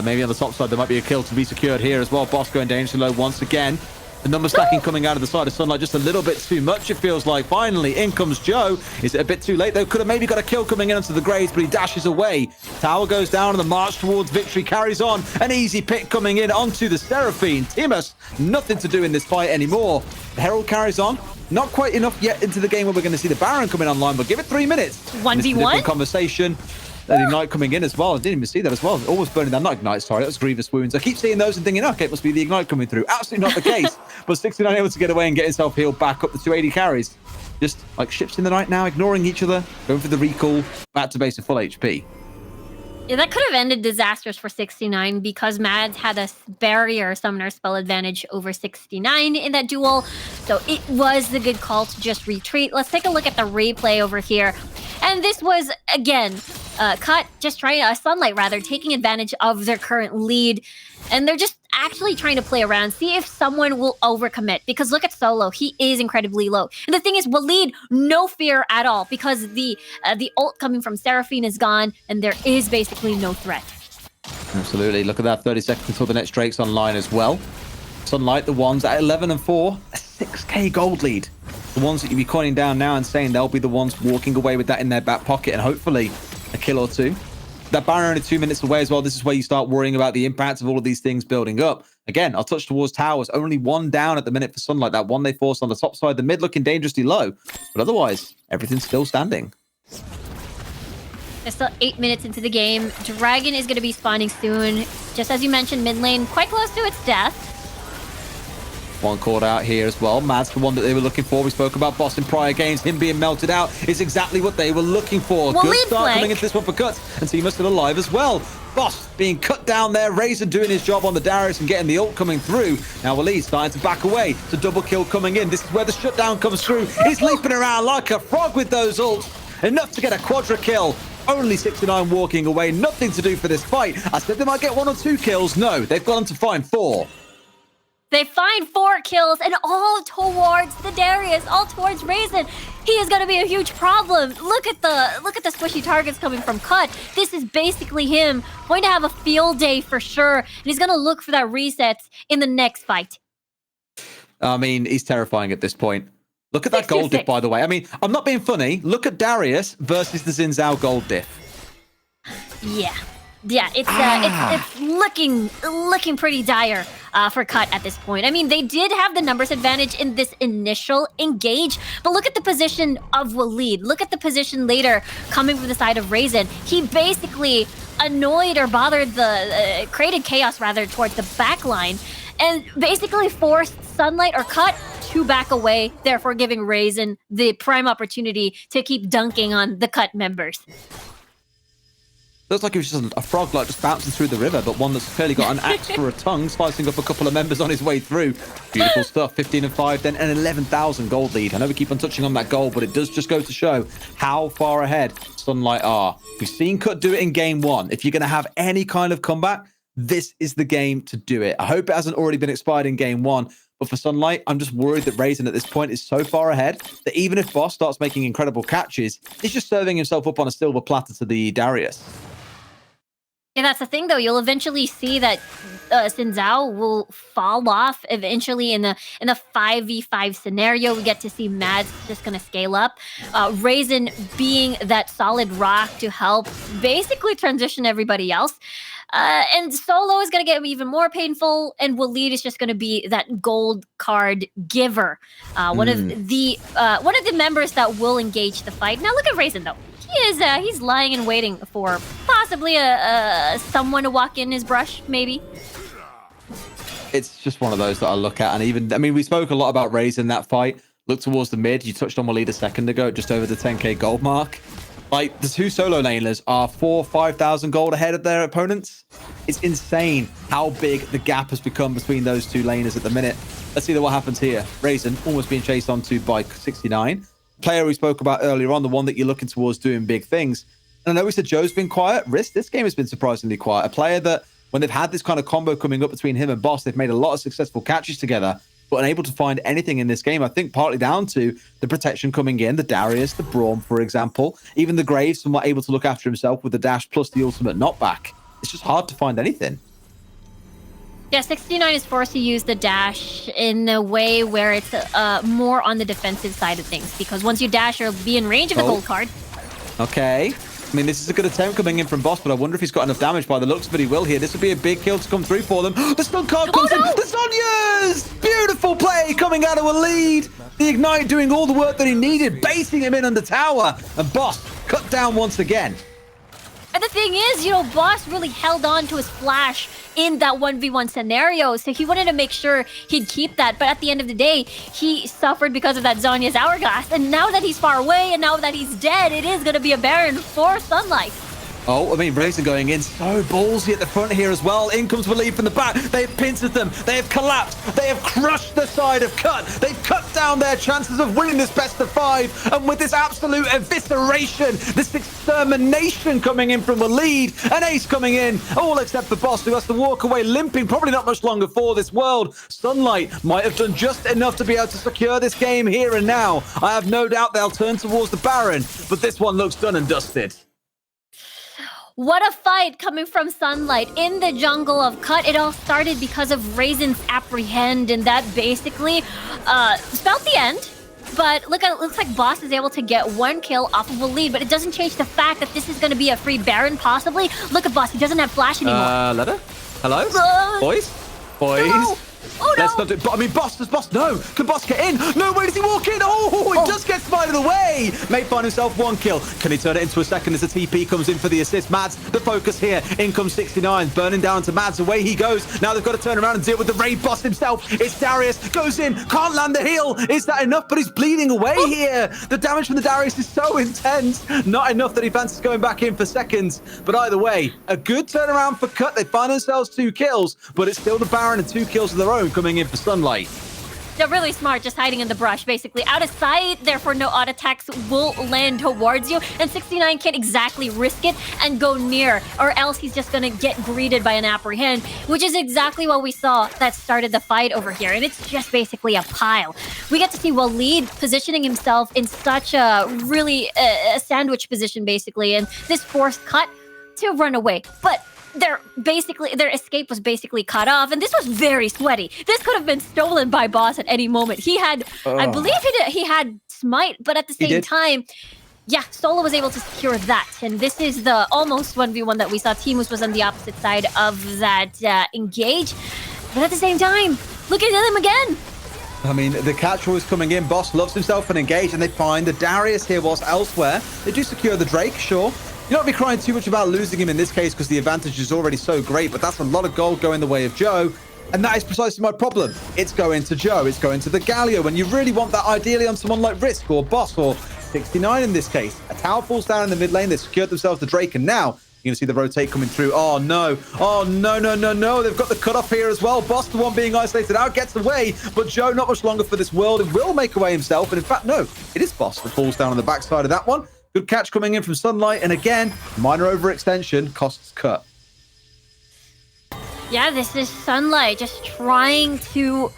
Maybe on the top side, there might be a kill to be secured here as well. Boss going dangerously low once again. The number stacking coming out of the side of Sunlight just a little bit too much, it feels like. Finally, in comes Joe. Is it a bit too late, though? Could have maybe got a kill coming in onto the Graves, but he dashes away. Tower goes down, and the march towards victory carries on. An easy pick coming in onto the Seraphine. Timus, nothing to do in this fight anymore. The Herald carries on. Not quite enough yet into the game where we're going to see the Baron coming online, but give it 3 minutes. 1v1? Conversation. That Ignite coming in as well. I didn't even see that as well. Almost burning down. Not Ignite, sorry. That was Grievous Wounds. I keep seeing those and thinking, okay, it must be the Ignite coming through. Absolutely not the case. But 69 able to get away and get himself healed back up to 280 carries. Just like ships in the night now, ignoring each other, going for the recall, back to base of full HP. Yeah, that could have ended disastrous for 69 because Mads had a barrier summoner spell advantage over 69 in that duel. So it was the good call to just retreat. Let's take a look at the replay over here. And this was, again, Cut just trying, Sunlight rather, taking advantage of their current lead. And they're just actually trying to play around, see if someone will overcommit. Because look at Solo, he is incredibly low. And the thing is, Waleed, no fear at all because the ult coming from Seraphine is gone and there is basically no threat. Absolutely. Look at that, 30 seconds until the next Drake's online as well. Sunlight, the ones at 11 and 4, a 6k gold lead. The ones that you'll be coining down now and saying they'll be the ones walking away with that in their back pocket and hopefully a kill or two. That Baron only 2 minutes away as well. This is where you start worrying about the impact of all of these things building up. Again, I'll touch towards towers. Only one down at the minute for Sunlight. That one they forced on the top side. The mid looking dangerously low. But otherwise, everything's still standing. There's still 8 minutes into the game. Dragon is going to be spawning soon. Just as you mentioned, mid lane quite close to its death. One caught out here as well. Mads, the one that they were looking for. We spoke about Boss in prior games. Him being melted out is exactly what they were looking for. Well, good start flank. coming into this one for Cut. And Timus still alive as well. Boss being cut down there. Razor doing his job on the Darius and getting the ult coming through. Now Waleed starting to back away. It's a double kill coming in. This is where the shutdown comes through. He's leaping around like a frog with those ults. Enough to get a quadra kill. Only 69 walking away. Nothing to do for this fight. I said they might get 1 or 2 kills. No, they've gone on to find 4. They find 4 kills and all towards the Darius, all towards Raisin. He is going to be a huge problem. Look at the squishy targets coming from Cut. This is basically him going to have a field day for sure. And he's going to look for that reset in the next fight. I mean, he's terrifying at this point. Look at that gold 626. diff, by the way. I mean, I'm not being funny. Look at Darius versus the Xin Zhao gold diff. Yeah. Yeah, it's looking pretty dire for Cut at this point. I mean, they did have the numbers advantage in this initial engage, but look at the position of Waleed. Look at the position later coming from the side of Raisin. He basically annoyed or bothered the created chaos rather towards the back line, and basically forced Sunlight or Cut to back away, therefore giving Raisin the prime opportunity to keep dunking on the Cut members. Looks like it was just a frog like just bouncing through the river, but one that's clearly got an axe for a tongue, slicing up a couple of members on his way through. Beautiful stuff. 15 and 5, then an 11,000 gold lead. I know we keep on touching on that goal, but it does just go to show how far ahead Sunlight are. We've seen Cut do it in game 1. If you're going to have any kind of comeback, this is the game to do it. I hope it hasn't already been expired in game 1. But for Sunlight, I'm just worried that Raisin at this point is so far ahead that even if Boss starts making incredible catches, he's just serving himself up on a silver platter to the Darius. Yeah, that's the thing, though. You'll eventually see that Xin Zhao will fall off eventually in the 5v5 scenario. We get to see Mads just going to scale up. Raisin being that solid rock to help basically transition everybody else. And Solo is going to get even more painful, and Waleed is just going to be that gold card giver. One of the members that will engage the fight. Now look at Raisin, though. He's lying and waiting for possibly someone to walk in his brush, maybe. It's just one of those that I look at, and even, I mean, we spoke a lot about Raisin that fight. Look towards the mid. You touched on Waleed a second ago, just over the 10k gold mark. Like, the two solo laners are 4,000-5,000 gold ahead of their opponents. It's insane how big the gap has become between those two laners at the minute. Let's see what happens here. Raisin almost being chased onto by 69. Player we spoke about earlier on, the one that you're looking towards doing big things. And I know we said Joe's been quiet. Risk, this game has been surprisingly quiet. A player that, when they've had this kind of combo coming up between him and Boss, they've made a lot of successful catches together, but unable to find anything in this game. I think partly down to the protection coming in, the Darius, the Braum, for example. Even the Graves, somewhat able to look after himself with the dash plus the ultimate knockback. It's just hard to find anything. Yeah, 69 is forced to use the dash in a way where it's more on the defensive side of things, because once you dash, you'll be in range of the gold card. Okay. I mean, this is a good attempt coming in from Boss, but I wonder if he's got enough damage by the looks of it. He will here. This would be a big kill to come through for them. The stun card comes in. The Zhonya's! Beautiful play coming out of a lead. The Ignite doing all the work that he needed, basing him in under tower. And Boss cut down once again. And the thing is, Boss really held on to his flash in that 1v1 scenario, so he wanted to make sure he'd keep that. But at the end of the day, he suffered because of that Zhonya's Hourglass. And now that he's far away and now that he's dead, it is going to be a Baron for Sunlight. Oh, I mean, Raisin going in so ballsy at the front here as well. In comes Waleed from the back. They have pincered them. They have collapsed. They have crushed the side of Cut. They've cut down their chances of winning this best of 5. And with this absolute evisceration, this extermination coming in from Waleed, an ace coming in, all except for Boss, who has to walk away limping, probably not much longer for this world. Sunlight might have done just enough to be able to secure this game here and now. I have no doubt they'll turn towards the Baron, but this one looks done and dusted. What a fight coming from Sunlight in the jungle of Cut. It all started because of Raisin's apprehend, and that basically spelled the end. But look, it looks like Boss is able to get 1 kill off of Waleed, but it doesn't change the fact that this is going to be a free Baron, possibly. Look at Boss, he doesn't have flash anymore. Letter? Hello? Boys? No. Oh, no. Let's not do it. I mean, Boss, does Boss? No. Can Boss get in? No, where does he walk in? Oh, he just gets spidered away. May find himself 1 kill. Can he turn it into a second as the TP comes in for the assist? Mads, the focus here. In comes 69. Burning down to Mads. Away he goes. Now they've got to turn around and deal with the raid boss himself. It's Darius. Goes in. Can't land the heal. Is that enough? But he's bleeding away here. The damage from the Darius is so intense. Not enough that he fancies going back in for seconds. But either way, a good turnaround for Cut. They find themselves 2 kills, but it's still the Baron and 2 kills of their own coming in for Sunlight. They're really smart, just hiding in the brush, basically. Out of sight, therefore no auto attacks will land towards you, and 69 can't exactly risk it and go near, or else he's just gonna get greeted by an apprehend, which is exactly what we saw that started the fight over here, and it's just basically a pile. We get to see Waleed positioning himself in such a really a sandwich position, basically, and this forced Cut to run away. But their escape was basically cut off, and this was very sweaty. This could have been stolen by Boss at any moment. He had, I believe he had Smite, but at the same time, yeah, Solo was able to secure that, and this is the almost 1v1 that we saw. Timus was on the opposite side of that engage, but at the same time, look at him again. I mean, the catch was coming in. Boss loves himself an engage, and they find the Darius here whilst elsewhere. They do secure the Drake, sure. You don't be crying too much about losing him in this case because the advantage is already so great, but that's a lot of gold going the way of Joe. And that is precisely my problem. It's going to Joe. It's going to the Galio. And you really want that ideally on someone like Risk or Boss or 69 in this case. A tower falls down in the mid lane. They secured themselves the Drake. And now you're going to see the rotate coming through. Oh, no. Oh, no, no, no, no. They've got the cutoff here as well. Boss, the one being isolated out, gets away. But Joe, not much longer for this world. It will make away himself. And in fact, no, it is Boss that falls down on the backside of that one. Good catch coming in from Sunlight. And again, minor overextension costs cut. Yeah, this is Sunlight just trying to,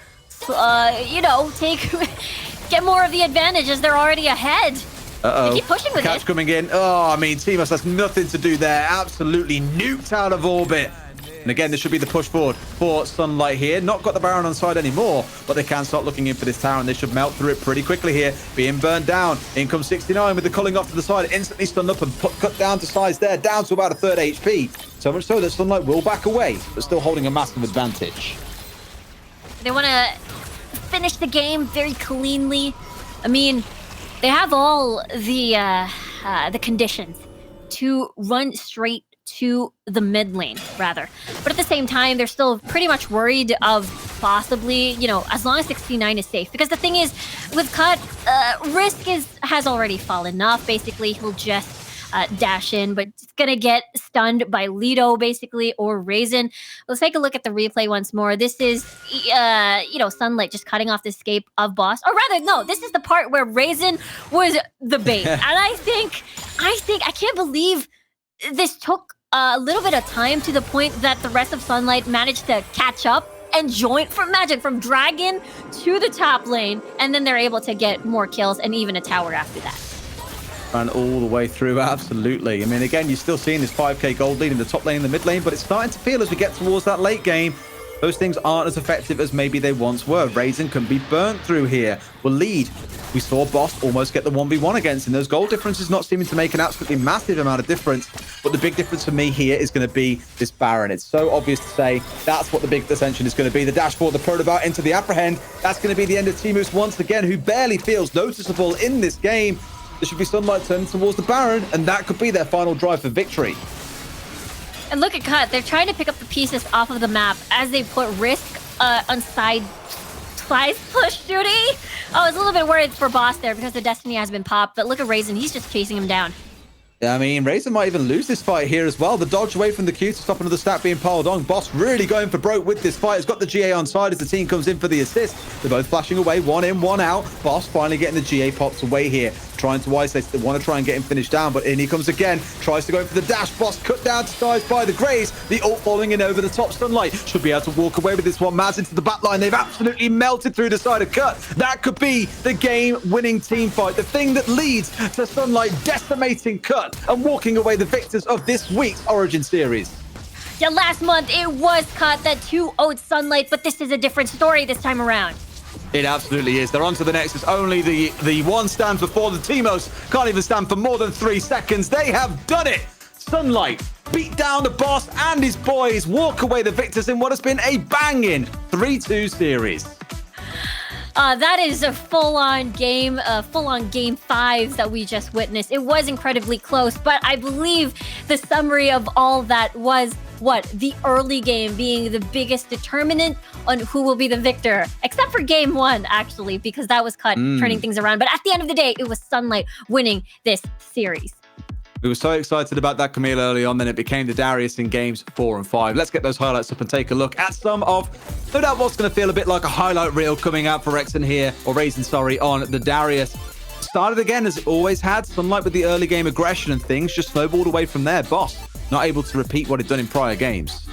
get more of the advantage as they're already ahead. Uh-oh. They keep pushing with catch it. coming in. Oh, I mean, Timus has nothing to do there. Absolutely nuked out of orbit. And again, this should be the push forward for Sunlight here. Not got the Baron on side anymore, but they can start looking in for this tower, and they should melt through it pretty quickly here. Being burned down. In comes 69 with the culling off to the side. Instantly stunned up and cut down to size there, down to about a third HP. So much so that Sunlight will back away, but still holding a massive advantage. They want to finish the game very cleanly. I mean, they have all the conditions to run straight to the mid lane, rather. But at the same time, they're still pretty much worried of possibly, as long as 69 is safe. Because the thing is, with Cut, Risk has already fallen off. Basically, he'll just dash in, but it's gonna get stunned by Lido, basically, or Raisin. Let's take a look at the replay once more. This is, Sunlight just cutting off the escape of Boss. Or rather, no, this is the part where Raisin was the bait. And I think, I can't believe this took a little bit of time to the point that the rest of Sunlight managed to catch up and join from Dragon to the top lane, and then they're able to get more kills and even a tower after that. Ran all the way through, absolutely. I mean, again, you're still seeing this 5k gold lead in the top lane and the mid lane, but it's starting to feel as we get towards that late game, those things aren't as effective as maybe they once were. Raisin can be burnt through here. Will lead. We saw Boss almost get the 1v1 against him. Those gold differences not seeming to make an absolutely massive amount of difference. But the big difference for me here is going to be this Baron. It's so obvious to say that's what the big ascension is going to be. The dashboard, the Protobout into the Apprehend. That's going to be the end of Timus once again, who barely feels noticeable in this game. There should be Sunlight turning towards the Baron, and that could be their final drive for victory. And look at Cut. They're trying to pick up the pieces off of the map as they put Risk on side push duty. Oh, I was a little bit worried for Boss there because the Destiny has been popped, but look at Raisin. He's just chasing him down. I mean, Raisin might even lose this fight here as well. The dodge away from the Q to stop another stack being piled on. Boss really going for broke with this fight. Has got the GA on side as the team comes in for the assist. They're both flashing away, one in, one out. Boss finally getting the GA pops away here. Trying to isolate. They want to try and get him finished down, but in he comes again. Tries to go for the dash. Boss cut down to size by the Grays. The ult falling in over the top. Sunlight should be able to walk away with this one. Maz into the back line. They've absolutely melted through the side of Cut. That could be the game-winning team fight. The thing that leads to Sunlight decimating Cut and walking away the victors of this week's Origin Series. Yeah, last month it was Cut that 2-0'd Sunlight, but this is a different story this time around. It absolutely is. They're on to the Nexus. Only the one stands before the Teemos. Can't even stand for more than 3 seconds. They have done it. Sunlight beat down the Boss and his boys. Walk away the victors in what has been a banging 3-2 series. That is a full-on game 5 that we just witnessed. It was incredibly close, but I believe the summary of all that was the early game being the biggest determinant on who will be the victor, except for game 1, actually, because that was Cut turning things around. But at the end of the day, it was Sunlight winning this series. We were so excited about that, Camille, early on, then it became the Darius in games 4 and 5. Let's get those highlights up and take a look at some of, no doubt, what's going to feel a bit like a highlight reel coming out for Rexon here, or Raisin, sorry, on the Darius. Started again as it always had. Sunlight with the early game aggression and things just snowballed away from there. Boss not able to repeat what he'd done in prior games.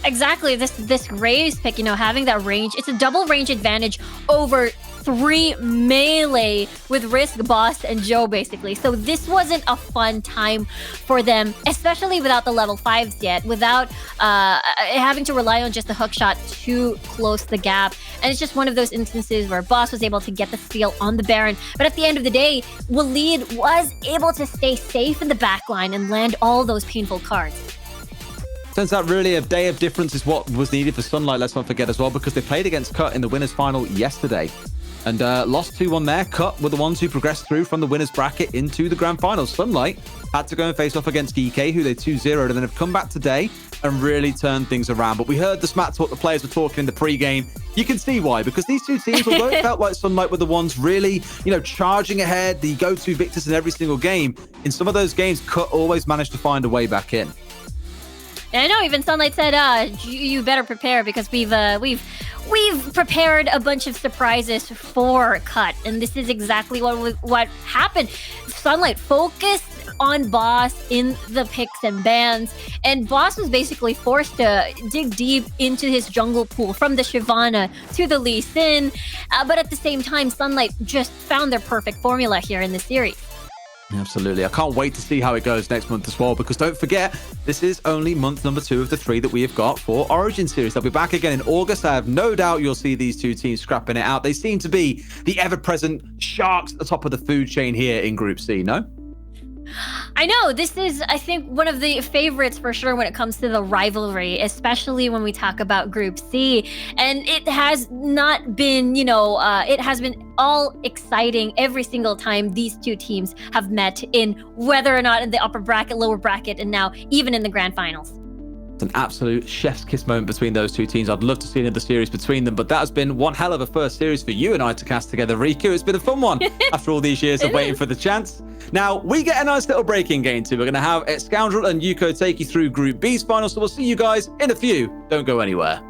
Exactly. This Graves pick, having that range, it's a double range advantage over 3 melee with Risk, Boss, and Joe, basically. So this wasn't a fun time for them, especially without the level 5s yet, without having to rely on just the hook shot to close the gap. And it's just one of those instances where Boss was able to get the steal on the Baron. But at the end of the day, Waleed was able to stay safe in the backline and land all those painful cards. Turns out really a day of difference is what was needed for Sunlight, let's not forget as well, because they played against Cut in the winners final yesterday and lost 2-1 there. Cut were the ones who progressed through from the winners bracket into the grand finals. Sunlight had to go and face off against DK, who they 2-0'd, and then have come back today and really turned things around. But we heard the smat talk the players were talking in the pre-game. You can see why, because these two teams, although it felt like Sunlight were the ones really, charging ahead, the go-to victors in every single game, in some of those games, Cut always managed to find a way back in. And I know even Sunlight said, you better prepare because we've prepared a bunch of surprises for Cut. And this is exactly what happened. Sunlight focused on Boss in the picks and bans. And Boss was basically forced to dig deep into his jungle pool from the Shyvana to the Lee Sin. But at the same time, Sunlight just found their perfect formula here in the series. Absolutely. I can't wait to see how it goes next month as well, because don't forget, this is only month number 2 of the 3 that we have got for Origin Series. They'll be back again in August. I have no doubt you'll see these two teams scrapping it out. They seem to be the ever-present sharks at the top of the food chain here in Group C, no? I know, this is, I think, one of the favorites for sure when it comes to the rivalry, especially when we talk about Group C. And it has not been, it has been all exciting every single time these two teams have met, in whether or not in the upper bracket, lower bracket, and now even in the grand finals. It's an absolute chef's kiss moment between those two teams. I'd love to see another series between them, but that has been one hell of a first series for you and I to cast together, Riku. It's been a fun one after all these years of waiting for the chance. Now, we get a nice little break-in game too. We're going to have Scoundrel and Yuko take you through Group B's final, so we'll see you guys in a few. Don't go anywhere.